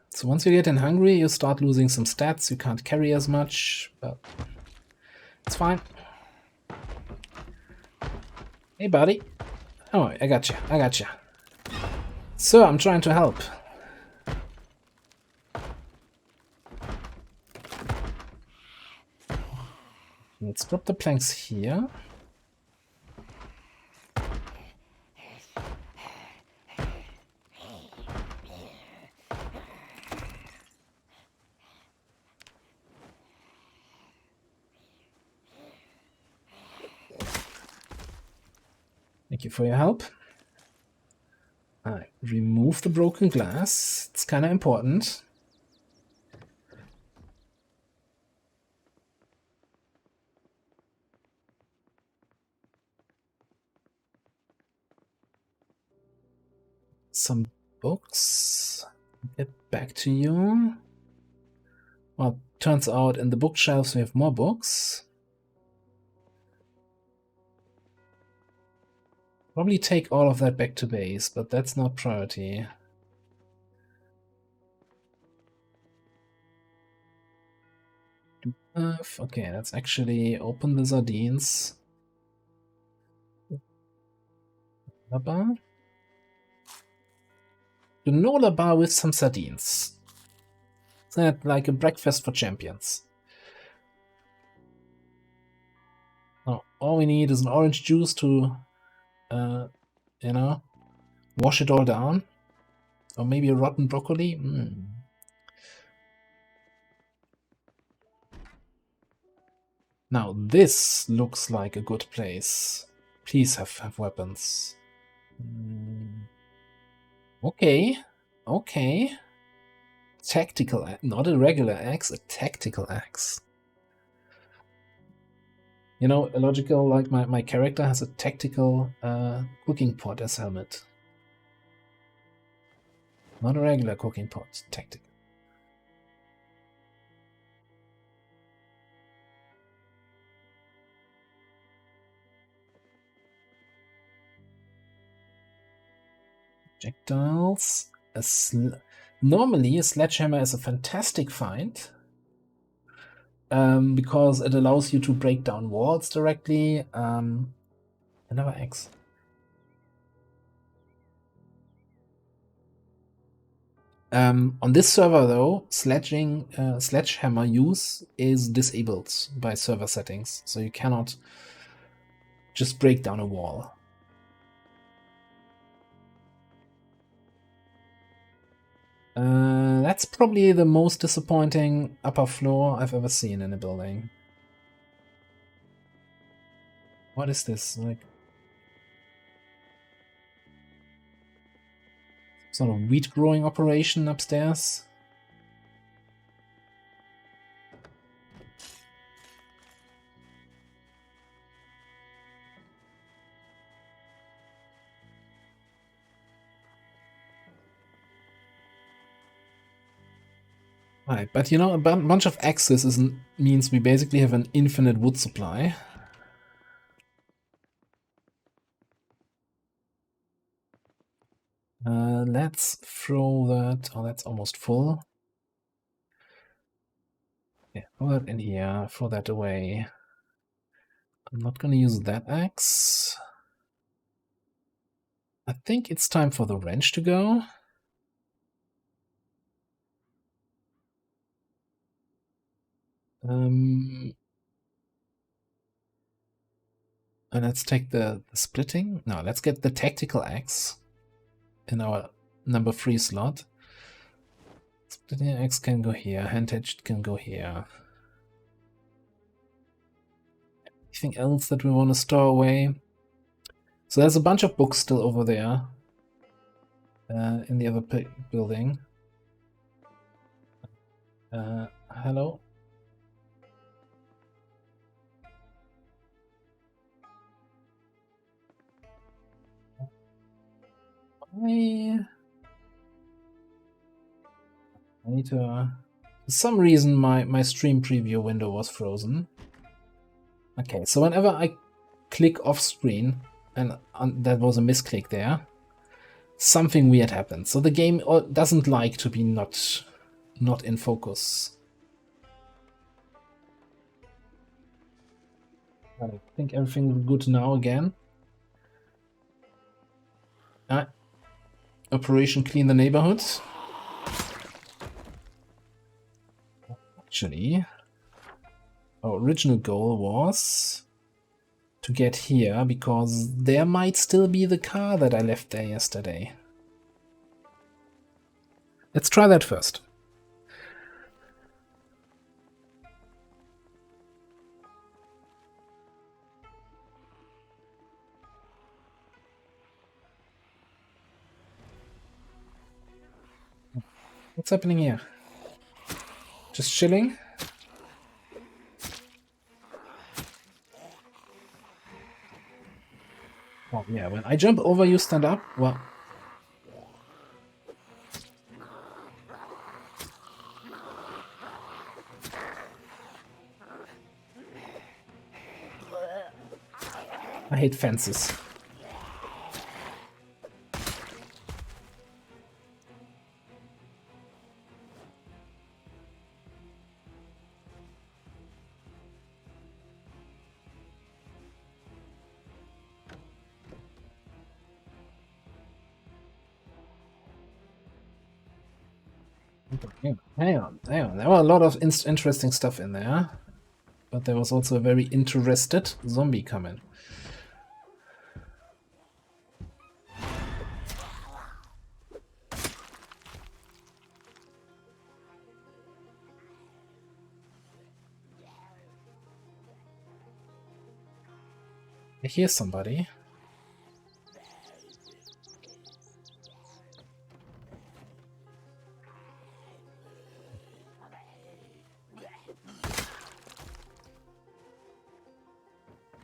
So once you get in hungry, you start losing some stats. You can't carry as much, but it's fine. Hey, buddy. Oh, I got you. I got you. Sir, I'm trying to help. Let's drop the planks here. Thank you for your help. I remove the broken glass. It's kind of important. Some books. Get back to you. Well, turns out in the bookshelves we have more books. Probably take all of that back to base, but that's not priority. Okay, let's actually open the sardines. Granola bar. Granola bar with some sardines. Is that like a breakfast for champions? Oh, all we need is an orange juice to, you know, wash it all down. Or maybe a rotten broccoli. Now this looks like a good place. Please have weapons. Okay. Okay. Tactical, not a regular axe, a tactical axe. You know, illogical, like my character has a tactical cooking pot as helmet. Not a regular cooking pot, tactical. Projectiles. Normally, a sledgehammer is a fantastic find. Because it allows you to break down walls directly. Another axe. On this server, though, sledgehammer use is disabled by server settings, so you cannot just break down a wall. That's probably the most disappointing upper floor I've ever seen in a building. What is this? Like sort of wheat growing operation upstairs? Right, but you know, a bunch of axes means we basically have an infinite wood supply. Let's throw that. Oh, that's almost full. Yeah, throw that in here. Throw that away. I'm not gonna use that axe. I think it's time for the wrench to go. And let's take the splitting. No, let's get the tactical axe in our number 3 slot. Splitting axe can go here. Hand-edged can go here. Anything else that we want to store away? So there's a bunch of books still over there in the other building. Hello? I need to... for some reason my stream preview window was frozen. Okay, so whenever I click off screen, and that was a misclick there, something weird happens. So the game doesn't like to be not in focus. I think everything is good now again. Operation Clean the Neighborhood. Actually, our original goal was to get here, because there might still be the car that I left there yesterday. Let's try that first. What's happening here? Just chilling? Oh yeah, when I jump over you stand up? Well... I hate fences. Hang on. There were a lot of interesting stuff in there, but there was also a very interested zombie coming. I hear somebody.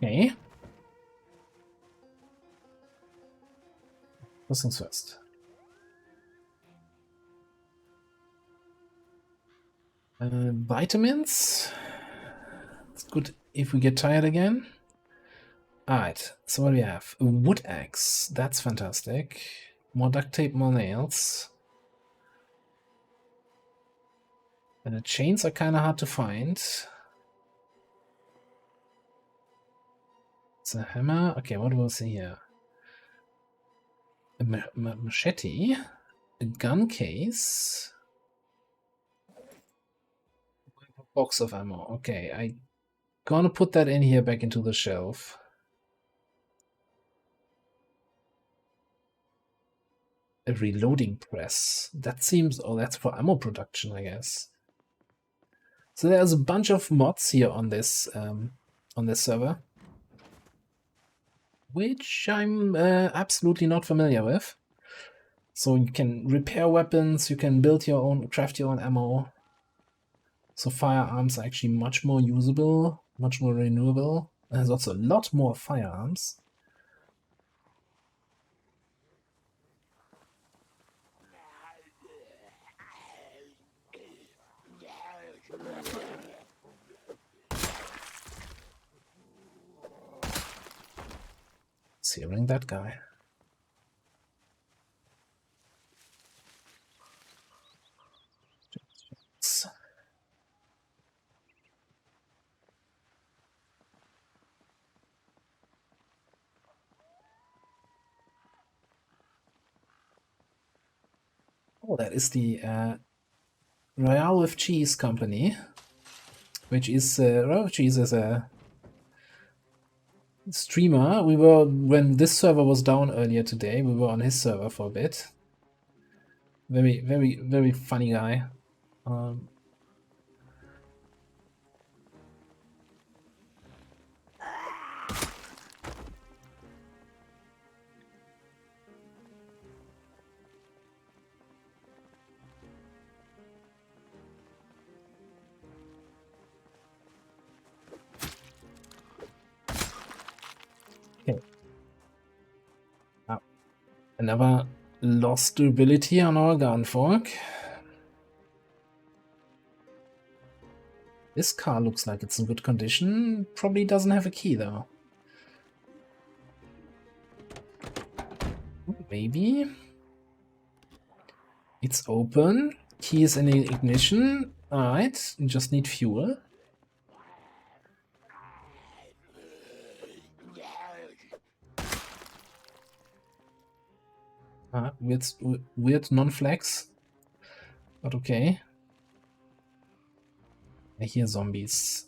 Okay. First things first. Vitamins. It's good if we get tired again. Alright, so what do we have? A wood axe. That's fantastic. More duct tape, more nails. And the chains are kind of hard to find. It's a hammer. Okay, what do we see here? A machete. A gun case. A box of ammo. Okay, I'm gonna put that in here back into the shelf. A reloading press. That seems... oh, that's for ammo production, I guess. So there's a bunch of mods here on this server, which I'm absolutely not familiar with. So you can repair weapons, you can build your own, craft your own ammo. So firearms are actually much more usable, much more renewable. There's also a lot more firearms. Let's see, ring that guy. Oh, that is the Royale with Cheese company, which is Royale with Cheese is a streamer. We were, when this server was down earlier today, we were on his server for a bit. Very, very, very funny guy. Okay. Another lost durability on our gunfork. This car looks like it's in good condition. Probably doesn't have a key though. Maybe. It's open. Key is in the ignition. Alright, you just need fuel. Weird non-flex. But okay. I hear zombies.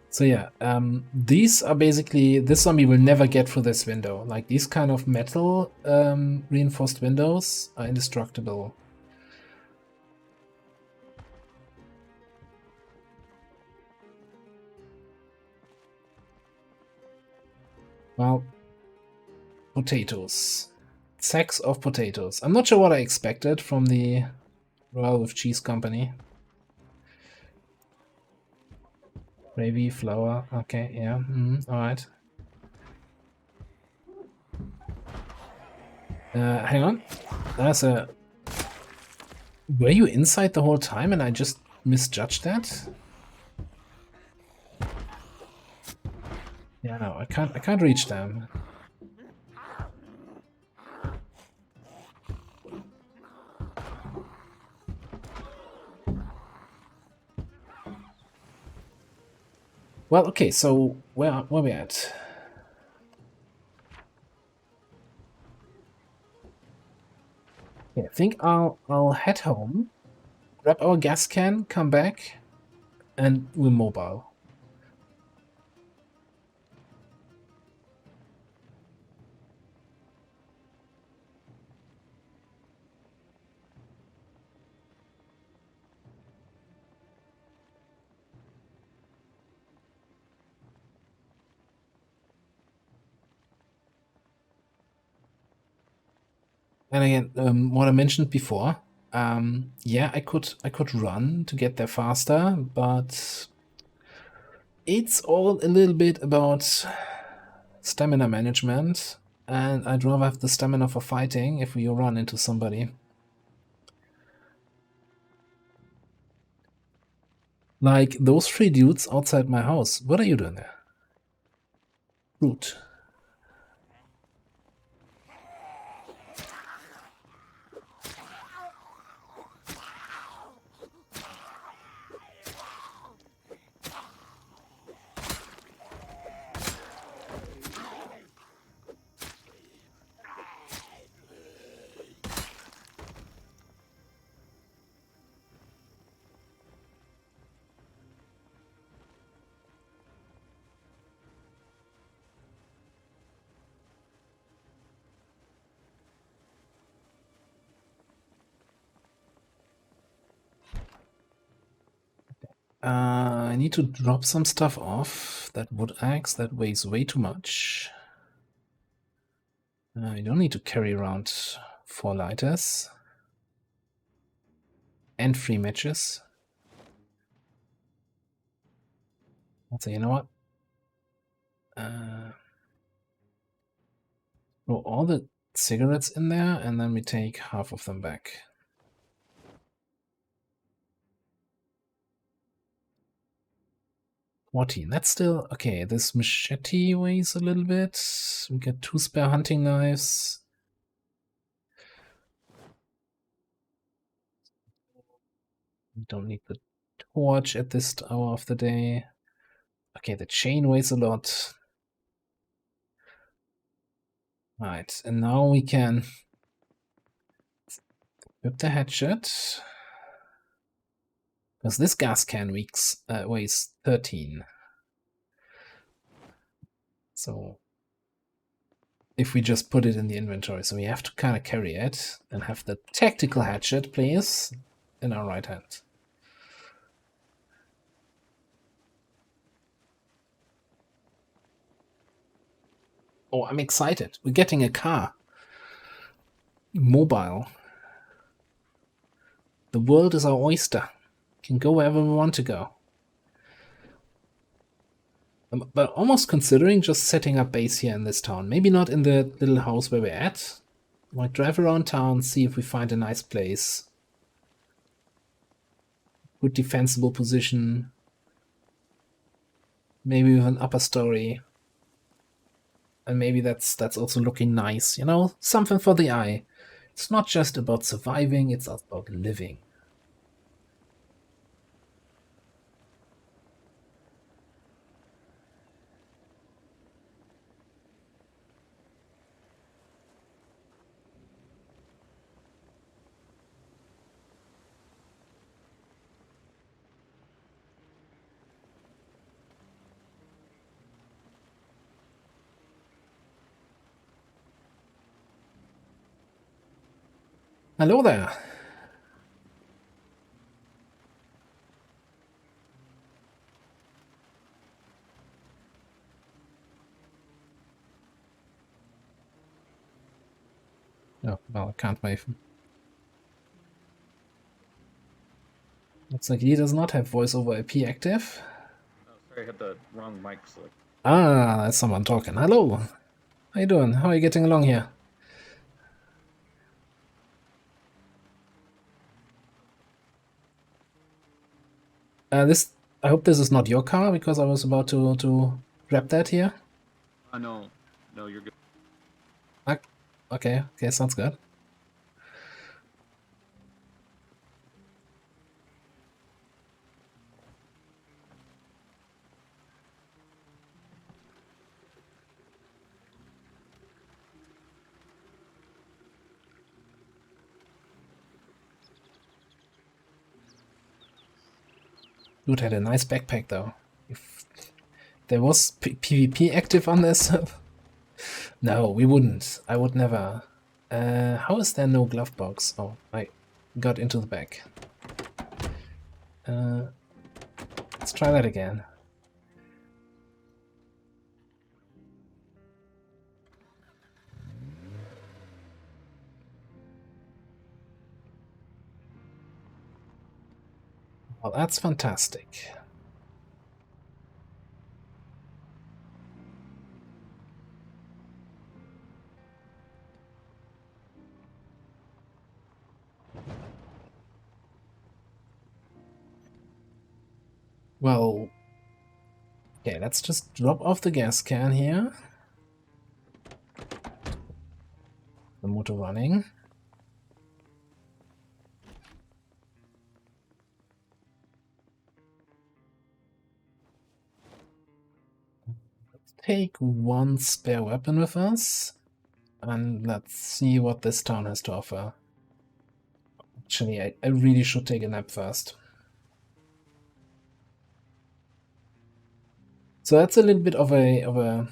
So yeah, these are basically, this zombie will never get through this window. Like these kind of metal reinforced windows are indestructible. Well, potatoes. Sacks of potatoes. I'm not sure what I expected from the Royale with Cheese company. Gravy, flour, okay, yeah, alright. Hang on. There's a... Were you inside the whole time and I just misjudged that? Yeah, no, I can't reach them. Well, okay, so where are we at? Yeah, I think I'll head home, grab our gas can, come back, and we're mobile. And again, what I mentioned before, yeah, I could run to get there faster, but it's all a little bit about stamina management, and I'd rather have the stamina for fighting if we run into somebody. Like those 3 dudes outside my house. What are you doing there? Root. I need to drop some stuff off. That wood axe, that weighs way too much. You don't need to carry around 4 lighters. And 3 matches. Also, you know what? Throw all the cigarettes in there, and then we take half of them back. That's still okay. This machete weighs a little bit. We get 2 spare hunting knives. We don't need the torch at this hour of the day. Okay, the chain weighs a lot. Right, and now we can equip the hatchet. Because this gas can weighs 13. So if we just put it in the inventory, so we have to kind of carry it and have the tactical hatchet, please, in our right hand. Oh, I'm excited. We're getting a car. Mobile. The world is our oyster. Can go wherever we want to go. But almost considering just setting up base here in this town. Maybe not in the little house where we're at. Might drive around town, see if we find a nice place. Good defensible position. Maybe with an upper story. And maybe that's also looking nice, you know? Something for the eye. It's not just about surviving, it's about living. Hello there. Oh, well, I can't wave. Looks like he does not have voice over IP active. Oh, sorry, I had the wrong mic select. Ah, that's someone talking. Hello. How you doing? How are you getting along here? I hope this is not your car, because I was about to grab that here. No, you're good. Okay, sounds good. Dude had a nice backpack though. If there was PvP active on this, no, we wouldn't. I would never. How is there no glove box? Oh, I got into the back. Let's try that again. Well, that's fantastic. Well, okay, let's just drop off the gas can here. The motor running. Let's take 1 spare weapon with us. And let's see what this town has to offer. Actually, I really should take a nap first. So that's a little bit of a I'm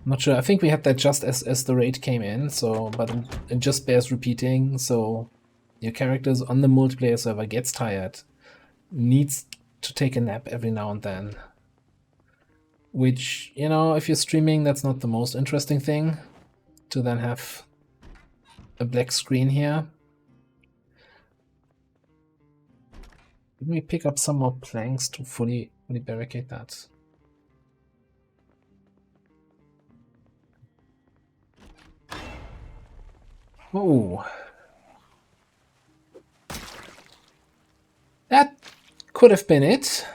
not sure. I think we had that just as the raid came in, so but it just bears repeating. So your characters on the multiplayer server gets tired, needs to take a nap every now and then. Which, you know, if you're streaming, that's not the most interesting thing. to then have a black screen here. Let me pick up some more planks to fully barricade that. Oh, that could have been it.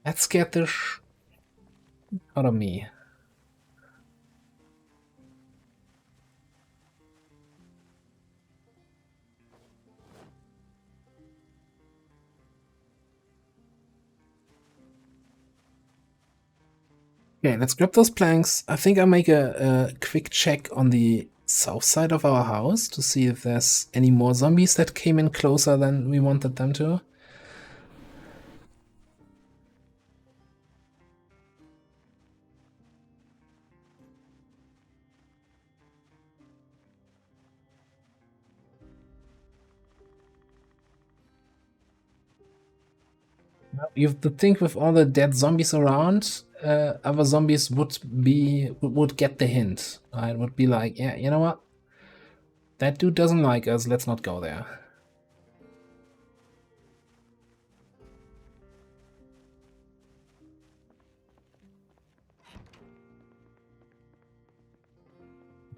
That scared the out of me. Okay, let's grab those planks. I think I'll make a quick check on the south side of our house to see if there's any more zombies that came in closer than we wanted them to. You have to think with all the dead zombies around, other zombies would get the hint. It would be like, yeah, you know what? That dude doesn't like us, let's not go there.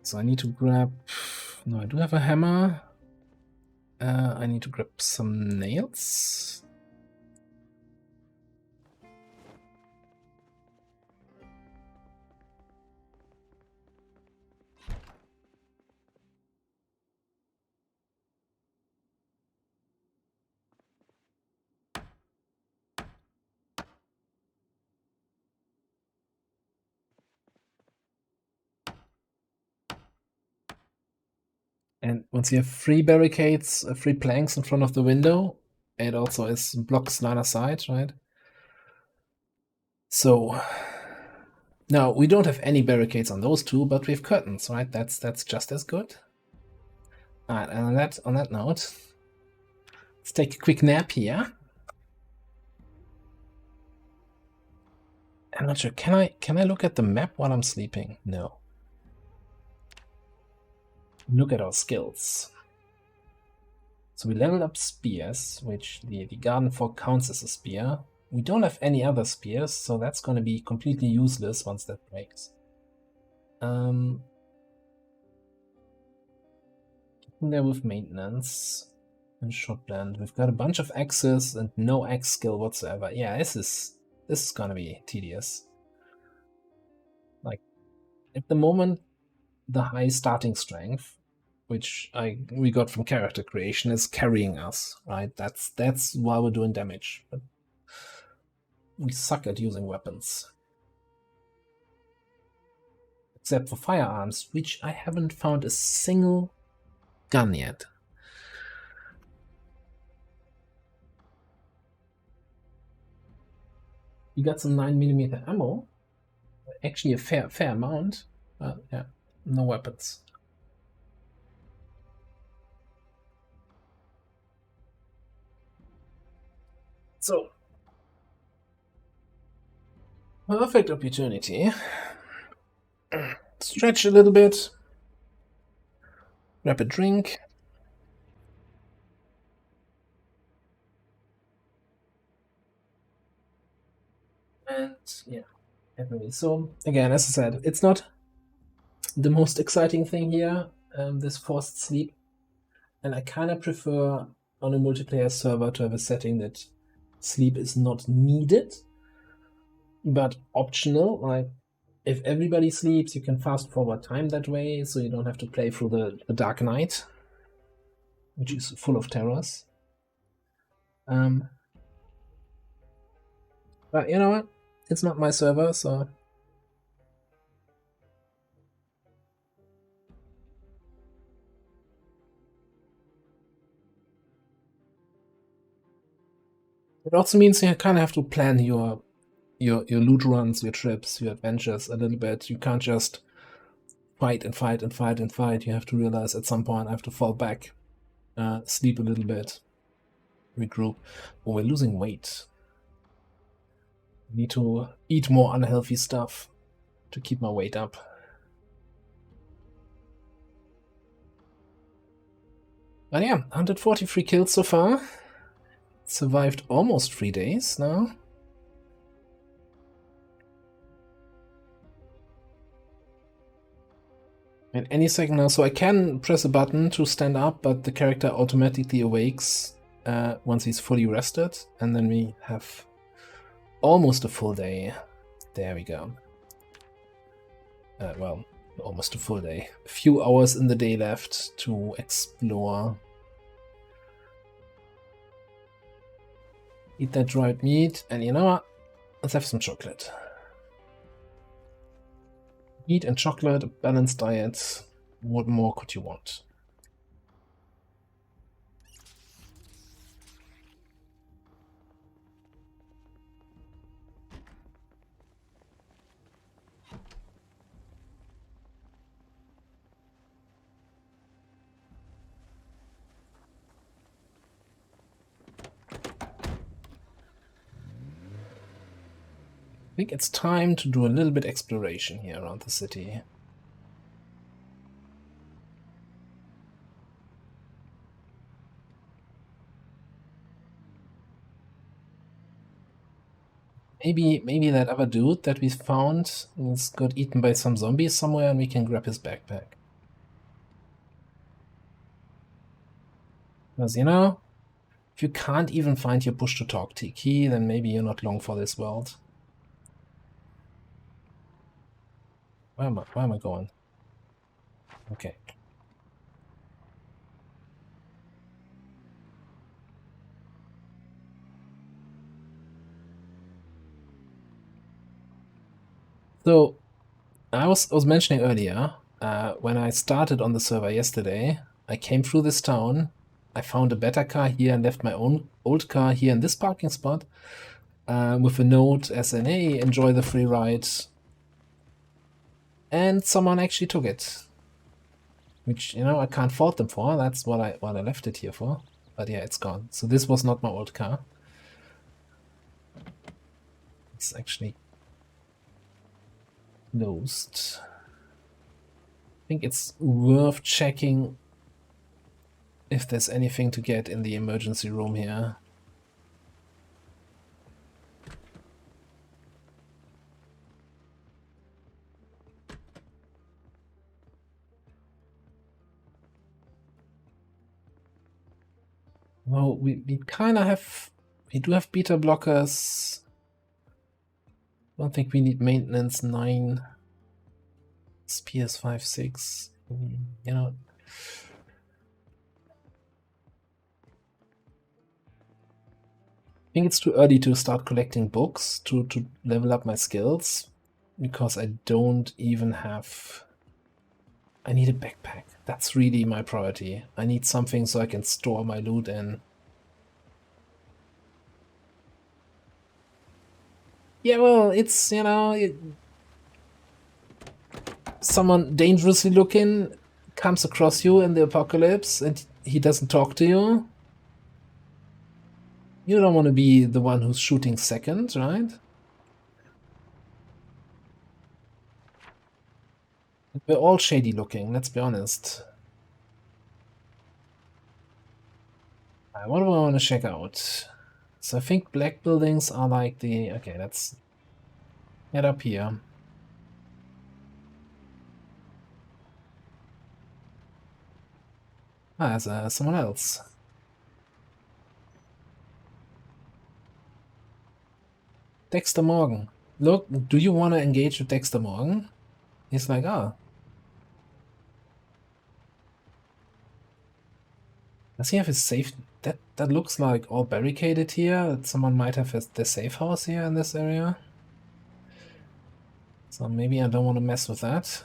So I need to grab... No, I do have a hammer. I need to grab some nails. And once you have 3 barricades, 3 planks in front of the window, it also is blocks line of sight, right? So now we don't have any barricades on those 2, but we have curtains, right? That's just as good. Alright, and on that note, let's take a quick nap here. I'm not sure. Can I look at the map while I'm sleeping? No. Look at our skills. So we leveled up spears, which the garden fork counts as a spear. We don't have any other spears, so that's going to be completely useless once that breaks. Getting there with maintenance and shotgun. We've got a bunch of axes and no axe skill whatsoever. Yeah, this is going to be tedious. Like, at the moment, the high starting strength, which we got from character creation, is carrying us, right? That's why we're doing damage. But we suck at using weapons. Except for firearms, which I haven't found a single gun yet. You got some 9mm ammo. Actually a fair amount. But yeah, no weapons. So, perfect opportunity. Stretch a little bit. Grab a drink. And yeah, definitely. So again, as I said, it's not the most exciting thing here, this forced sleep. And I kind of prefer on a multiplayer server to have a setting that sleep is not needed, but optional. Like, if everybody sleeps, you can fast forward time that way, so you don't have to play through the Dark Night, which is full of terrors. But you know what? It's not my server, so... It also means you kind of have to plan your loot runs, your trips, your adventures a little bit. You can't just fight and fight and fight and fight. You have to realize at some point I have to fall back, sleep a little bit, regroup. Oh, we're losing weight. We need to eat more unhealthy stuff. to keep my weight up. But yeah, 143 kills so far. Survived almost 3 days now. And any second now, so I can press a button to stand up, but the character automatically awakes once he's fully rested, and then we have almost a full day. There we go. Well, almost a full day. A few hours in the day left to explore. Eat that dried meat, and you know what? Let's have some chocolate. Meat and chocolate, a balanced diet. What more could you want? I think it's time to do a little bit exploration here around the city. Maybe that other dude that we found got eaten by some zombies somewhere and we can grab his backpack. Because, you know, if you can't even find your push-to-talk key, then maybe you're not long for this world. Where am I going? Okay. So, I was mentioning earlier, when I started on the server yesterday, I came through this town, I found a better car here and left my own old car here in this parking spot, with a note as in, hey, enjoy the free ride. And someone actually took it. Which, you know, I can't fault them for. That's what I left it here for. But yeah, it's gone. So this was not my old car. It's actually closed. I think it's worth checking if there's anything to get in the emergency room here. Well, we kind of have... We do have beta blockers. I don't think we need maintenance 9. It's PS5, 6. You know... I think it's too early to start collecting books to level up my skills, because I don't even have... I need a backpack. That's really my priority. I need something so I can store my loot in. Yeah, well, it's, you know... someone dangerously looking comes across you in the apocalypse and he doesn't talk to you. You don't want to be the one who's shooting second, right? We're all shady looking, let's be honest. What do I want to check out? So I think black buildings are like the... Okay, let's head up here. Ah, there's someone else. Dexter Morgan. Look, do you want to engage with Dexter Morgan? He's like, ah. Does he have his safe? That looks like all barricaded here. Someone might have the safe house here in this area. So maybe I don't want to mess with that.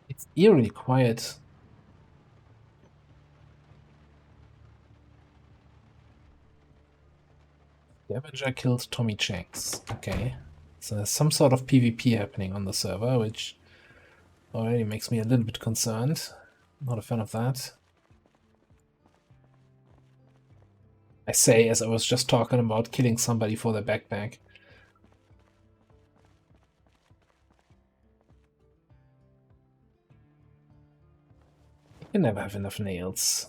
It's eerily quiet. Scavenger killed Tommy Shanks. Okay. So there's some sort of PvP happening on the server, which already makes me a little bit concerned. Not a fan of that. I say as I was just talking about killing somebody for their backpack. You can never have enough nails.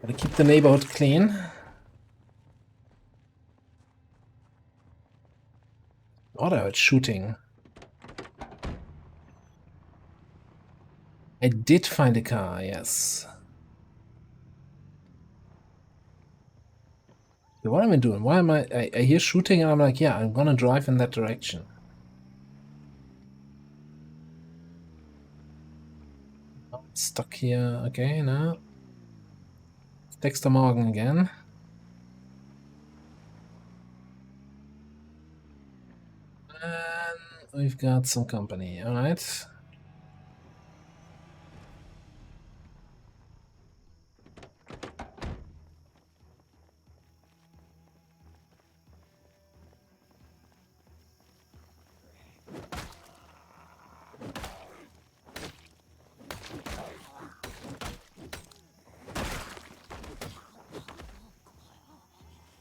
Gotta keep the neighborhood clean. What are shooting? I did find a car, yes. What am I doing? Why am I hear shooting and I'm like, yeah, I'm gonna drive in that direction. I'm stuck here. Okay, now. Dexter Morgan again. And we've got some company, alright.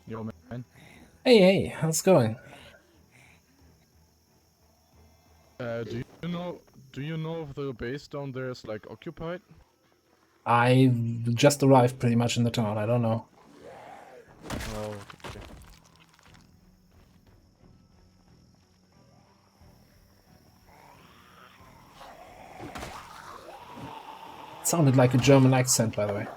Yo, man. Hey, how's it going? Do you know if the base down there is like occupied? I just arrived pretty much in the town, I don't know. Oh, okay. It sounded like a German accent, by the way.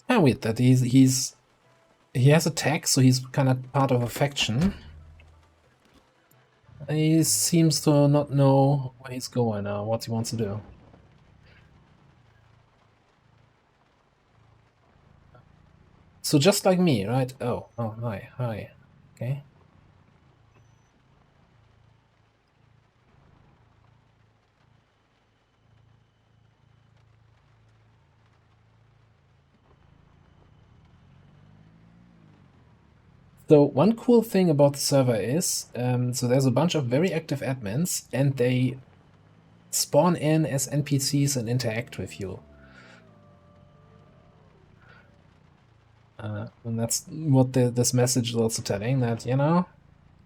Yeah, weird that he has a tag, so he's kind of part of a faction. He seems to not know where he's going or what he wants to do. So just like me, right? Oh, hi. Okay. So one cool thing about the server is, so there's a bunch of very active admins, and they spawn in as NPCs and interact with you. And that's what this message is also telling, that, you know,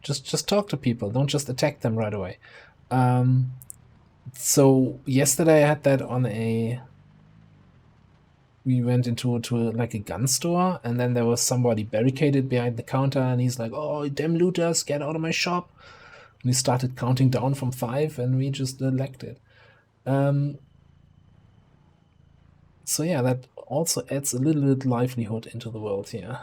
just talk to people, don't just attack them right away. So yesterday I had that on we went into like a gun store, and then there was somebody barricaded behind the counter, and he's like, "Oh, damn looters, get out of my shop!" And he started counting down from 5, and we just elected. So yeah, that also adds a little bit livelihood into the world here.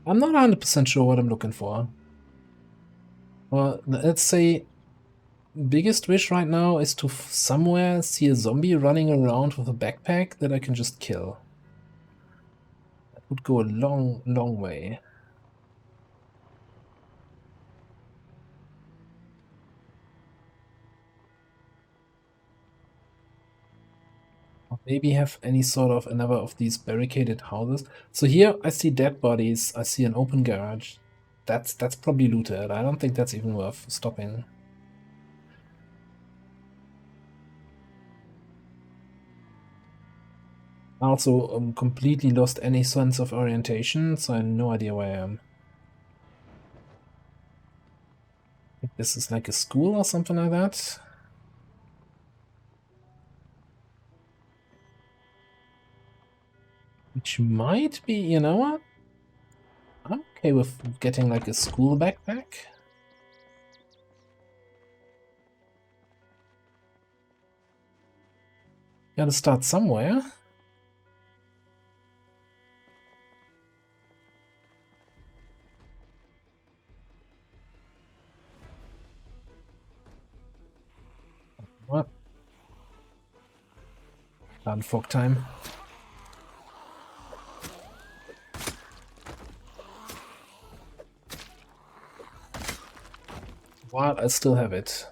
I'm not 100% sure what I'm looking for. Well, let's say biggest wish right now is to somewhere see a zombie running around with a backpack that I can just kill. That would go a long, long way. Or maybe have any sort of another of these barricaded houses. So here I see dead bodies. I see an open garage. That's probably looted. I don't think that's even worth stopping. I also completely lost any sense of orientation, so I have no idea where I am. I think this is like a school or something like that. Which might be, you know what? I'm okay with getting like a school backpack. Gotta start somewhere. What? Done fog time. What? I still have it.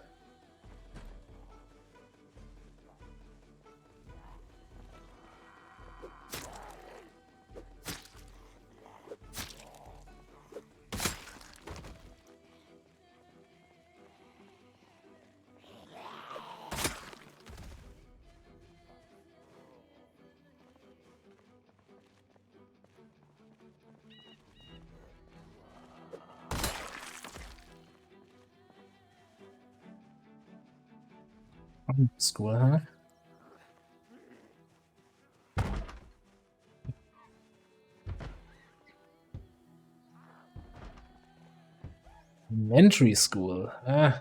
School, huh? Elementary school. Ah.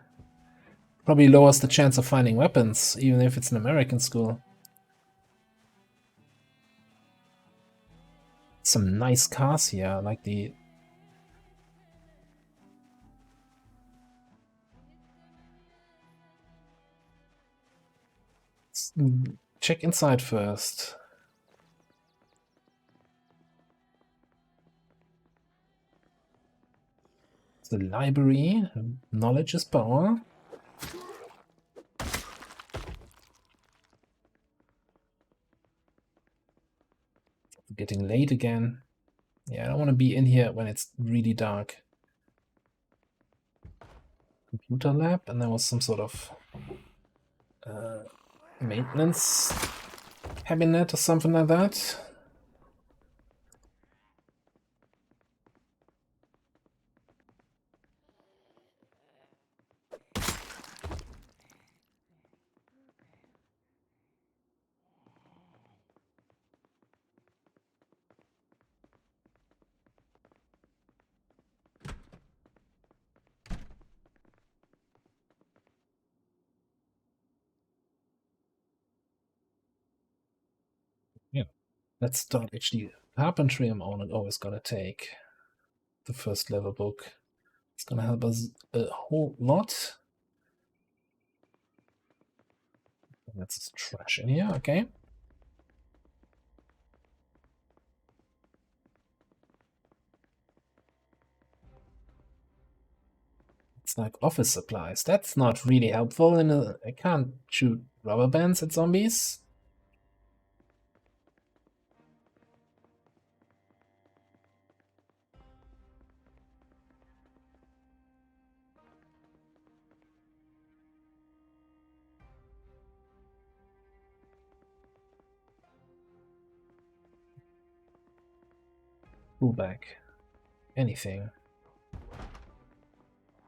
Probably lowers the chance of finding weapons, even if it's an American school. Some nice cars here, like the... Check inside first. The library. Knowledge is power. Getting late again. Yeah, I don't want to be in here when it's really dark. Computer lab, and there was some sort of maintenance cabinet or something like that. Yeah, let's start actually. Carpentry I'm always gonna take. The first level book. It's gonna help us a whole lot. That's trash in here, okay. It's like office supplies. That's not really helpful. I can't shoot rubber bands at zombies. Pull back. Anything.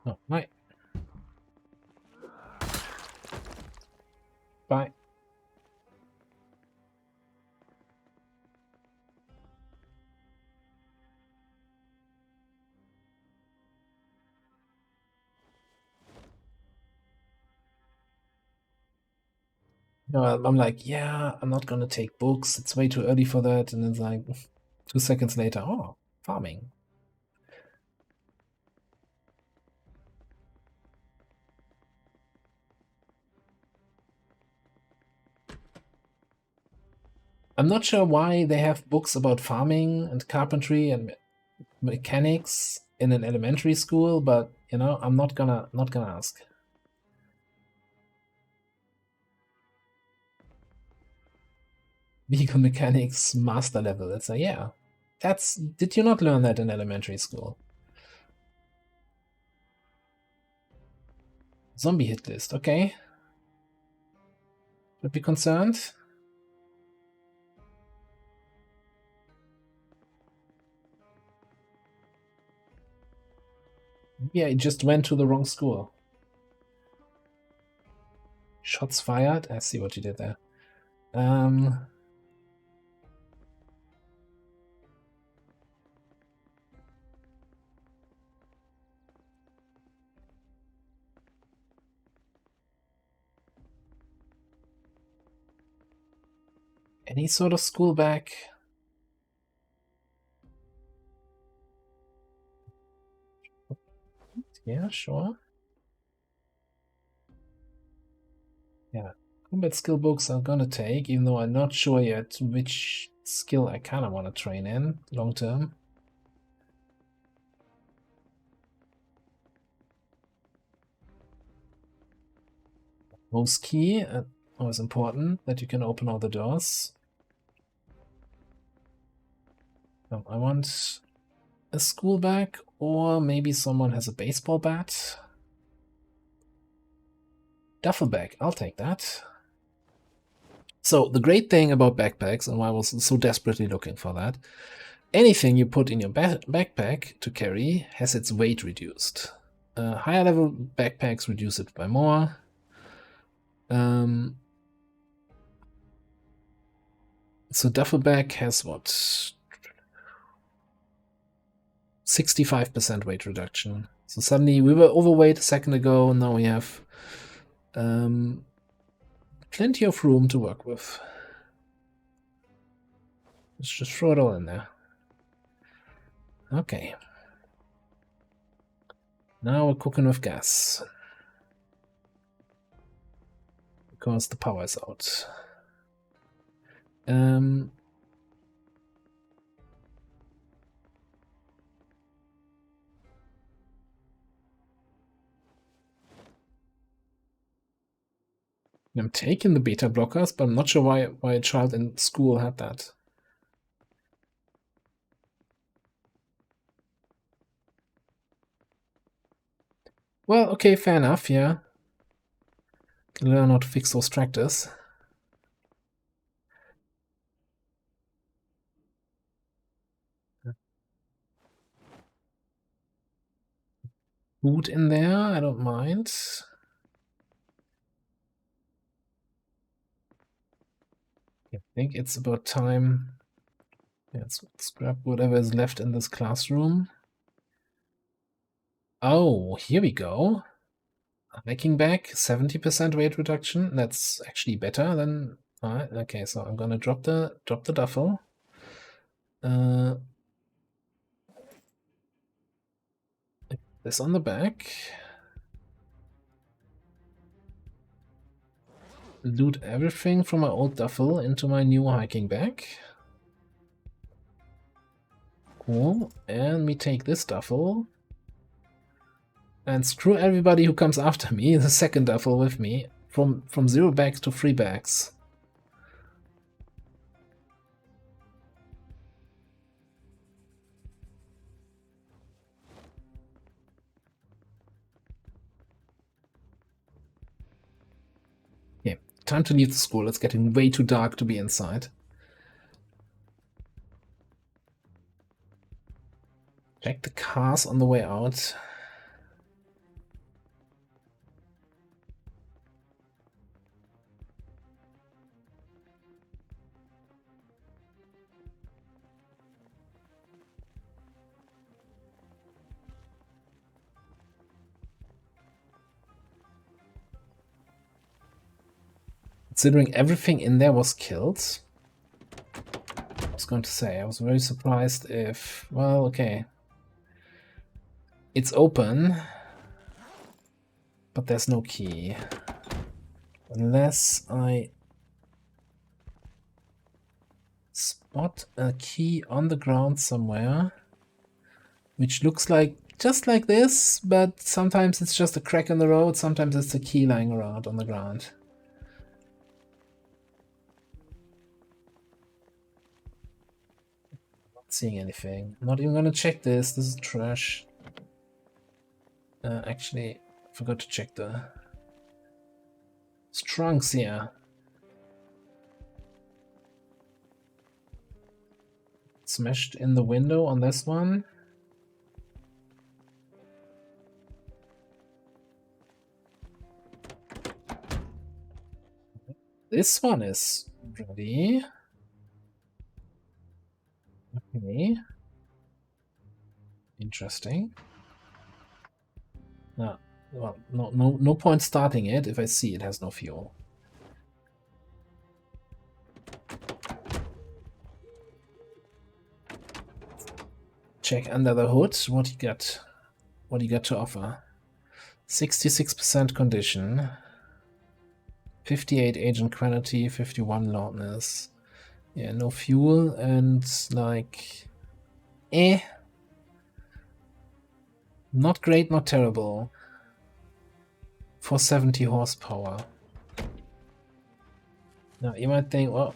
Oh, right. Bye. No, I'm like, yeah, I'm not gonna take books. It's way too early for that. And it's like 2 seconds later, oh, farming. I'm not sure why they have books about farming and carpentry and mechanics in an elementary school, but you know, I'm not gonna ask. Vehicle mechanics master level. It's a yeah. Did you not learn that in elementary school? Zombie hit list, okay. Would be concerned. Yeah, he just went to the wrong school. Shots fired. I see what you did there. Any sort of school back? Yeah, sure. Yeah, combat skill books I'm gonna take, even though I'm not sure yet which skill I kind of want to train in long term. Most key, always important that you can open all the doors. I want a school bag, or maybe someone has a baseball bat. Duffel bag, I'll take that. So the great thing about backpacks, and why I was so desperately looking for that, anything you put in your backpack to carry has its weight reduced. Higher level backpacks reduce it by more. So duffel bag has what? 65% weight reduction. So suddenly we were overweight a second ago, now we have plenty of room to work with. Let's just throw it all in there. Okay. Now we're cooking with gas. Because the power is out. I'm taking the beta blockers, but I'm not sure why a child in school had that. Well, okay, fair enough, yeah. Can learn how to fix those tractors. Food in there, I don't mind. I think it's about time. Yeah, let's grab whatever is left in this classroom. Oh, here we go. Making back 70% weight reduction. That's actually better than. Alright, okay, so I'm gonna drop the duffel. This on the back. Loot everything from my old duffel into my new hiking bag. Cool. And we take this duffel. And screw everybody who comes after me, the second duffel with me, from 0 bags to 3 bags. Okay, time to leave the school. It's getting way too dark to be inside. Check the cars on the way out. Considering everything in there was killed, I was going to say, I was very surprised if, well, okay. It's open, but there's no key. Unless I spot a key on the ground somewhere, which looks like just like this, but sometimes it's just a crack in the road, sometimes it's a key lying around on the ground. Not seeing anything. I'm not even gonna check this. This is trash. Actually, I forgot to check the trunks here. Smashed in the window on this one. This one is ready. Okay. Interesting. No, well, no point starting it if I see it has no fuel. Check under the hood. What you got? What you got to offer? 66% condition. 58 agent quality, 51 loudness. Yeah, no fuel and like not great, not terrible. For 70 horsepower. Now you might think, well,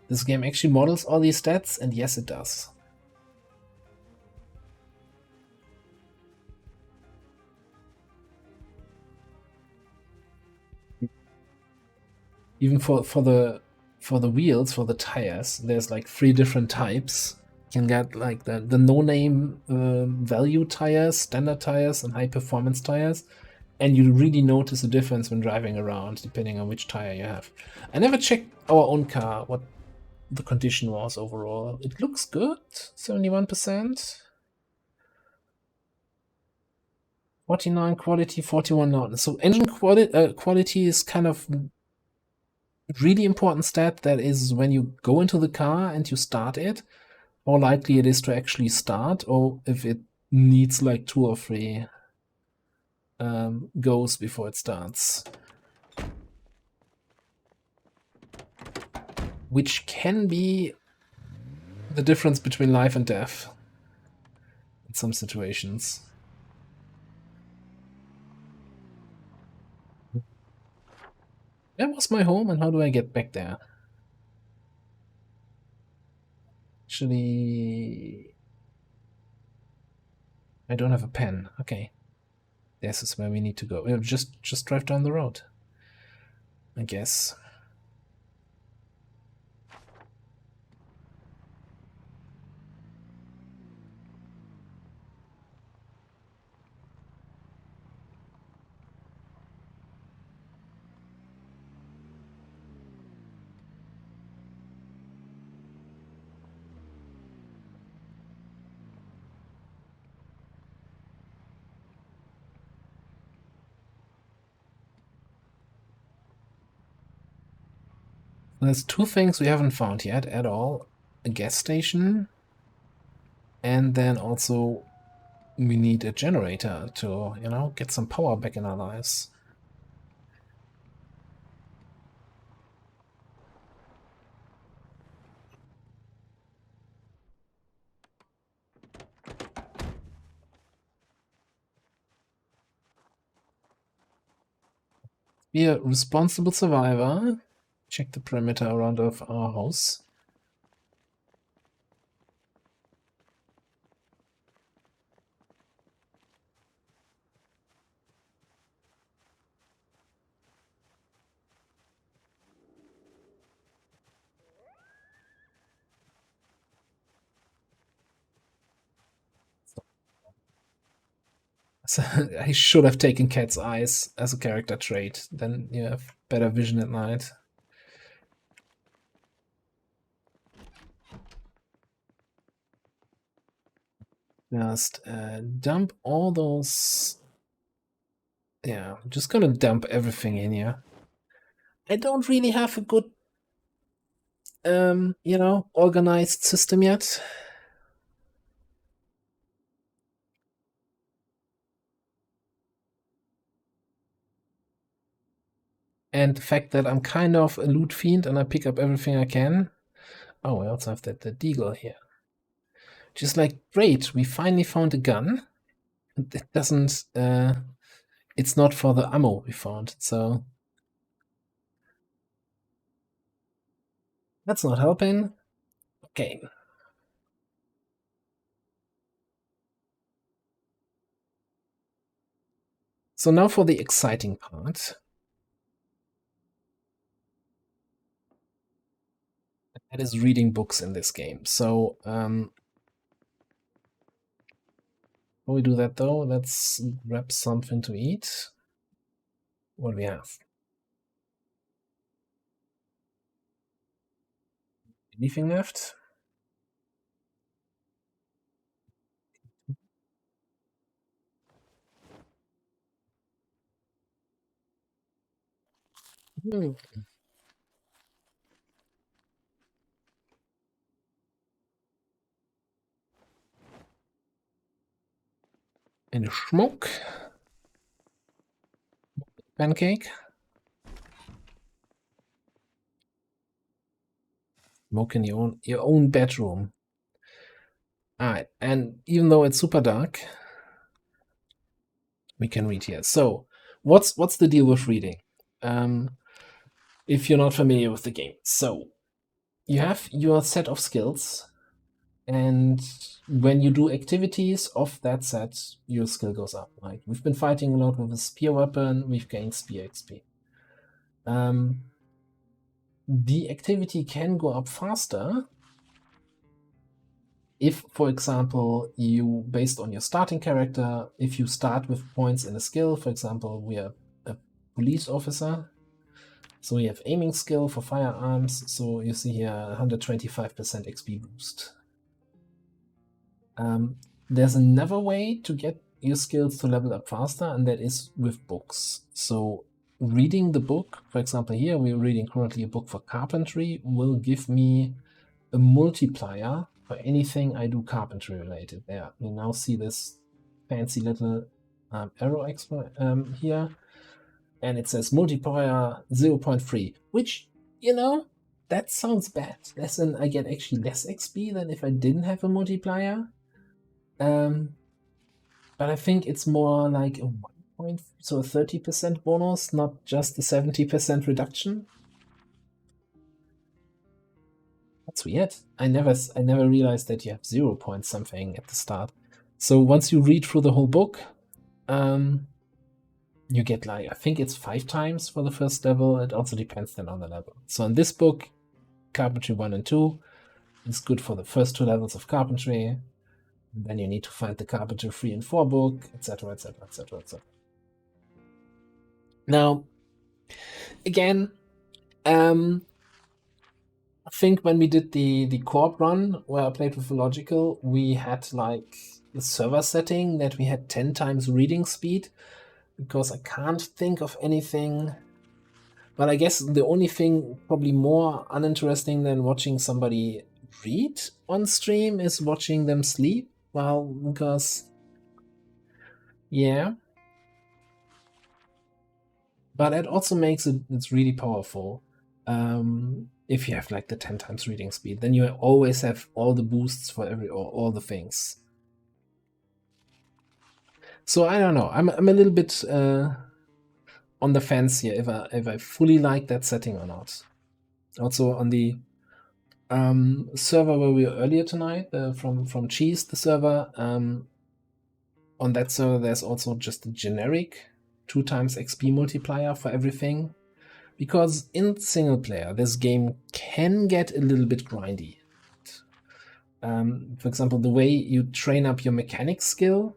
this game actually models all these stats, and yes it does. Even for the wheels, for the tires, there's like 3 different types. You can get like the no-name value tires, standard tires, and high-performance tires. And you really notice a difference when driving around, depending on which tire you have. I never checked our own car, what the condition was overall. It looks good, 71%. 49 quality, 41 loudness. So engine quality is kind of really important stat. That is when you go into the car and you start it, how likely it is to actually start, or if it needs like 2 or 3 goes before it starts. Which can be the difference between life and death in some situations. Where was my home and how do I get back there? Actually, I don't have a pen. Okay. This is where we need to go. We'll just drive down the road, I guess. There's 2 things we haven't found yet at all. A gas station, and then also we need a generator to, you know, get some power back in our lives. Be a responsible survivor. Check the perimeter around of our house. So I should have taken Cat's Eyes as a character trait. Then you have better vision at night. Just dump all those. Yeah, I'm just gonna dump everything in here. I don't really have a good, you know, organized system yet. And the fact that I'm kind of a loot fiend and I pick up everything I can, Oh, we also have the deagle here. Just like, great, we finally found a gun. It doesn't, it's not for the ammo we found, so that's not helping. Okay. So now for the exciting part. That is reading books in this game. So, before we do that though, let's grab something to eat. What do we have? Anything left? Hmm. And a smoke. Pancake. Smoke in your own bedroom. Alright, and even though it's super dark, we can read here. So, what's the deal with reading? If you're not familiar with the game. So, you have your set of skills, and when you do activities of that set, your skill goes up. Like, we've been fighting a lot with a spear weapon, we've gained spear XP. The activity can go up faster if, for example, you, based on your starting character, if you start with points in a skill, for example, we are a police officer, so we have aiming skill for firearms, so you see here 125% XP boost. There's another way to get your skills to level up faster, and that is with books. So reading the book, for example here we're reading currently a book for carpentry, will give me a multiplier for anything I do carpentry related. There, you now see this fancy little arrow here, and it says multiplier 0.3, which, you know, that sounds bad. I get actually less XP than if I didn't have a multiplier. But I think it's more like a 1 point, so a 30% bonus, not just a 70% reduction. That's weird. I never realized that you have 0 point something at the start. So once you read through the whole book, you get, like, I think it's 5 times for the first level. It also depends then on the level. So in this book, Carpentry 1 and 2 is good for the first 2 levels of Carpentry. And then you need to find the Carpentry 3 and 4 book, etc., etc., etc., etc. Now, again, I think when we did the Corp run, where I played with Logical, we had like the server setting that we had 10 times reading speed, because I can't think of anything. But I guess the only thing probably more uninteresting than watching somebody read on stream is watching them sleep. Well, because, yeah. But it also makes it's really powerful. If you have like the 10 times reading speed, then you always have all the boosts for all the things. So I don't know. I'm a little bit on the fence here if I fully like that setting or not. Also on the server where we were earlier tonight, from Cheese, the server, on that server there's also just a generic 2 times XP multiplier for everything, because in single player this game can get a little bit grindy. For example, the way you train up your mechanic skill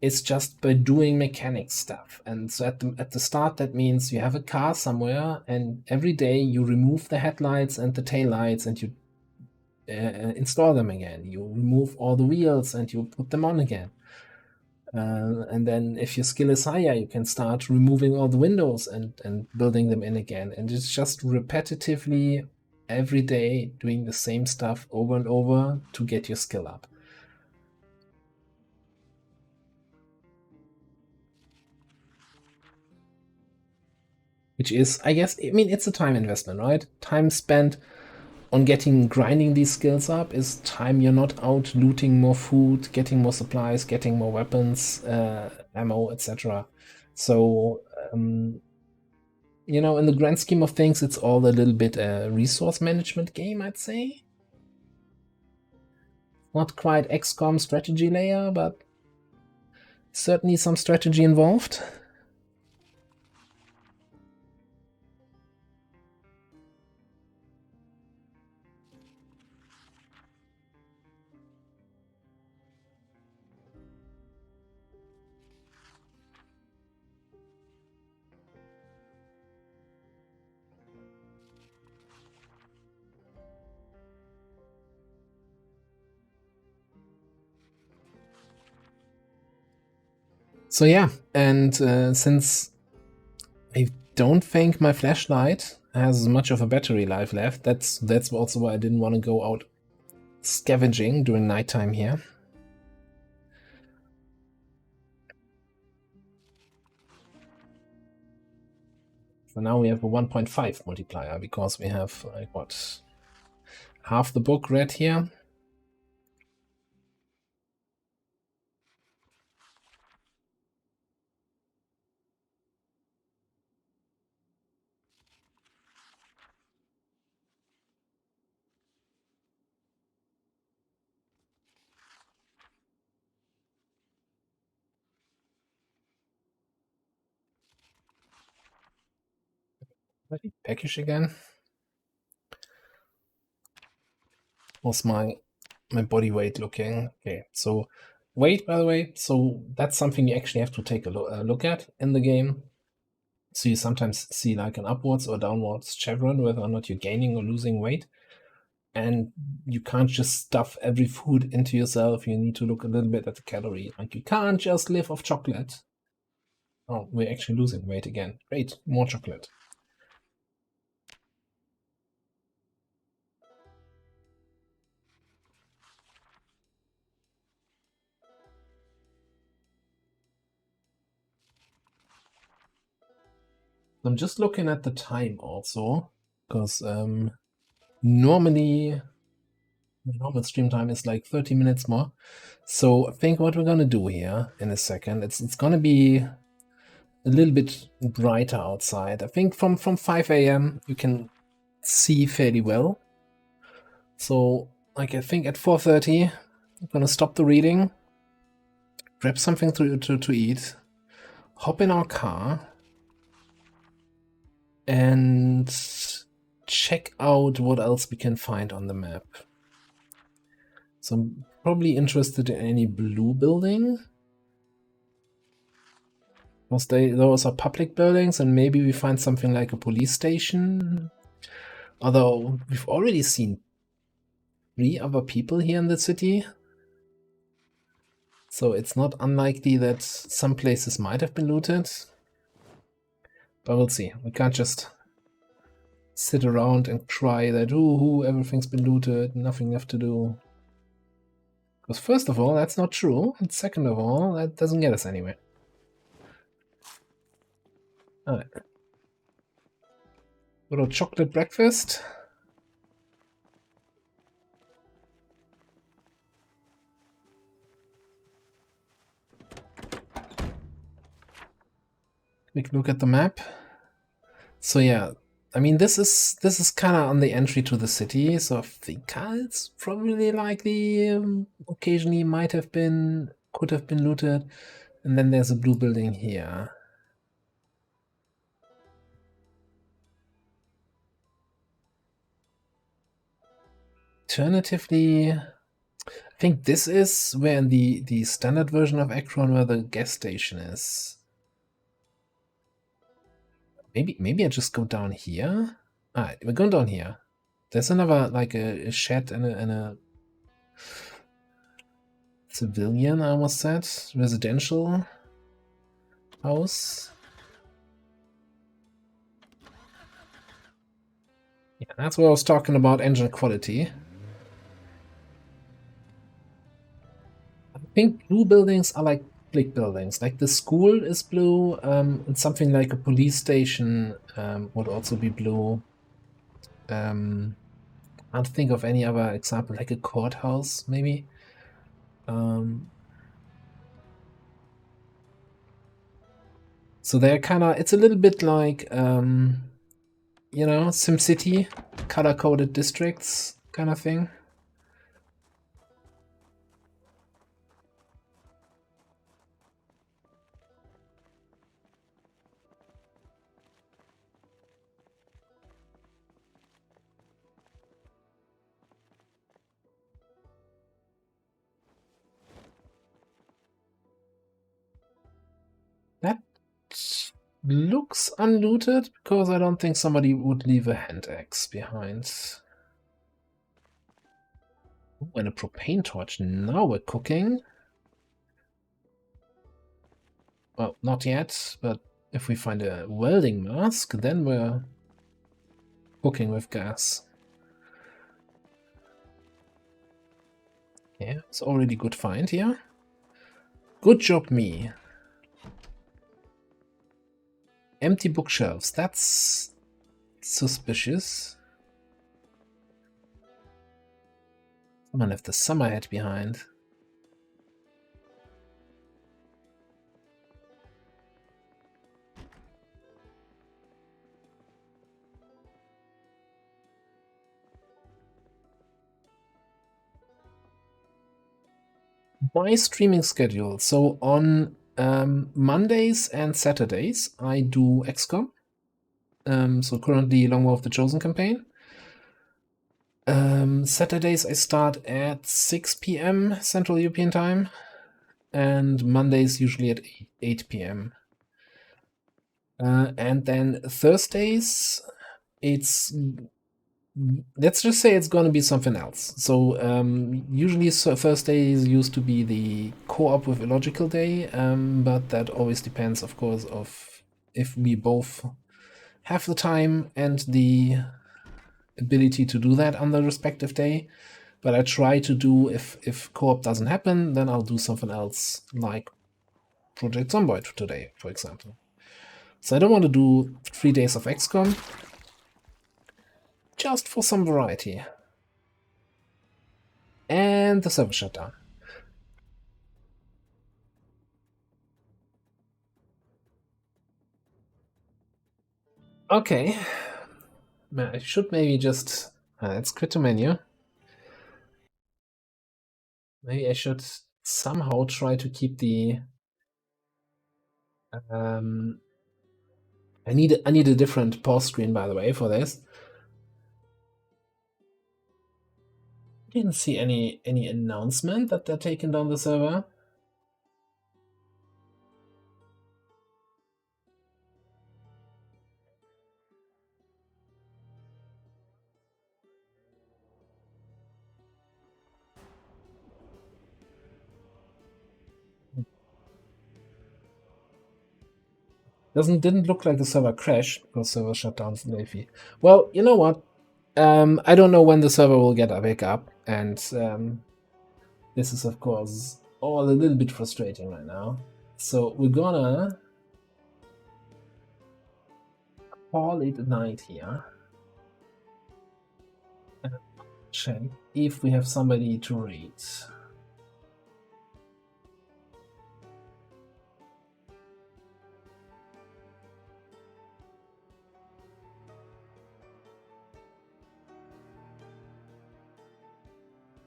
is just by doing mechanic stuff. And so at the start, that means you have a car somewhere, and every day you remove the headlights and the taillights, and you install them again. You remove all the wheels and you put them on again. And then if your skill is higher, you can start removing all the windows and building them in again. And it's just repetitively every day doing the same stuff over and over to get your skill up. Which is, I guess, I mean, it's a time investment, right? Time spent on grinding these skills up is time you're not out looting more food, getting more supplies, getting more weapons, ammo, etc. So, you know, in the grand scheme of things, it's all a little bit a resource management game, I'd say. Not quite XCOM strategy layer, but certainly some strategy involved. So yeah, and since I don't think my flashlight has much of a battery life left, that's also why I didn't want to go out scavenging during nighttime here. For now we have a 1.5 multiplier because we have like what, half the book read here. Package again. What's my body weight looking? Okay, so weight, by the way, so that's something you actually have to take a look at in the game. So you sometimes see like an upwards or downwards chevron, whether or not you're gaining or losing weight. And you can't just stuff every food into yourself. You need to look a little bit at the calorie. Like you can't just live off chocolate. Oh, we're actually losing weight again. Great, more chocolate. I'm just looking at the time also, because normally the normal stream time is like 30 minutes more. So I think what we're gonna do here in a second, it's gonna be a little bit brighter outside. I think from 5 a.m. you can see fairly well. So like I think at 4:30 I'm gonna stop the reading, grab something to eat, hop in our car, and check out what else we can find on the map. So I'm probably interested in any blue building. Because those are public buildings, and maybe we find something like a police station. Although we've already seen 3 other people here in the city. So it's not unlikely that some places might have been looted. But we'll see. We can't just sit around and cry that, ooh, everything's been looted, nothing left to do. Because first of all, that's not true. And second of all, that doesn't get us anywhere. Alright. Little chocolate breakfast. Quick look at the map. So yeah, I mean this is kind of on the entry to the city. So I think it's probably likely occasionally could have been looted, and then there's a blue building here. Alternatively, I think this is where in the standard version of Akron where the gas station is. Maybe I just go down here. Alright, we're going down here. There's another like a shed and a civilian, I almost said, residential house. Yeah, that's what I was talking about, engine quality. I think blue buildings are like public buildings. Like the school is blue, and something like a police station would also be blue. Can't think of any other example, like a courthouse, maybe. So they're kind of, it's a little bit like, you know, SimCity, color-coded districts kind of thing. That looks unlooted because I don't think somebody would leave a hand axe behind. Ooh, and a propane torch. Now we're cooking. Well, not yet, but if we find a welding mask, then we're cooking with gas. Yeah, it's already good find here. Good job, me. Empty bookshelves. That's suspicious. Someone left the summer hat behind. My streaming schedule. So on Mondays and Saturdays, I do XCOM. So currently Long War of the Chosen campaign. Saturdays I start at 6 p.m. Central European Time, and Mondays usually at 8 p.m. And then Thursdays, it's, let's just say it's gonna be something else. So usually Thursdays used to be the co-op with Illogical Day, but that always depends, of course, of if we both have the time and the ability to do that on the respective day. But I try to do, if co-op doesn't happen, then I'll do something else, like Project Zomboid today, for example. So I don't want to do 3 days of XCOM, just for some variety. And the server shut down. Okay. I should maybe just... let's quit the menu. Maybe I should somehow try to keep the... I need a different pause screen, by the way, for this. Didn't see any announcement that they're taking down the server. Didn't look like the server crashed because server shut down lately. Well, you know what? I don't know when the server will get back up, and this is of course all a little bit frustrating right now. So we're gonna call it a night here and check if we have somebody to raid.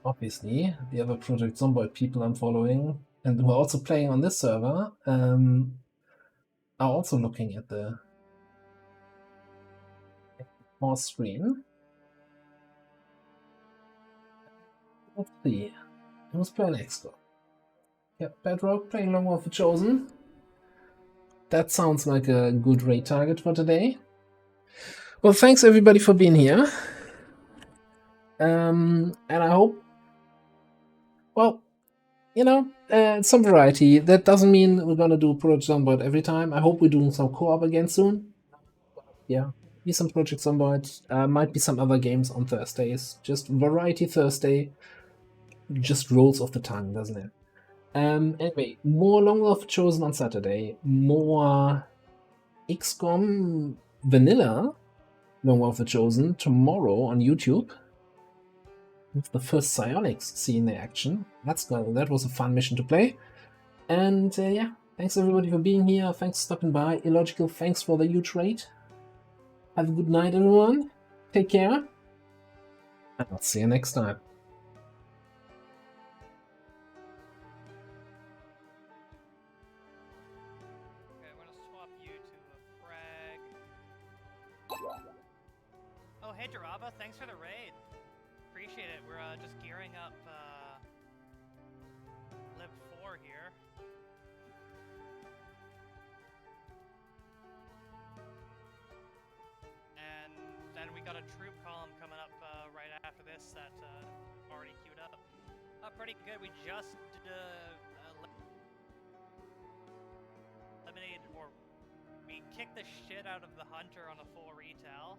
Obviously, the other Project Zomboid people I'm following and who are also playing on this server are also looking at the pause screen. Let's see. Who's playing XCOM? Yep, Bedrock playing Long War of the Chosen. That sounds like a good raid target for today. Well, thanks everybody for being here. And I hope, well, you know, some variety. That doesn't mean we're gonna do Project Zomboid every time. I hope we're doing some co-op again soon. Yeah, be some Project Zomboid. Might be some other games on Thursdays. Just variety Thursday. Just rolls off the tongue, doesn't it? Anyway, more Long War of the Chosen on Saturday. More XCOM Vanilla Long War of the Chosen tomorrow on YouTube. with the first psionics seen in action. That was a fun mission to play. And yeah, thanks everybody for being here. Thanks for stopping by. Illogical, thanks for the huge raid. Have a good night, everyone. Take care. And I'll see you next time. Okay, I'm gonna swap you to a frag. Oh, hey Jaraba, thanks for the raid. Appreciate it. We're just gearing up Lib 4 here. And then we got a troop column coming up right after this that already queued up. Pretty good. We just eliminated, or we kicked the shit out of the hunter on a full retail.